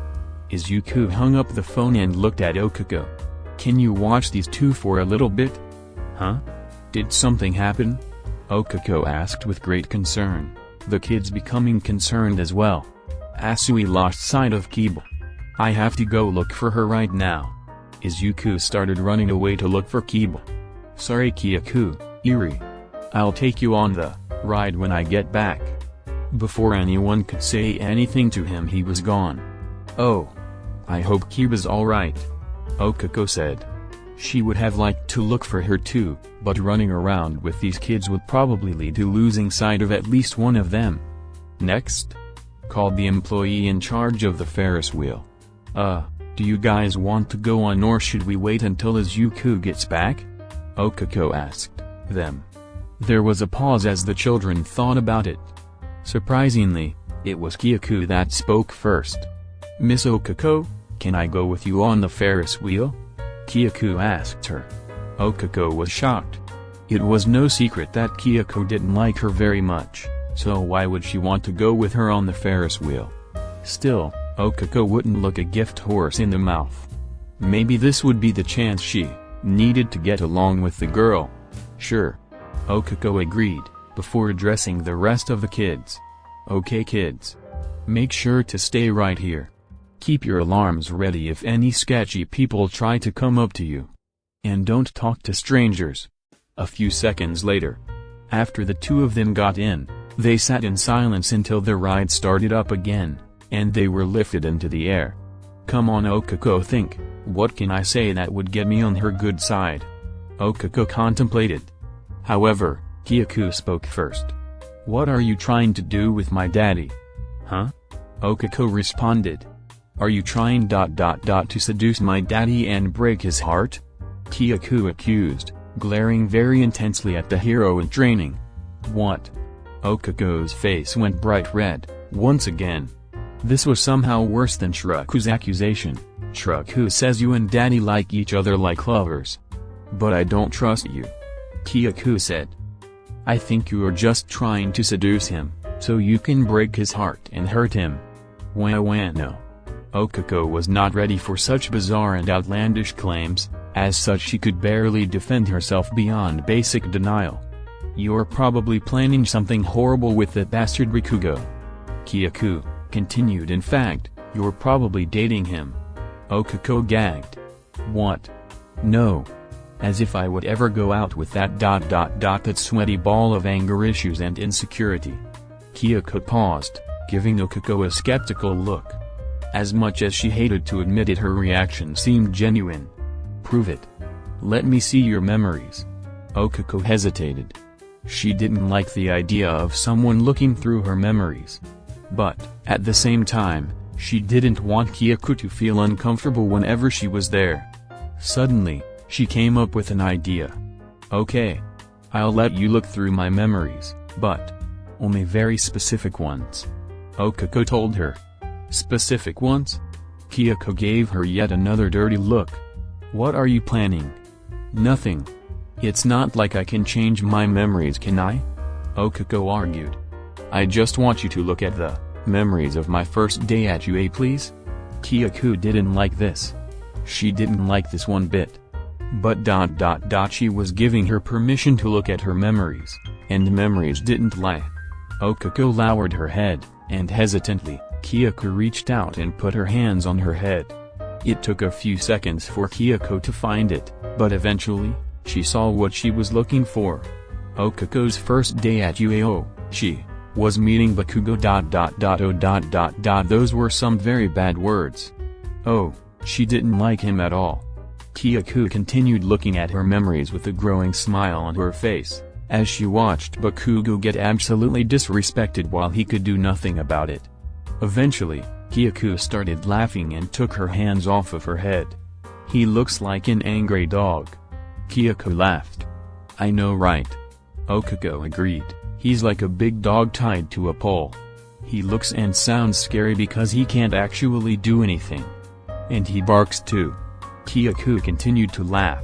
Speaker 1: Izuku hung up the phone and looked at Okako. Can you watch these two for a little bit? Huh? Did something happen? Okako asked with great concern, the kids becoming concerned as well. Asui lost sight of Kiba. I have to go look for her right now. Izuku started running away to look for Kiba. Sorry Kyaku, Eri. I'll take you on the ride when I get back. Before anyone could say anything to him, he was gone. Oh. I hope Kiba's alright. Okako said. She would have liked to look for her too, but running around with these kids would probably lead to losing sight of at least one of them. Next? Called the employee in charge of the Ferris wheel. Do you guys want to go on or should we wait until Izuku gets back? Okako asked them. There was a pause as the children thought about it. Surprisingly, it was Kyaku that spoke first. "Miss Okako, can I go with you on the Ferris wheel?" Kyaku asked her. Okako was shocked. It was no secret that Kyaku didn't like her very much, so why would she want to go with her on the Ferris wheel? Still, Okako wouldn't look a gift horse in the mouth. Maybe this would be the chance she needed to get along with the girl. Sure. Okako agreed, before addressing the rest of the kids. "Okay kids. Make sure to stay right here. Keep your alarms ready if any sketchy people try to come up to you. And don't talk to strangers." A few seconds later, after the two of them got in, they sat in silence until the ride started up again, and they were lifted into the air. "Come on Okako, think, what can I say that would get me on her good side?" Okako contemplated. However, Kyaku spoke first. "What are you trying to do with my daddy?" "Huh?" Okako responded. "Are you trying to seduce my daddy and break his heart?" Kyaku accused, glaring very intensely at the hero in training. "What?" Okako's face went bright red, once again. This was somehow worse than Shuraku's accusation. "Shuraku says you and daddy like each other like lovers. But I don't trust you," Kyaku said. "I think you are just trying to seduce him, so you can break his heart and hurt him." No. Okako was not ready for such bizarre and outlandish claims. As such, she could barely defend herself beyond basic denial. "You're probably planning something horrible with that bastard Rikugo," Kyaku continued. "In fact, you're probably dating him." Okako gagged. "What? No. As if I would ever go out with that that sweaty ball of anger issues and insecurity." Kyaku paused, giving Okako a skeptical look. As much as she hated to admit it, her reaction seemed genuine. "Prove it. Let me see your memories." Okako hesitated. She didn't like the idea of someone looking through her memories. But, at the same time, she didn't want Kyaku to feel uncomfortable whenever she was there. Suddenly, she came up with an idea. "Okay. I'll let you look through my memories, but only very specific ones," Okako told her. "Specific ones?" Kyaku gave her yet another dirty look. "What are you planning?" "Nothing. It's not like I can change my memories, can I?" Okako argued. "I just want you to look at the memories of my first day at UA, please." Kyaku didn't like this. She didn't like this one bit. But she was giving her permission to look at her memories, and memories didn't lie. Okako lowered her head, and hesitantly, Kyaku reached out and put her hands on her head. It took a few seconds for Kyaku to find it, but eventually, she saw what she was looking for. Okako's first day at UAO, she was meeting Bakugo. Those were some very bad words. Oh, she didn't like him at all. Kyaku continued looking at her memories with a growing smile on her face, as she watched Bakugo get absolutely disrespected while he could do nothing about it. Eventually, Kyaku started laughing and took her hands off of her head. "He looks like an angry dog." Kyaku laughed. "I know, right?" Okako agreed. "He's like a big dog tied to a pole. He looks and sounds scary because he can't actually do anything. And he barks too." Kyaku continued to laugh.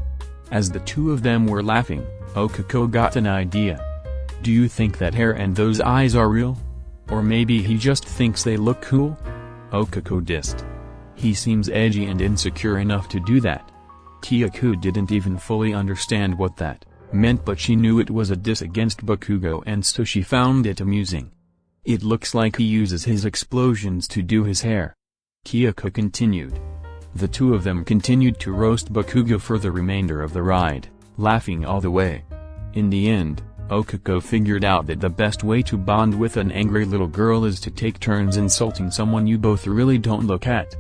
Speaker 1: As the two of them were laughing, Okako got an idea. "Do you think that hair and those eyes are real? Or maybe he just thinks they look cool?" Okako dissed. "He seems edgy and insecure enough to do that." Kyaku didn't even fully understand what that meant, but she knew it was a diss against Bakugo, and so she found it amusing. "It looks like he uses his explosions to do his hair," Kyaku continued. The two of them continued to roast Bakugo for the remainder of the ride, laughing all the way. In the end, Okako figured out that the best way to bond with an angry little girl is to take turns insulting someone you both really don't look at.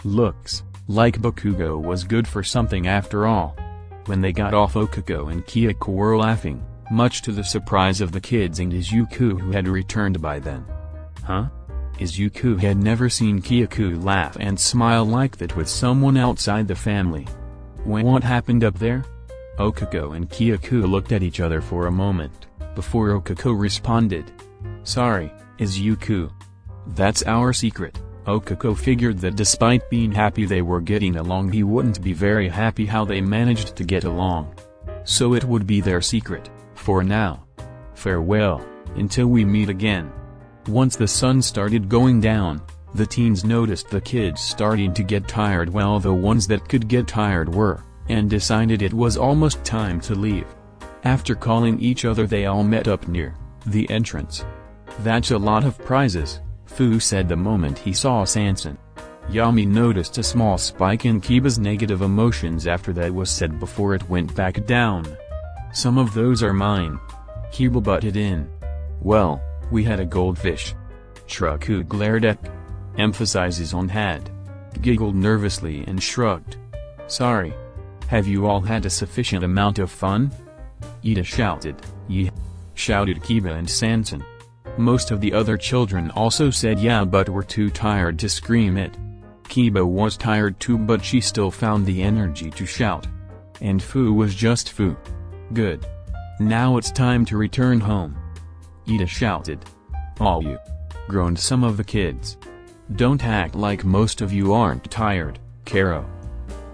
Speaker 1: Looks like Bakugo was good for something after all. When they got off, Okako and Kyaku were laughing, much to the surprise of the kids and Izuku, who had returned by then. Huh? Izuku had never seen Kyaku laugh and smile like that with someone outside the family. What happened up there? Okako and Kyaku looked at each other for a moment, before Okako responded. Sorry, Izuku. That's our secret. Okuko figured that despite being happy they were getting along, he wouldn't be very happy how they managed to get along. So it would be their secret, for now. Farewell, until we meet again. Once the sun started going down, the teens noticed the kids starting to get tired while the ones that could get tired were, and decided it was almost time to leave. After calling each other they all met up near the entrance. That's a lot of prizes, Fu said the moment he saw Sanson. Yami noticed a small spike in Kiba's negative emotions after that was said before it went back down. Some of those are mine. Kiba butted in. Well, we had a goldfish. Shraku glared at, emphasizes on had, giggled nervously and shrugged. Sorry. Have you all had a sufficient amount of fun? Ida shouted. Yeah, shouted Kiba and Sanson. Most of the other children also said yeah but were too tired to scream it. Kiba was tired too but she still found the energy to shout. And Fu was just Fu. Good. Now it's time to return home. Ida shouted. All you. Groaned some of the kids. Don't act like most of you aren't tired, Karo.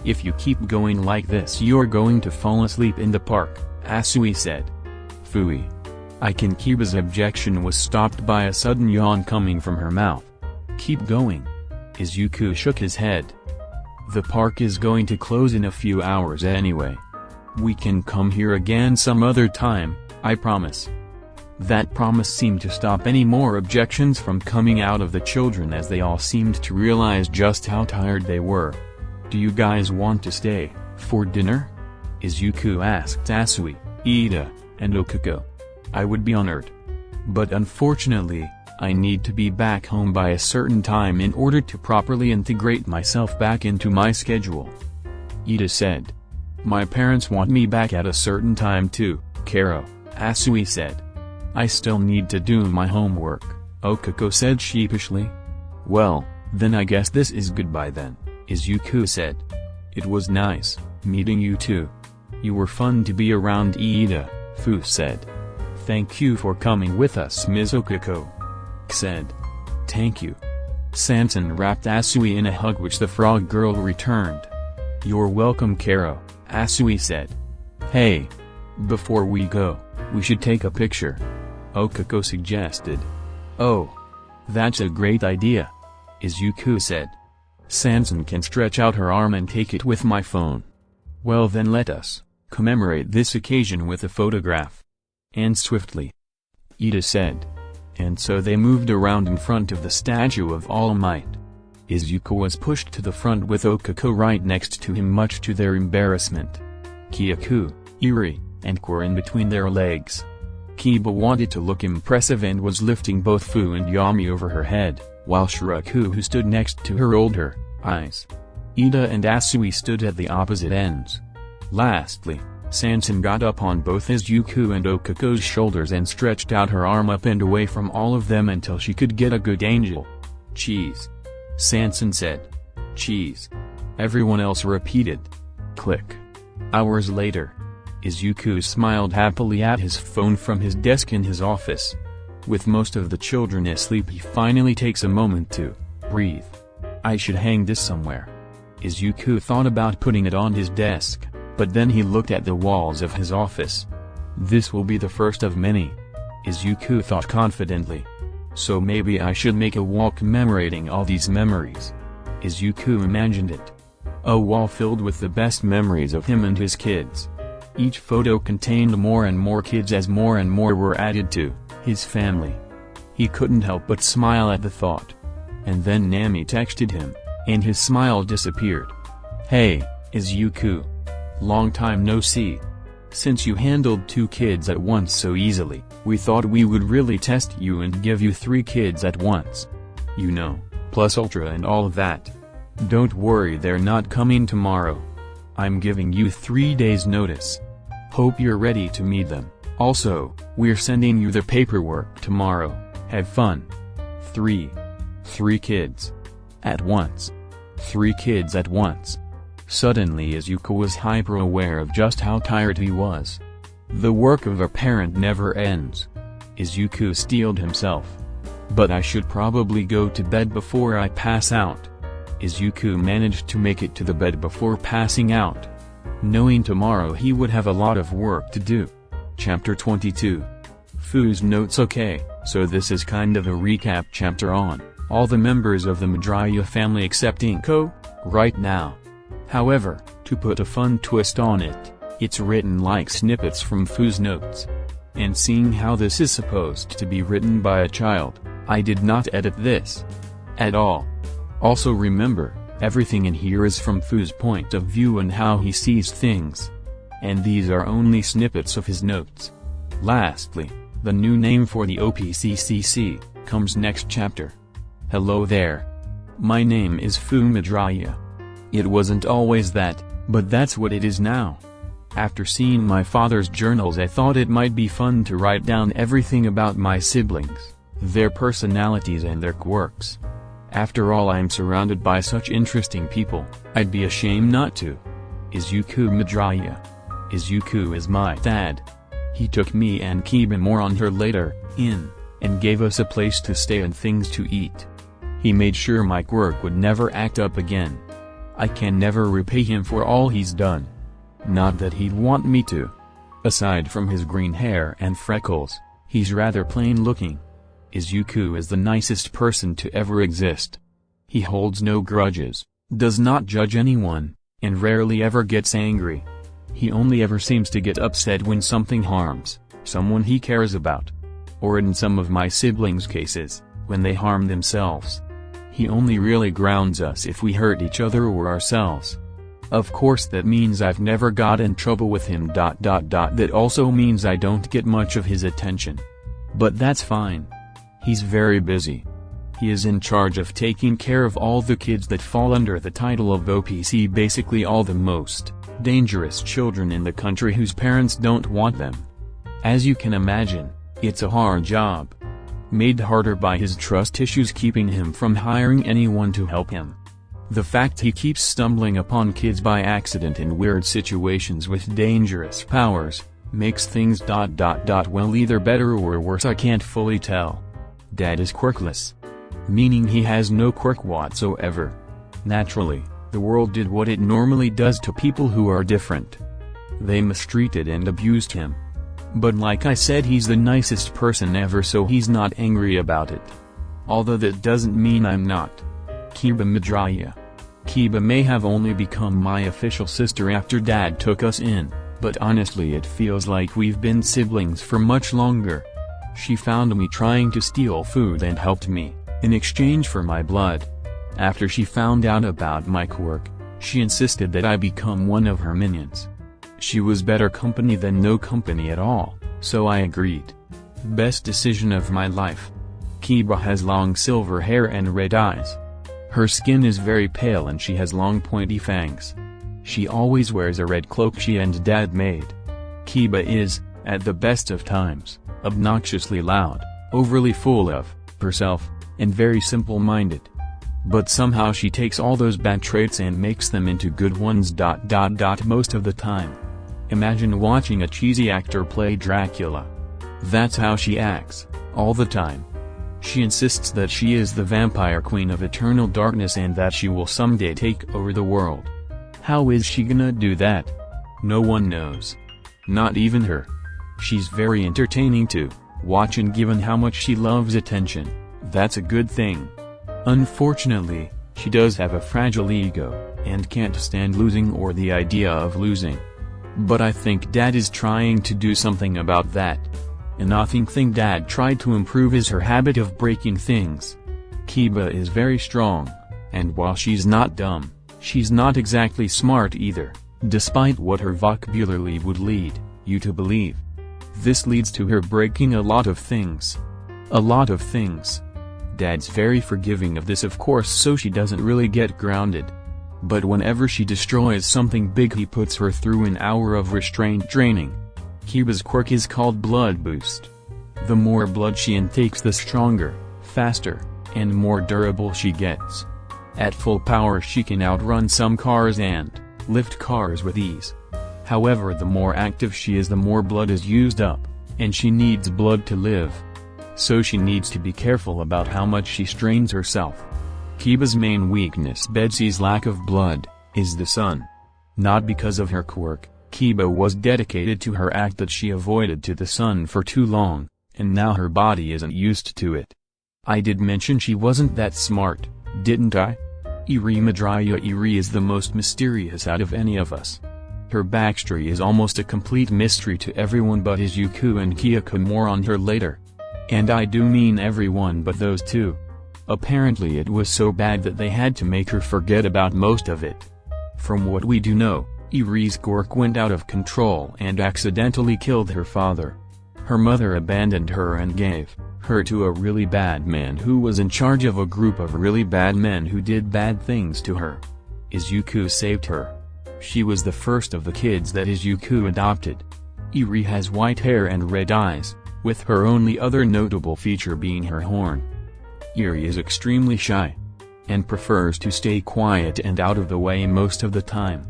Speaker 1: If you keep going like this you're going to fall asleep in the park, Asui said. Fui. Kiba's objection was stopped by a sudden yawn coming from her mouth. Keep going. Izuku shook his head. The park is going to close in a few hours anyway. We can come here again some other time, I promise. That promise seemed to stop any more objections from coming out of the children as they all seemed to realize just how tired they were. Do you guys want to stay for dinner? Izuku asked Asui, Ida, and Okuko. I would be honored. But unfortunately, I need to be back home by a certain time in order to properly integrate myself back into my schedule. Ida said. My parents want me back at a certain time too, Karo, Asui said. I still need to do my homework, Okuko said sheepishly. Well, then I guess this is goodbye then, Izuku said. It was nice meeting you too. You were fun to be around, Ida, Fu said. Thank you for coming with us, Ms. Okuko said. Thank you. Sanson wrapped Asui in a hug which the frog girl returned. You're welcome, Karo, Asui said. Hey. Before we go, we should take a picture, Okuko suggested. Oh. That's a great idea, Izuku said. Sanson can stretch out her arm and take it with my phone. Well then let us commemorate this occasion with a photograph. And swiftly. Ida said. And so they moved around in front of the statue of All Might. Izuku was pushed to the front with Okuko right next to him much to their embarrassment. Kyaku, Iri, and Quirk in between their legs. Kiba wanted to look impressive and was lifting both Fu and Yami over her head, while Shiraku who stood next to her rolled her eyes. Ida and Asui stood at the opposite ends. Lastly, Sanson got up on both Izuku and Okuko's shoulders and stretched out her arm up and away from all of them until she could get a good angle. Cheese. Sanson said. Cheese. Everyone else repeated. Click. Hours later. Izuku smiled happily at his phone from his desk in his office. With most of the children asleep he finally takes a moment to breathe. I should hang this somewhere. Izuku thought about putting it on his desk. But then he looked at the walls of his office. This will be the first of many. Izuku thought confidently. So maybe I should make a wall commemorating all these memories. Izuku imagined it. A wall filled with the best memories of him and his kids. Each photo contained more and more kids as more and more were added to his family. He couldn't help but smile at the thought. And then Nami texted him, and his smile disappeared. Hey, Izuku. Long time no see. Since you handled 2 kids at once so easily, we thought we would really test you and give you 3 kids at once. You know, plus Ultra and all of that. Don't worry, they're not coming tomorrow. I'm giving you 3 days notice. Hope you're ready to meet them. Also, we're sending you the paperwork tomorrow. Have fun. 3 kids. At once. 3 kids at once. Suddenly Izuku was hyper-aware of just how tired he was. The work of a parent never ends. Izuku steeled himself. But I should probably go to bed before I pass out. Izuku managed to make it to the bed before passing out. Knowing tomorrow he would have a lot of work to do. Chapter 22. Fu's notes. Okay, so this is kind of a recap chapter on all the members of the Midoriya family except Inko, right now. However, to put a fun twist on it, it's written like snippets from Fu's notes. And seeing how this is supposed to be written by a child, I did not edit this at all. Also remember, everything in here is from Fu's point of view and how he sees things. And these are only snippets of his notes. Lastly, the new name for the OPCCC comes next chapter. Hello there. My name is Fu Midoriya. It wasn't always that, but that's what it is now. After seeing my father's journals, I thought it might be fun to write down everything about my siblings, their personalities and their quirks. After all, I'm surrounded by such interesting people, I'd be ashamed not to. Izuku Midoriya. Izuku is my dad. He took me and Kiba, more on her later, in, and gave us a place to stay and things to eat. He made sure my quirk would never act up again. I can never repay him for all he's done. Not that he'd want me to. Aside from his green hair and freckles, he's rather plain looking. Izuku is the nicest person to ever exist. He holds no grudges, does not judge anyone, and rarely ever gets angry. He only ever seems to get upset when something harms someone he cares about. Or in some of my siblings' cases, when they harm themselves. He only really grounds us if we hurt each other or ourselves. Of course that means I've never got in trouble with him. That also means I don't get much of his attention. But that's fine. He's very busy. He is in charge of taking care of all the kids that fall under the title of OPC, basically all the most dangerous children in the country whose parents don't want them. As you can imagine, it's a hard job. Made harder by his trust issues keeping him from hiring anyone to help him. The fact he keeps stumbling upon kids by accident in weird situations with dangerous powers, makes things well either better or worse, I can't fully tell. Dad is quirkless. Meaning he has no quirk whatsoever. Naturally, the world did what it normally does to people who are different. They mistreated and abused him. But like I said, he's the nicest person ever, so he's not angry about it. Although that doesn't mean I'm not. Kiba Midoriya. Kiba may have only become my official sister after Dad took us in, but honestly it feels like we've been siblings for much longer. She found me trying to steal food and helped me, in exchange for my blood. After she found out about my quirk, she insisted that I become one of her minions. She was better company than no company at all, so I agreed. Best decision of my life. Kiba has long silver hair and red eyes. Her skin is very pale and she has long pointy fangs. She always wears a red cloak she and Dad made. Kiba is, at the best of times, obnoxiously loud, overly full of herself, and very simple-minded. But somehow she takes all those bad traits and makes them into good ones. Most of the time. Imagine watching a cheesy actor play Dracula. That's how she acts, all the time. She insists that she is the vampire queen of eternal darkness and that she will someday take over the world. How is she gonna do that? No one knows. Not even her. She's very entertaining to watch, and given how much she loves attention, that's a good thing. Unfortunately, she does have a fragile ego, and can't stand losing or the idea of losing. But I think Dad is trying to do something about that. Another thing Dad tried to improve is her habit of breaking things. Kiba is very strong, and while she's not dumb, she's not exactly smart either, despite what her vocabulary would lead you to believe. This leads to her breaking a lot of things. A lot of things. Dad's very forgiving of this, of course, so she doesn't really get grounded. But whenever she destroys something big, he puts her through an hour of restraint training. Kiba's quirk is called Blood Boost. The more blood she intakes, the stronger, faster, and more durable she gets. At full power she can outrun some cars and lift cars with ease. However, the more active she is, the more blood is used up, and she needs blood to live. So she needs to be careful about how much she strains herself. Kiba's main weakness, Betsy's lack of blood, is the sun. Not because of her quirk, Kiba was dedicated to her act that she avoided to the sun for too long, and now her body isn't used to it. I did mention she wasn't that smart, didn't I? Izuku Midoriya is the most mysterious out of any of us. Her backstory is almost a complete mystery to everyone but Izuku and Kyoko. More on her later. And I do mean everyone but those two. Apparently it was so bad that they had to make her forget about most of it. From what we do know, Izuku's quirk went out of control and accidentally killed her father. Her mother abandoned her and gave her to a really bad man who was in charge of a group of really bad men who did bad things to her. Izuku saved her. She was the first of the kids that Izuku adopted. Izuku has white hair and red eyes, with her only other notable feature being her horn. Izuku is extremely shy, and prefers to stay quiet and out of the way most of the time.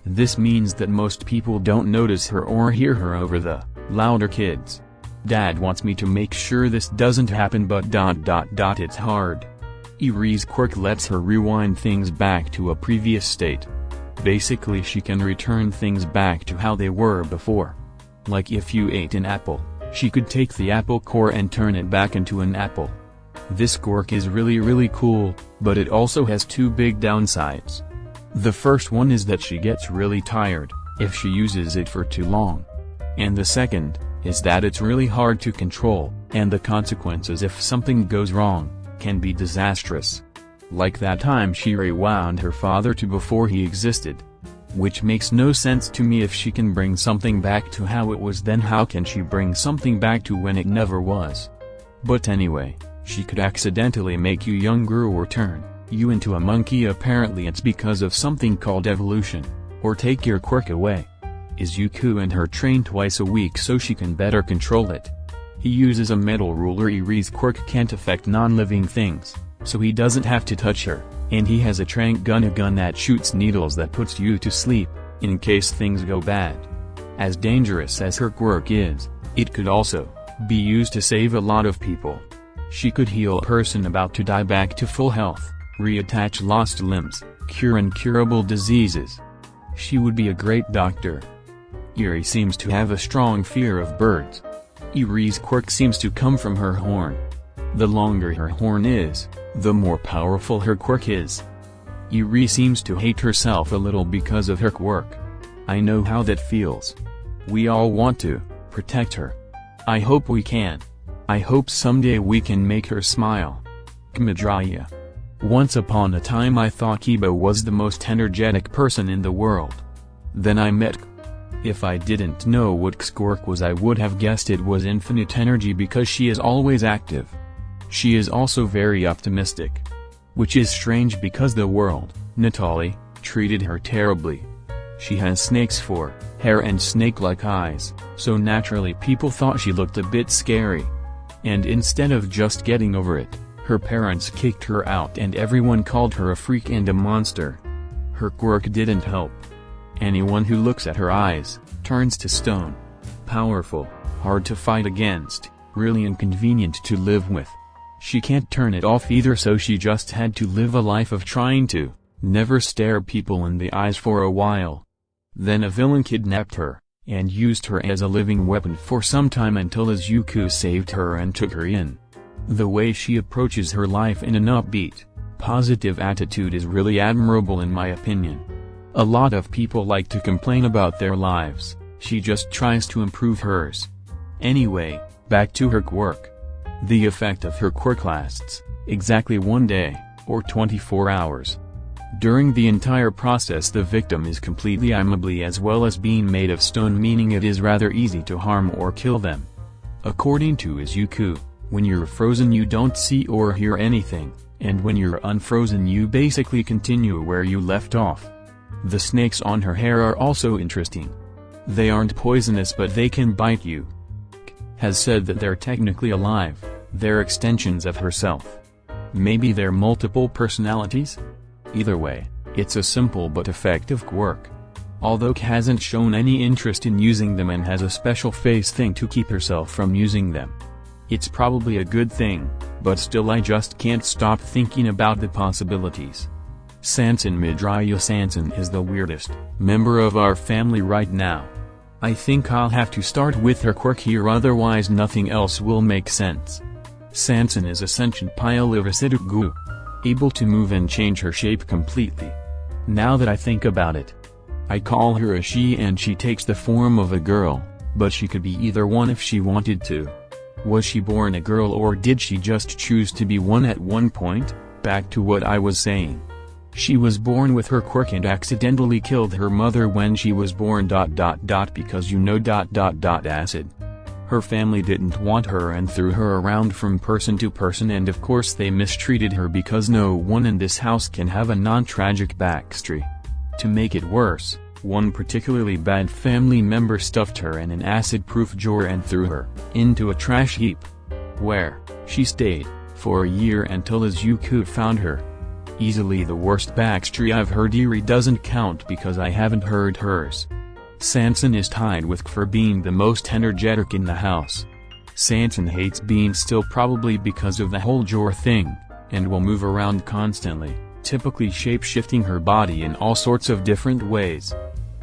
Speaker 1: This means that most people don't notice her or hear her over the louder kids. Dad wants me to make sure this doesn't happen but it's hard. Izuku's quirk lets her rewind things back to a previous state. Basically she can return things back to how they were before. Like if you ate an apple, she could take the apple core and turn it back into an apple. This quirk is really cool, but it also has two big downsides. The first one is that she gets really tired if she uses it for too long. And the second is that it's really hard to control, and the consequences if something goes wrong can be disastrous. Like that time she rewound her father to before he existed. Which makes no sense to me. If she can bring something back to how it was, then how can she bring something back to when it never was? But anyway, she could accidentally make you younger or turn you into a monkey. Apparently it's because of something called evolution, or take your quirk away. Izuku and her train twice a week so she can better control it. He uses a metal ruler. Izuku's quirk can't affect non-living things, so he doesn't have to touch her, and he has a trank gun, a gun that shoots needles that puts you to sleep, in case things go bad. As dangerous as her quirk is, it could also be used to save a lot of people. She could heal a person about to die back to full health, reattach lost limbs, cure incurable diseases. She would be a great doctor. Izuku seems to have a strong fear of birds. Izuku's quirk seems to come from her horn. The longer her horn is, the more powerful her quirk is. Izuku seems to hate herself a little because of her quirk. I know how that feels. We all want to protect her. I hope we can. I hope someday we can make her smile. Midoriya. Once upon a time I thought Kiba was the most energetic person in the world. Then I met. If I didn't know what quirk was, I would have guessed it was infinite energy because she is always active. She is also very optimistic. Which is strange because the world, Natali, treated her terribly. She has snakes for hair and snake-like eyes, so naturally people thought she looked a bit scary. And instead of just getting over it, her parents kicked her out and everyone called her a freak and a monster. Her quirk didn't help. Anyone who looks at her eyes turns to stone. Powerful, hard to fight against, really inconvenient to live with. She can't turn it off either, so she just had to live a life of trying to never stare people in the eyes for a while. Then a villain kidnapped her, and used her as a living weapon for some time until Izuku saved her and took her in. The way she approaches her life in an upbeat, positive attitude is really admirable in my opinion. A lot of people like to complain about their lives, she just tries to improve hers. Anyway, back to her quirk. The effect of her quirk lasts exactly 1 day, or 24 hours. During the entire process the victim is completely immobile as well as being made of stone, meaning it is rather easy to harm or kill them. According to Izuku, when you're frozen you don't see or hear anything, and when you're unfrozen you basically continue where you left off. The snakes on her hair are also interesting. They aren't poisonous but they can bite you. Has said that they're technically alive, they're extensions of herself. Maybe they're multiple personalities? Either way, it's a simple but effective quirk. although K hasn't shown any interest in using them and has a special face thing to keep herself from using them. It's probably a good thing, but still I just can't stop thinking about the possibilities. Sanson Midoriya. Sanson is the weirdest member of our family right now. I think I'll have to start with her quirk here, otherwise nothing else will make sense. Sanson is a sentient pile of acidic goo, able to move and change her shape completely. Now that I think about it, I call her a she and she takes the form of a girl, but she could be either one if she wanted to. Was she born a girl or did she just choose to be one at one point? Back to what I was saying. She was born with her quirk and accidentally killed her mother when she was born ... because you know ... acid. Her family didn't want her and threw her around from person to person, and of course they mistreated her because no one in this house can have a non-tragic backstory. To make it worse, one particularly bad family member stuffed her in an acid-proof jar and threw her into a trash heap, where she stayed for a year until Izuku found her. Easily the worst backstory I've heard. Eri doesn't count because I haven't heard hers. Sanson is tied with K for being the most energetic in the house. Sanson hates being still, probably because of the whole jar thing, and will move around constantly, typically shape-shifting her body in all sorts of different ways.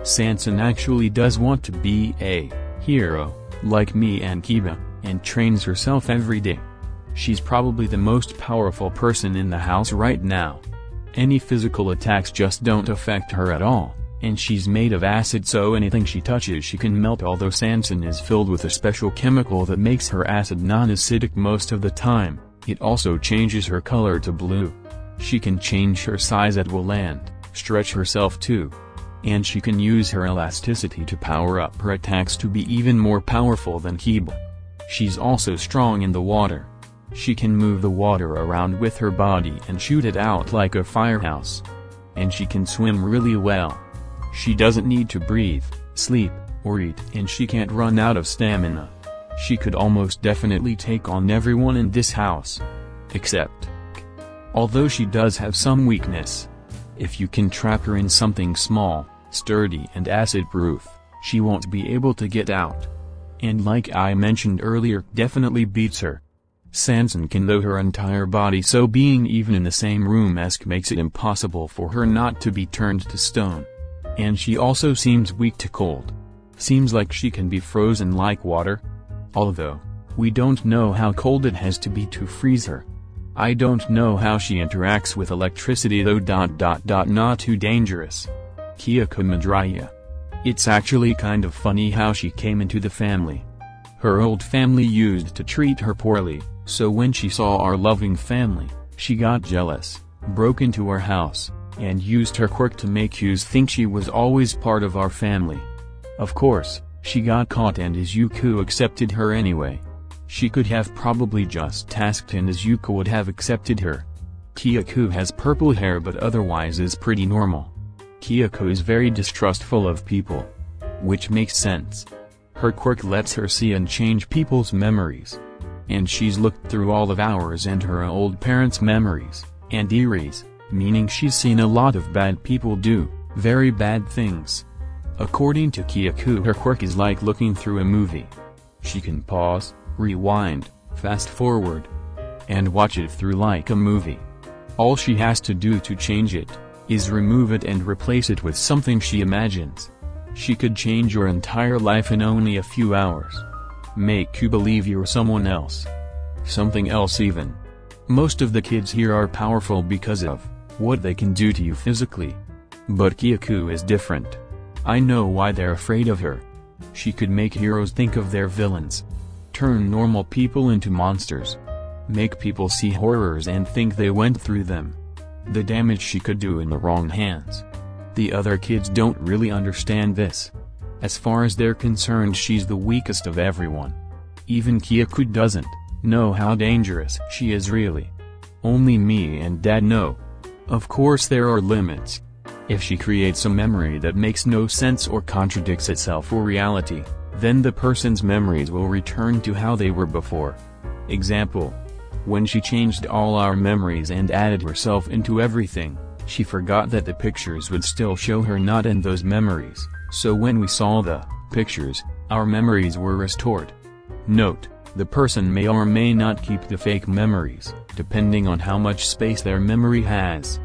Speaker 1: Sanson actually does want to be a hero, like me and Kiba, and trains herself every day. She's probably the most powerful person in the house right now. Any physical attacks just don't affect her at all, and she's made of acid, so anything she touches she can melt, although Sanson is filled with a special chemical that makes her acid non-acidic most of the time. It also changes her color to blue. She can change her size at will and stretch herself too. And she can use her elasticity to power up her attacks to be even more powerful than Kiba. She's also strong in the water. She can move the water around with her body and shoot it out like a firehouse. And she can swim really well. She doesn't need to breathe, sleep, or eat, and she can't run out of stamina. She could almost definitely take on everyone in this house. Except K. Although she does have some weakness. If you can trap her in something small, sturdy and acid-proof, she won't be able to get out. And like I mentioned earlier, definitely beats her. Sanson can though her entire body, so being even in the same room as K makes it impossible for her not to be turned to stone. And she also seems weak to cold. Seems like she can be frozen like water. Although, we don't know how cold it has to be to freeze her. I don't know how she interacts with electricity though ... not too dangerous. Izuku Midoriya. It's actually kind of funny how she came into the family. Her old family used to treat her poorly, so when she saw our loving family, she got jealous, broke into our house, and used her quirk to make us think she was always part of our family. Of course, she got caught and Izuku accepted her anyway. She could have probably just tasked and Izuku would have accepted her. Izuku has purple hair but otherwise is pretty normal. Izuku is very distrustful of people. Which makes sense. Her quirk lets her see and change people's memories. And she's looked through all of ours and her old parents' memories, and Eri's, meaning she's seen a lot of bad people do very bad things. According to Izuku, her quirk is like looking through a movie. She can pause, rewind, fast forward, and watch it through like a movie. All she has to do to change it is remove it and replace it with something she imagines. She could change your entire life in only a few hours. Make you believe you're someone else. Something else even. Most of the kids here are powerful because of what they can do to you physically. But Izuku is different. I know why they're afraid of her. She could make heroes think of their villains. Turn normal people into monsters. Make people see horrors and think they went through them. The damage she could do in the wrong hands. The other kids don't really understand this. As far as they're concerned, she's the weakest of everyone. Even Izuku doesn't know how dangerous she is really. Only me and Dad know. Of course there are limits. If she creates a memory that makes no sense or contradicts itself or reality, then the person's memories will return to how they were before. Example. When she changed all our memories and added herself into everything, She forgot that the pictures would still show her not in those memories, so when we saw the pictures, our memories were restored. Note: the person may or may not keep the fake memories, depending on how much space their memory has.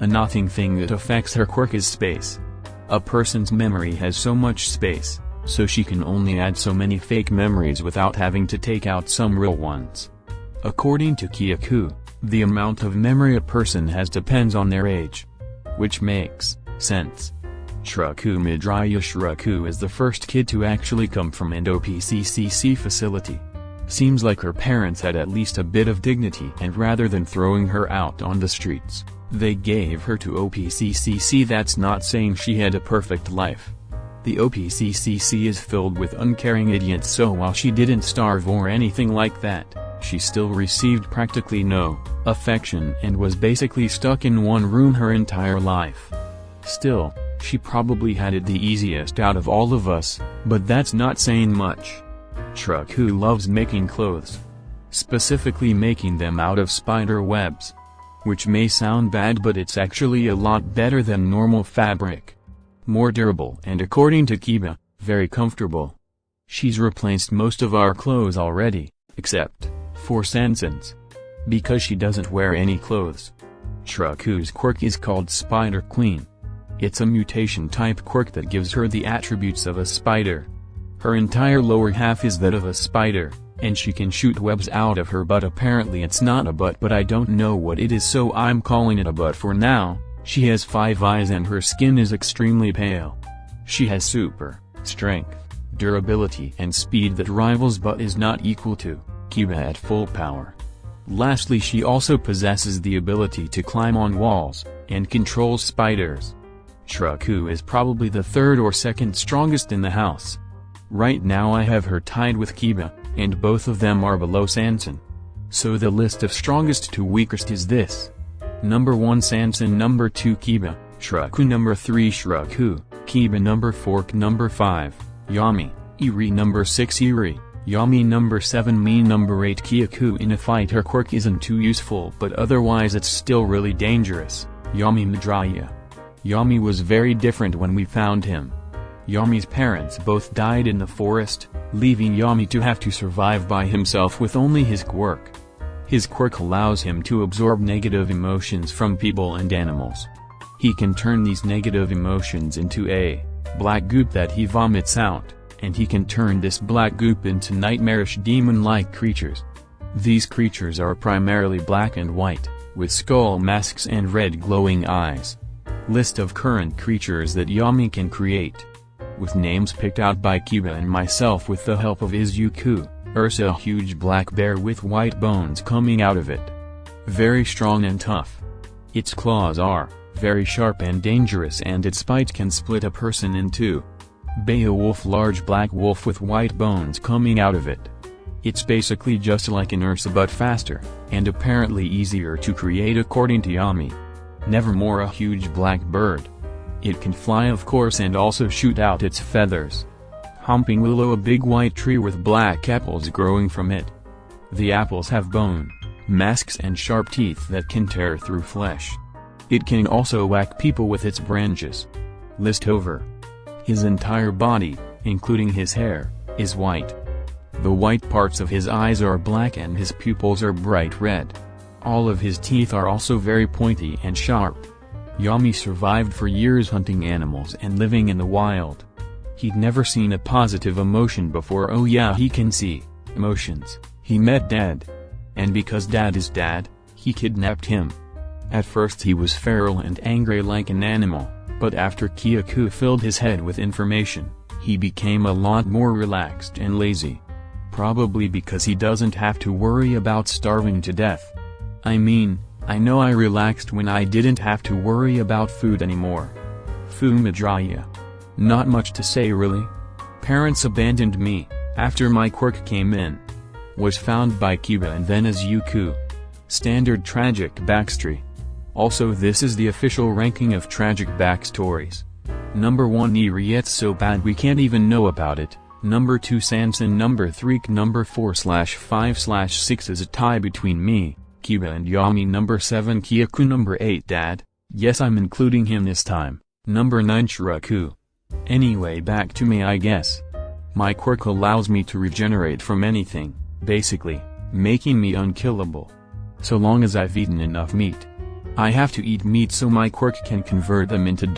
Speaker 1: A nothing thing that affects her quirk is space. A person's memory has so much space, so she can only add so many fake memories without having to take out some real ones. According to Kyoku, the amount of memory a person has depends on their age. Which makes sense. Izuku Midoriya Izuku is the first kid to actually come from an OPCCC facility. Seems like her parents had at least a bit of dignity, and rather than throwing her out on the streets, they gave her to OPCCC. That's not saying she had a perfect life. The OPCCC is filled with uncaring idiots, so while she didn't starve or anything like that, she still received practically no affection and was basically stuck in one room her entire life. Still, she probably had it the easiest out of all of us, but that's not saying much. Izuku loves making clothes. Specifically making them out of spider webs. Which may sound bad, but it's actually a lot better than normal fabric. More durable and, according to Kiba, very comfortable. She's replaced most of our clothes already, except for Sansen's. Because she doesn't wear any clothes. Izuku's quirk is called Spider Queen. It's a mutation type quirk that gives her the attributes of a spider. Her entire lower half is that of a spider, and she can shoot webs out of her butt. Apparently it's not a butt, but I don't know what it is, so I'm calling it a butt for now. She has 5 eyes and her skin is extremely pale. She has super strength, durability and speed that rivals but is not equal to Kiba at full power. Lastly, she also possesses the ability to climb on walls, and controls spiders. Izuku is probably the third or second strongest in the house. Right now I have her tied with Kiba, and both of them are below Sansen. So the list of strongest to weakest is this. Number 1 Sansen, number 2 Kiba, Izuku number 3 Izuku, Kiba number 4, number 5, Yami, Eri number 6 Eri, Yami number 7 me number 8 Kyoku. In a fight her quirk isn't too useful, but otherwise it's still really dangerous. Yami Midoriya. Yami was very different when we found him. Yami's parents both died in the forest, leaving Yami to have to survive by himself with only his quirk. His quirk allows him to absorb negative emotions from people and animals. He can turn these negative emotions into a black goop that he vomits out, and he can turn this black goop into nightmarish demon-like creatures. These creatures are primarily black and white, with skull masks and red glowing eyes. List of current creatures that Yami can create. With names picked out by Kiba and myself with the help of Izuku. Ursa, a huge black bear with white bones coming out of it. Very strong and tough. Its claws are very sharp and dangerous, and its bite can split a person in two. Beowulf, large black wolf with white bones coming out of it. It's basically just like an Ursa but faster, and apparently easier to create according to Yami. Nevermore, a huge black bird. It can fly of course and also shoot out its feathers. Humping willow, a big white tree with black apples growing from it. The apples have bone, masks and sharp teeth that can tear through flesh. It can also whack people with its branches. List over. His entire body, including his hair, is white. The white parts of his eyes are black and his pupils are bright red. All of his teeth are also very pointy and sharp. Yami survived for years hunting animals and living in the wild. He'd never seen a positive emotion before. Oh yeah, he can see emotions. He met Dad. And because Dad is Dad, he kidnapped him. At first he was feral and angry like an animal, but after Kyoku filled his head with information, he became a lot more relaxed and lazy. Probably because he doesn't have to worry about starving to death. I mean, I know I relaxed when I didn't have to worry about food anymore. Midoriya. Not much to say really. Parents abandoned me, after my quirk came in. Was found by Kiba and then Izuku. Standard tragic backstory. Also, this is the official ranking of tragic backstories. Number 1 Eri, it's so bad we can't even know about it. Number 2 Sansen, number 3 number 4/5/6 is a tie between me, Kiba and Yami. Number 7 Kyoku, number 8 Dad, Yes, I'm including him this time. Number 9 Shuraku. Anyway, back to me I guess. My quirk allows me to regenerate from anything, basically, making me unkillable. So long as I've eaten enough meat. I have to eat meat so my quirk can convert them into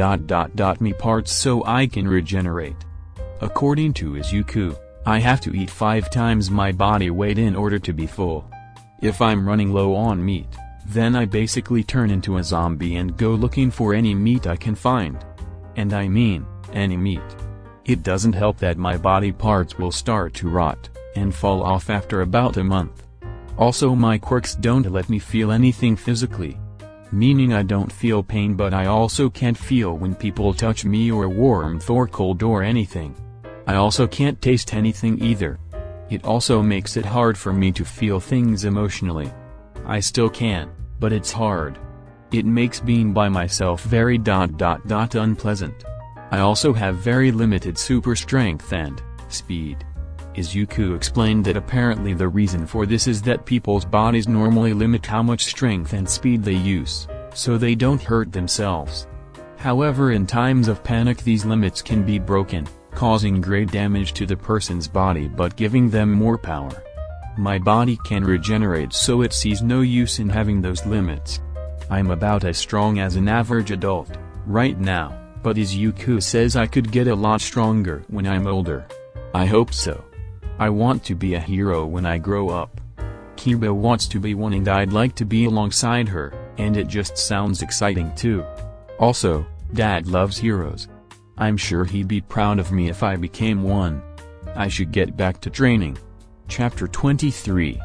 Speaker 1: me parts so I can regenerate. According to Izuku, I have to eat 5 times my body weight in order to be full. If I'm running low on meat, then I basically turn into a zombie and go looking for any meat I can find. And I mean, any meat. It doesn't help that my body parts will start to rot, and fall off after about a month. Also my quirks don't let me feel anything physically. Meaning I don't feel pain, but I also can't feel when people touch me or warmth or cold or anything. I also can't taste anything either. It also makes it hard for me to feel things emotionally. I still can, but it's hard. It makes being by myself very unpleasant. I also have very limited super strength and speed. Izuku explained that apparently the reason for this is that people's bodies normally limit how much strength and speed they use, so they don't hurt themselves. However, in times of panic these limits can be broken, causing great damage to the person's body but giving them more power. My body can regenerate, so it sees no use in having those limits. I'm about as strong as an average adult, right now, but Izuku says I could get a lot stronger when I'm older. I hope so. I want to be a hero when I grow up. Kiba wants to be one and I'd like to be alongside her, and it just sounds exciting too. Also, Dad loves heroes. I'm sure he'd be proud of me if I became one. I should get back to training. Chapter 23.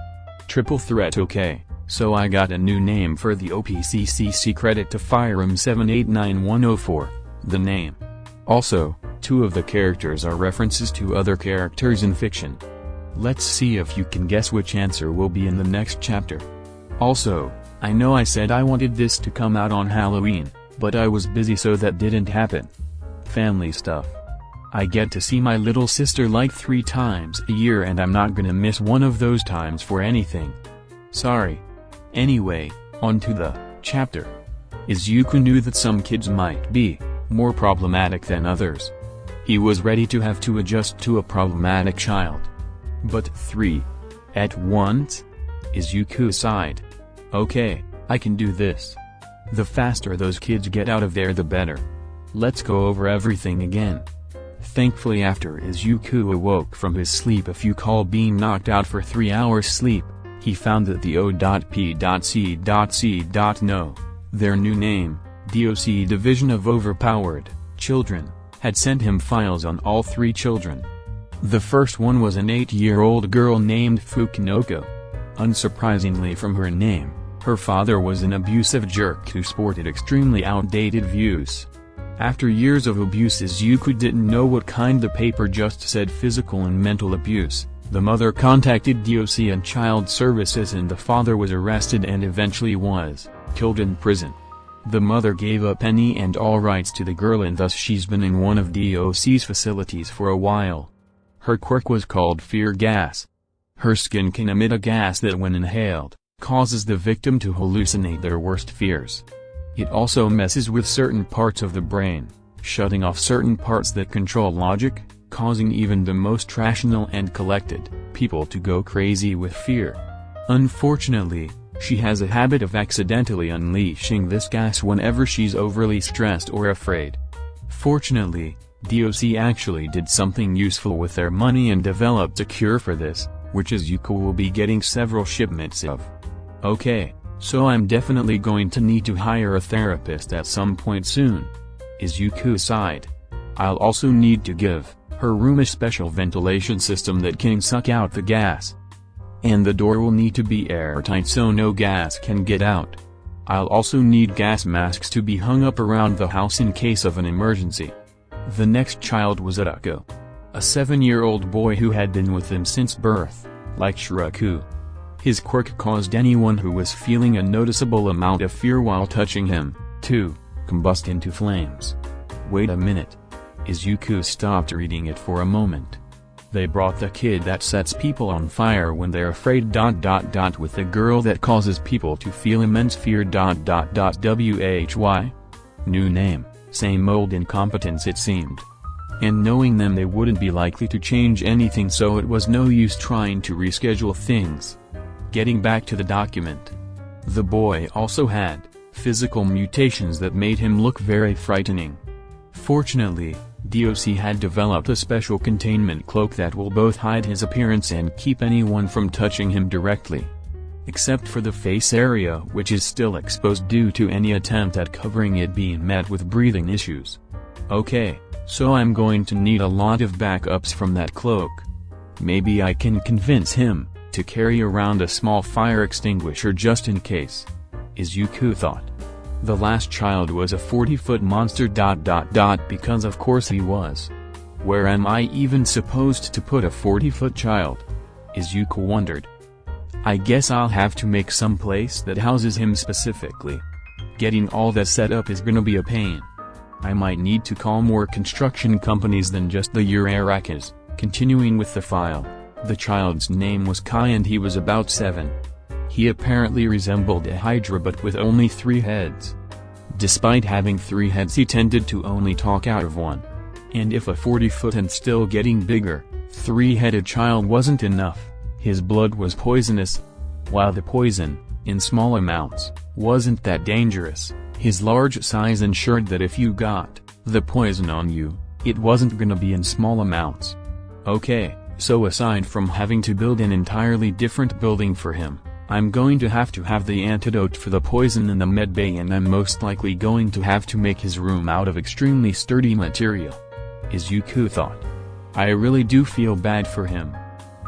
Speaker 1: Triple Threat. Okay, so I got a new name for the OPCCC, credit to Fireem789104, the name. Also, 2 of the characters are references to other characters in fiction. Let's see if you can guess which answer will be in the next chapter. Also, I know I said I wanted this to come out on Halloween, but I was busy so that didn't happen. Family stuff. I get to see my little sister like 3 times a year and I'm not gonna miss one of those times for anything. Sorry. Anyway, on to the chapter. Izuku knew that some kids might be more problematic than others. He was ready to have to adjust to a problematic child. But 3 at once? Izuku sighed. Okay, I can do this. The faster those kids get out of there the better. Let's go over everything again. Thankfully, after Izuku awoke from his sleep being knocked out for 3 hours sleep, he found that the O.P.C.C.No, their new name, DOC Division of Overpowered Children, had sent him files on all 3 children. The first one was an 8-year-old girl named Fukinoko. Unsurprisingly from her name, her father was an abusive jerk who sported extremely outdated views. After years of abuse, Izuku didn't know what kind. The paper just said physical and mental abuse. The mother contacted DOC and Child Services and the father was arrested and eventually was killed in prison. The mother gave up any and all rights to the girl and thus she's been in one of DOC's facilities for a while. Her quirk was called Fear Gas. Her skin can emit a gas that when inhaled, causes the victim to hallucinate their worst fears. It also messes with certain parts of the brain, shutting off certain parts that control logic, causing even the most rational and collected people to go crazy with fear. Unfortunately, she has a habit of accidentally unleashing this gas whenever she's overly stressed or afraid. Fortunately, DOC actually did something useful with their money and developed a cure for this, which Izuku will be getting several shipments of. Okay, so I'm definitely going to need to hire a therapist at some point soon. Izuku sighed. I'll also need to give her room a special ventilation system that can suck out the gas. And the door will need to be airtight so no gas can get out. I'll also need gas masks to be hung up around the house in case of an emergency. The next child was Deku, a 7-year-old boy who had been with him since birth, like Shuraku. His quirk caused anyone who was feeling a noticeable amount of fear while touching him, to combust into flames. Wait a minute. Izuku stopped reading it for a moment. They brought the kid that sets people on fire when they're afraid ... with the girl that causes people to feel immense fear ... Why? New name, same old incompetence it seemed. And knowing them they wouldn't be likely to change anything, so it was no use trying to reschedule things. Getting back to the document. The boy also had physical mutations that made him look very frightening. Fortunately, DOC had developed a special containment cloak that will both hide his appearance and keep anyone from touching him directly. Except for the face area, which is still exposed due to any attempt at covering it being met with breathing issues. Okay, so I'm going to need a lot of backups from that cloak. Maybe I can convince him to carry around a small fire extinguisher just in case. Izuku thought. The last child was a 40-foot monster ... because of course he was. Where am I even supposed to put a 40-foot child? Izuku wondered. I guess I'll have to make some place that houses him specifically. Getting all that set up is gonna be a pain. I might need to call more construction companies than just the Urarakas. Continuing with the file, the child's name was Kai and he was about 7. He apparently resembled a hydra but with only 3 heads. Despite having 3 heads, he tended to only talk out of one. And if a 40-foot and still getting bigger, 3-headed child wasn't enough, his blood was poisonous. While the poison, in small amounts, wasn't that dangerous, his large size ensured that if you got the poison on you, it wasn't gonna be in small amounts. Okay, so aside from having to build an entirely different building for him, I'm going to have the antidote for the poison in the medbay, and I'm most likely going to have to make his room out of extremely sturdy material. Izuku thought. I really do feel bad for him.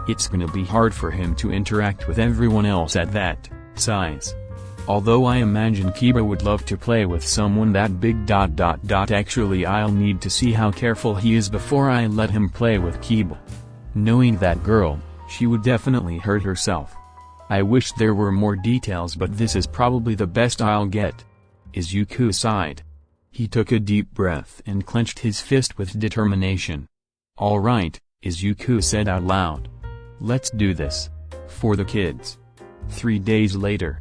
Speaker 1: It's gonna be hard for him to interact with everyone else at that size. Although I imagine Kiba would love to play with someone that big ... Actually, I'll need to see how careful he is before I let him play with Kiba. Knowing that girl, she would definitely hurt herself. I wish there were more details, but this is probably the best I'll get. Izuku sighed. He took a deep breath and clenched his fist with determination. All right, Izuku said out loud. Let's do this. For the kids. 3 days later.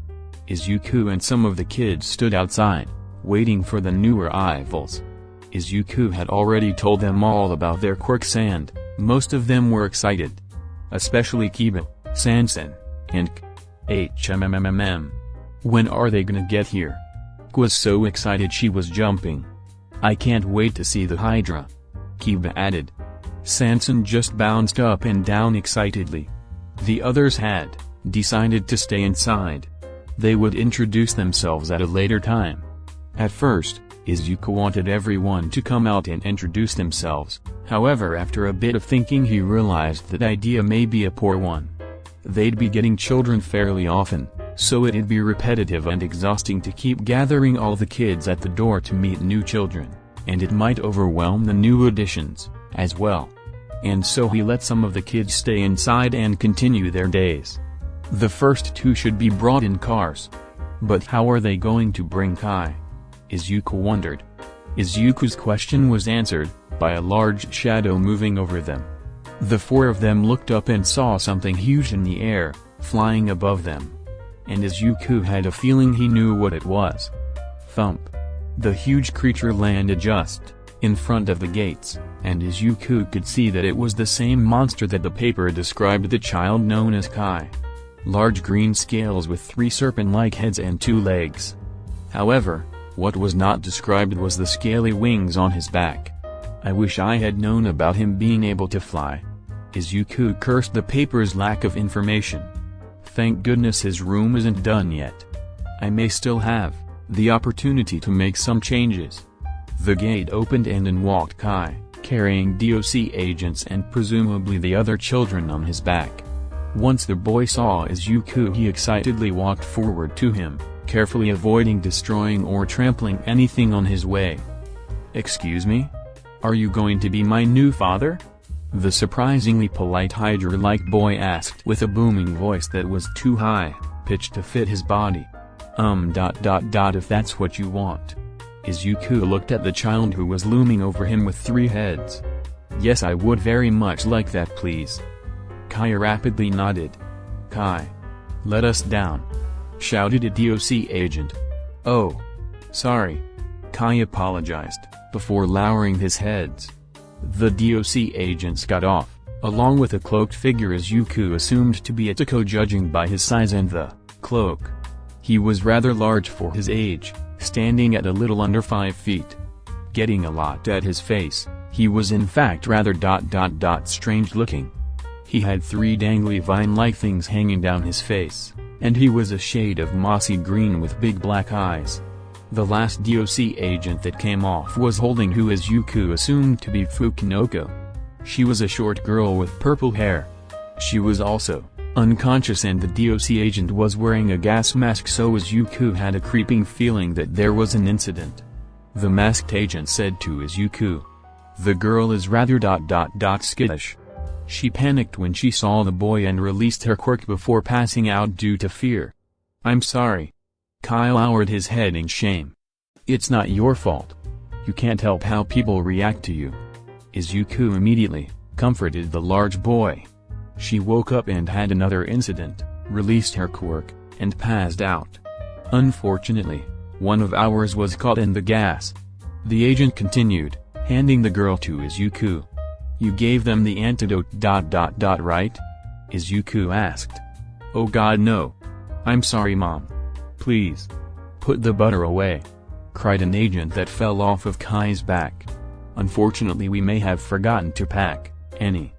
Speaker 1: Izuku and some of the kids stood outside, waiting for the new arrivals. Izuku had already told them all about their quirks and most of them were excited. Especially Kiba, Sansen, and When are they gonna get here? Was so excited she was jumping. I can't wait to see the Hydra. Kiba added. Sansen just bounced up and down excitedly. The others had decided to stay inside. They would introduce themselves at a later time. At first, Izuku wanted everyone to come out and introduce themselves, however after a bit of thinking he realized that idea may be a poor one. They'd be getting children fairly often, so it'd be repetitive and exhausting to keep gathering all the kids at the door to meet new children, and it might overwhelm the new additions, as well. And so he let some of the kids stay inside and continue their days. The first 2 should be brought in cars. But how are they going to bring Kai? Izuku wondered. Izuku's question was answered by a large shadow moving over them. The 4 of them looked up and saw something huge in the air, flying above them. And Izuku had a feeling he knew what it was. Thump. The huge creature landed just in front of the gates, and Izuku could see that it was the same monster that the paper described the child known as Kai. Large green scales with 3 serpent-like heads and 2 legs. However, what was not described was the scaly wings on his back. I wish I had known about him being able to fly. Izuku cursed the paper's lack of information. Thank goodness his room isn't done yet. I may still have the opportunity to make some changes. The gate opened and in walked Kai, carrying DOC agents and presumably the other children on his back. Once the boy saw Izuku, he excitedly walked forward to him, carefully avoiding destroying or trampling anything on his way. Excuse me? Are you going to be my new father? The surprisingly polite Hydra-like boy asked with a booming voice that was too high-pitched to fit his body. If that's what you want. Izuku looked at the child who was looming over him with 3 heads. Yes, I would very much like that, please. Kai rapidly nodded. Kai. Let us down. Shouted a DOC agent. Oh. Sorry. Kai apologized, before lowering his heads. The DOC agents got off, along with a cloaked figure Izuku assumed to be Ituko judging by his size and the cloak. He was rather large for his age, standing at a little under 5 feet. Getting a lot at his face, he was in fact rather strange looking. He had 3 dangly vine-like things hanging down his face, and he was a shade of mossy green with big black eyes. The last DOC agent that came off was holding who Izuku assumed to be Fukinoko. She was a short girl with purple hair. She was also unconscious and the DOC agent was wearing a gas mask, so Izuku had a creeping feeling that there was an incident. The masked agent said to Izuku, "The girl is rather skittish." She panicked when she saw the boy and released her quirk before passing out due to fear. "I'm sorry." Kai lowered his head in shame. "It's not your fault. You can't help how people react to you." Izuku immediately comforted the large boy. She woke up and had another incident, released her quirk, and passed out. "Unfortunately, one of ours was caught in the gas." The agent continued, handing the girl to Izuku. "You gave them the antidote ... right?" Izuku asked. "Oh God, no. I'm sorry, Mom. Please. Put the butter away," cried an agent that fell off of Kai's back. "Unfortunately, we may have forgotten to pack any,"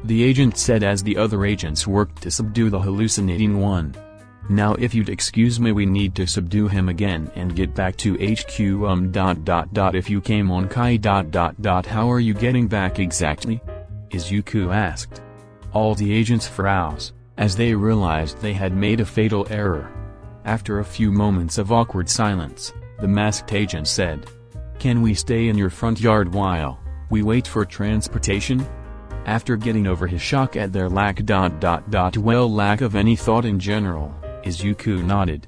Speaker 1: the agent said as the other agents worked to subdue the hallucinating one. "Now if you'd excuse me, we need to subdue him again and get back to HQ. If you came on Kai ... how are you getting back exactly?" Izuku asked. All the agents froze, as they realized they had made a fatal error. After a few moments of awkward silence, the masked agent said, "Can we stay in your front yard while we wait for transportation?" After getting over his shock at their lack of any thought in general, Izuku nodded.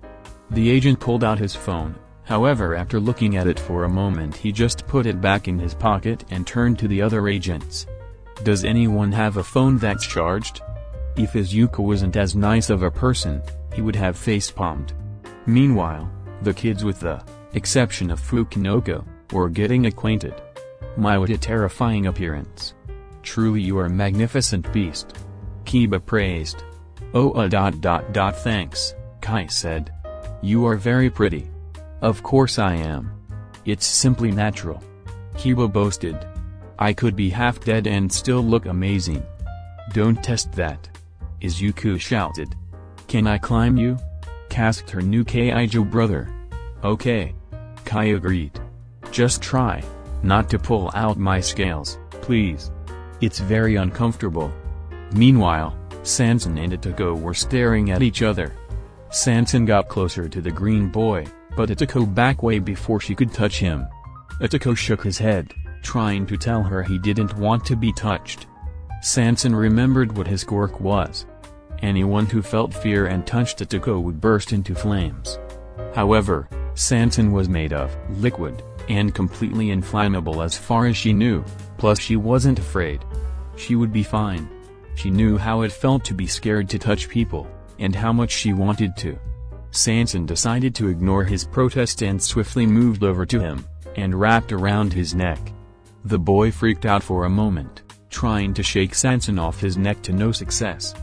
Speaker 1: The agent pulled out his phone, however after looking at it for a moment he just put it back in his pocket and turned to the other agents. "Does anyone have a phone that's charged?" If Izuku wasn't as nice of a person, he would have face-palmed. Meanwhile, the kids, with the exception of Fukinoko, were getting acquainted. "My, what a terrifying appearance. Truly you are a magnificent beast," Kiba praised. "Oh thanks," Kai said. "You are very pretty." "Of course I am. It's simply natural," Kiba boasted. "I could be half dead and still look amazing." "Don't test that," Izuku shouted. "Can I climb you?" asked her new Kaijo brother. "Okay," Kai agreed. "Just try not to pull out my scales, please. It's very uncomfortable." Meanwhile, Sanson and Ituko were staring at each other. Sanson got closer to the green boy, but Ituko backed away before she could touch him. Ituko shook his head, trying to tell her he didn't want to be touched. Sanson remembered what his quirk was. Anyone who felt fear and touched Ituko would burst into flames. However, Sanson was made of liquid, and completely inflammable as far as she knew, plus she wasn't afraid. She would be fine. She knew how it felt to be scared to touch people, and how much she wanted to. Sanson decided to ignore his protest and swiftly moved over to him, and wrapped around his neck. The boy freaked out for a moment, trying to shake Sanson off his neck to no success.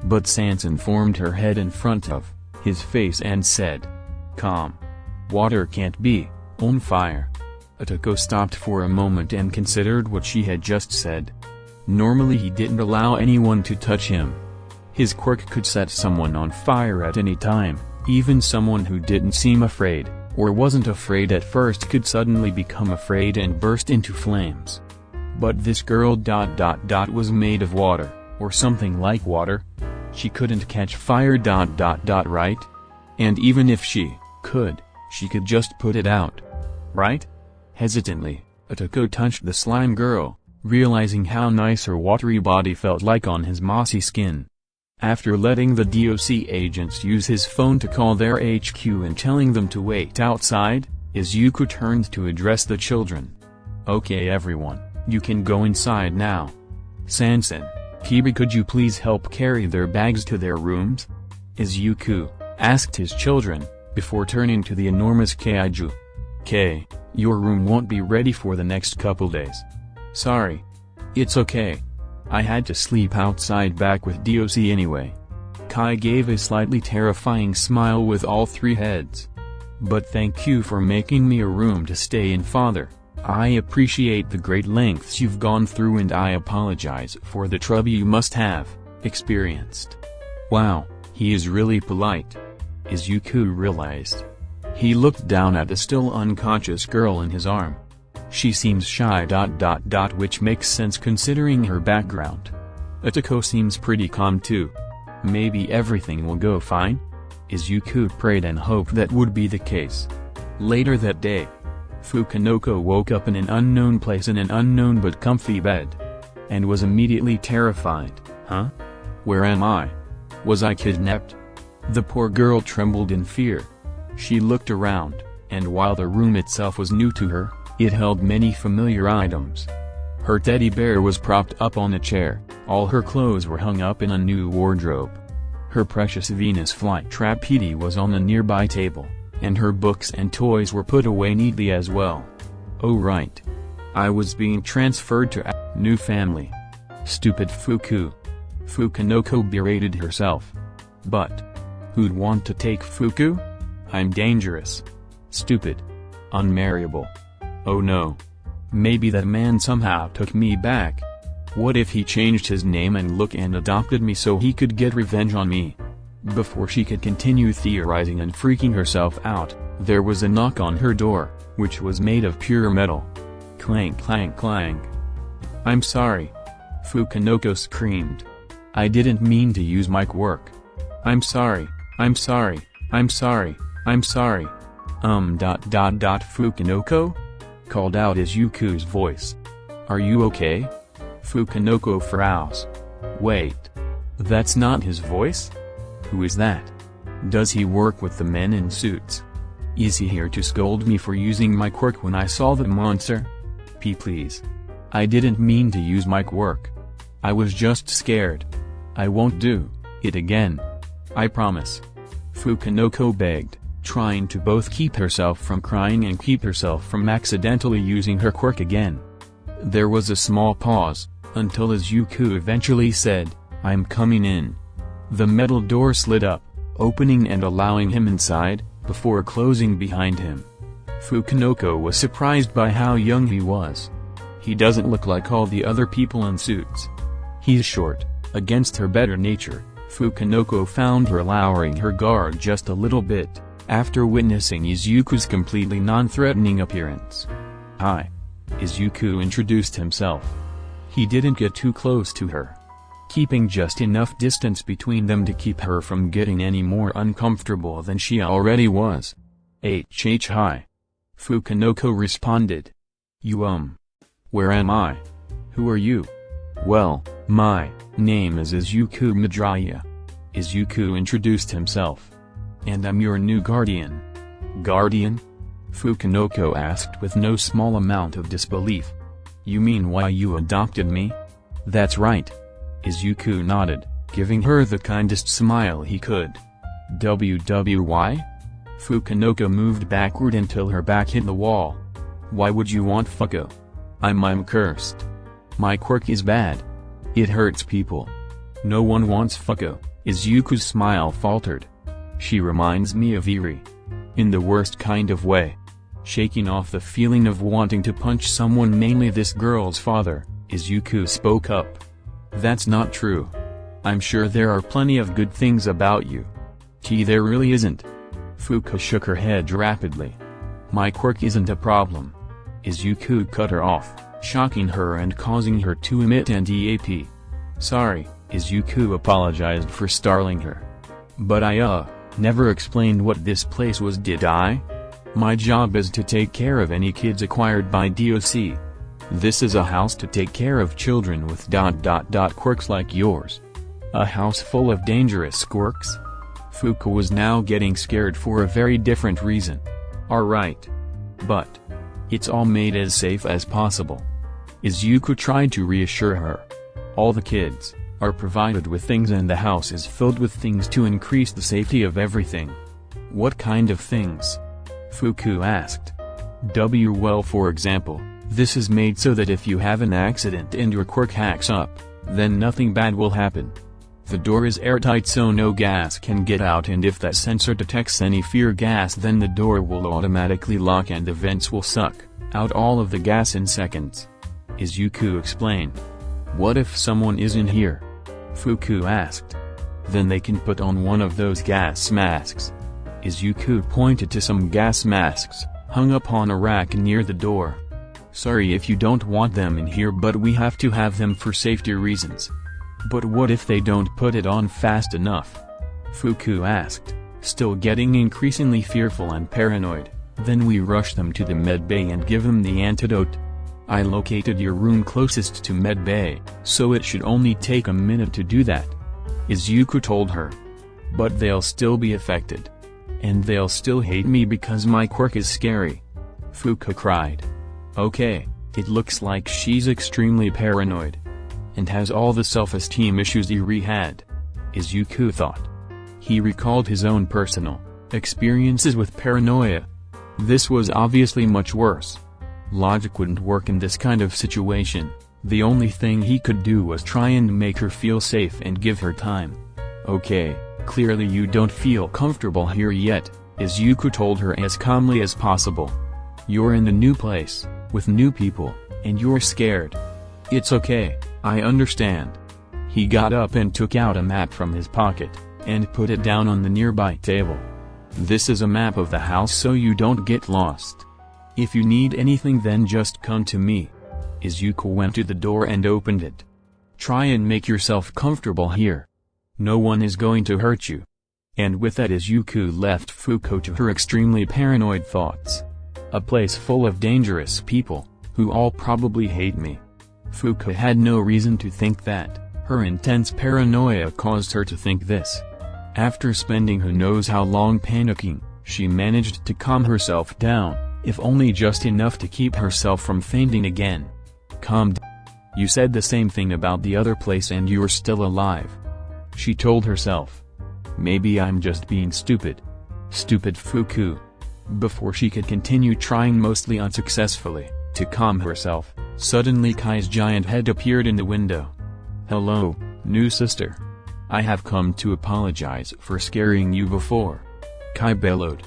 Speaker 1: But Sanson formed her head in front of his face and said, "Calm. Water can't be on fire." Ituko stopped for a moment and considered what she had just said. Normally he didn't allow anyone to touch him. His quirk could set someone on fire at any time, even someone who didn't seem afraid, or wasn't afraid at first could suddenly become afraid and burst into flames. But this girl ... was made of water, or something like water. She couldn't catch fire ... right? And even if she could just put it out. Right? Hesitantly, Ituko touched the slime girl, realizing how nice her watery body felt like on his mossy skin. After letting the DOC agents use his phone to call their HQ and telling them to wait outside, Izuku turned to address the children. "Okay everyone, you can go inside now. Sanson, Kiba, could you please help carry their bags to their rooms?" Izuku asked his children, before turning to the enormous kaiju. Okay, your room won't be ready for the next couple days. Sorry. It's okay. I had to sleep outside back with DOC anyway. Kai gave a slightly terrifying smile with all three heads. But thank you for making me a room to stay in, Father. I appreciate the great lengths you've gone through, and I apologize for the trouble you must have experienced. Wow, he is really polite. Izuku realized. He looked down at the still unconscious girl in his arm. She seems shy. Which makes sense considering her background. Atoko seems pretty calm too. Maybe everything will go fine? Izuku prayed and hoped that would be the case. Later that day, Fukanoko woke up in an unknown place in an unknown but comfy bed. And was immediately terrified. Huh? Where am I? Was I kidnapped? The poor girl trembled in fear. She looked around, and while the room itself was new to her, it held many familiar items. Her teddy bear was propped up on a chair, all her clothes were hung up in a new wardrobe. Her precious Venus flytrap PD was on a nearby table, and her books and toys were put away neatly as well. Oh right. I was being transferred to a new family. Stupid Fukanoko berated herself. But who'd want to take Fuku? I'm dangerous. Stupid. Unmarriable. Oh no. Maybe that man somehow took me back. What if he changed his name and look and adopted me so he could get revenge on me? Before she could continue theorizing and freaking herself out, there was a knock on her door, which was made of pure metal. Clank clank clank. I'm sorry. Fukanoko screamed. I didn't mean to use my quirk. I'm sorry, I'm sorry, I'm sorry, I'm sorry. Fukanoko? Called out Izuku's voice. Are you okay? Fukanoko frowns. Wait. That's not his voice? Who is that? Does he work with the men in suits? Is he here to scold me for using my quirk when I saw the monster? Please. I didn't mean to use my quirk. I was just scared. I won't do it again. I promise. Fukanoko begged, trying to both keep herself from crying and keep herself from accidentally using her quirk again. There was a small pause, until Izuku eventually said, I'm coming in. The metal door slid up, opening and allowing him inside, before closing behind him. Fukanoko was surprised by how young he was. He doesn't look like all the other people in suits. He's short. Against her better nature, Fukanoko found her lowering her guard just a little bit, after witnessing Izuku's completely non-threatening appearance. Hi. Izuku introduced himself. He didn't get too close to her, keeping just enough distance between them to keep her from getting any more uncomfortable than she already was. Hi. Fukanoko responded. You Where am I? Who are you? Well, my name is Izuku Midoriya. Izuku introduced himself. And I'm your new guardian. Guardian? Fukanoko asked with no small amount of disbelief. You mean why you adopted me? That's right. Izuku nodded, giving her the kindest smile he could. Why? Fukanoko moved backward until her back hit the wall. Why would you want Fuko? I'm cursed. My quirk is bad. It hurts people. No one wants Fuko. Izuku's smile faltered. She reminds me of Eri. In the worst kind of way. Shaking off the feeling of wanting to punch someone, mainly this girl's father, Izuku spoke up. That's not true. I'm sure there are plenty of good things about you. There really isn't. Fuka shook her head rapidly. My quirk isn't a problem. Izuku cut her off, shocking her and causing her to emit an EAP. Sorry, Izuku apologized for startling her. But I never explained what this place was, did I? My job is to take care of any kids acquired by DOC. This is a house to take care of children with quirks like yours. A house full of dangerous quirks? Fuka was now getting scared for a very different reason. Alright. But it's all made as safe as possible. Izuku tried to reassure her. All the kids are provided with things and the house is filled with things to increase the safety of everything. What kind of things? Fuku asked. Well, for example, this is made so that if you have an accident and your quirk hacks up, then nothing bad will happen. The door is airtight so no gas can get out, and if that sensor detects any fear gas, then the door will automatically lock and the vents will suck out all of the gas in seconds. Izuku explained. What if someone is in here? Fuku asked. Then they can put on one of those gas masks. Izuku pointed to some gas masks, hung up on a rack near the door. Sorry if you don't want them in here, but we have to have them for safety reasons. But what if they don't put it on fast enough? Fuku asked, still getting increasingly fearful and paranoid. Then we rush them to the med bay and give them the antidote. I located your room closest to med bay, so it should only take a minute to do that, Izuku told her. But they'll still be affected. And they'll still hate me because my quirk is scary. Fuku cried. Okay, it looks like she's extremely paranoid. And has all the self-esteem issues Eri had. Izuku thought. He recalled his own personal experiences with paranoia. This was obviously much worse. Logic wouldn't work in this kind of situation. The only thing he could do was try and make her feel safe and give her time. Okay, clearly you don't feel comfortable here yet, Izuku told her as calmly as possible. You're in a new place, with new people, and you're scared. It's okay, I understand. He got up and took out a map from his pocket, and put it down on the nearby table. This is a map of the house so you don't get lost. If you need anything then just come to me. Izuku went to the door and opened it. Try and make yourself comfortable here. No one is going to hurt you. And with that Izuku left Fuku to her extremely paranoid thoughts. A place full of dangerous people, who all probably hate me. Fuku had no reason to think that. Her intense paranoia caused her to think this. After spending who knows how long panicking, she managed to calm herself down, if only just enough to keep herself from fainting again. Calm down. You said the same thing about the other place and you're still alive. She told herself. Maybe I'm just being stupid. Stupid Fuku. Before she could continue trying mostly unsuccessfully, to calm herself, suddenly Kai's giant head appeared in the window. Hello, new sister. I have come to apologize for scaring you before. Kai bellowed.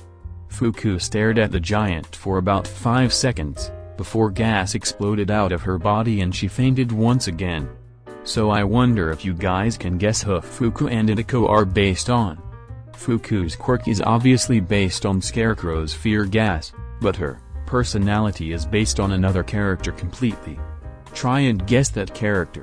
Speaker 1: Fuku stared at the giant for about 5 seconds, before gas exploded out of her body and she fainted once again. So I wonder if you guys can guess who Fuku and Deku are based on. Fuku's quirk is obviously based on Scarecrow's fear gas, but her personality is based on another character completely. Try and guess that character.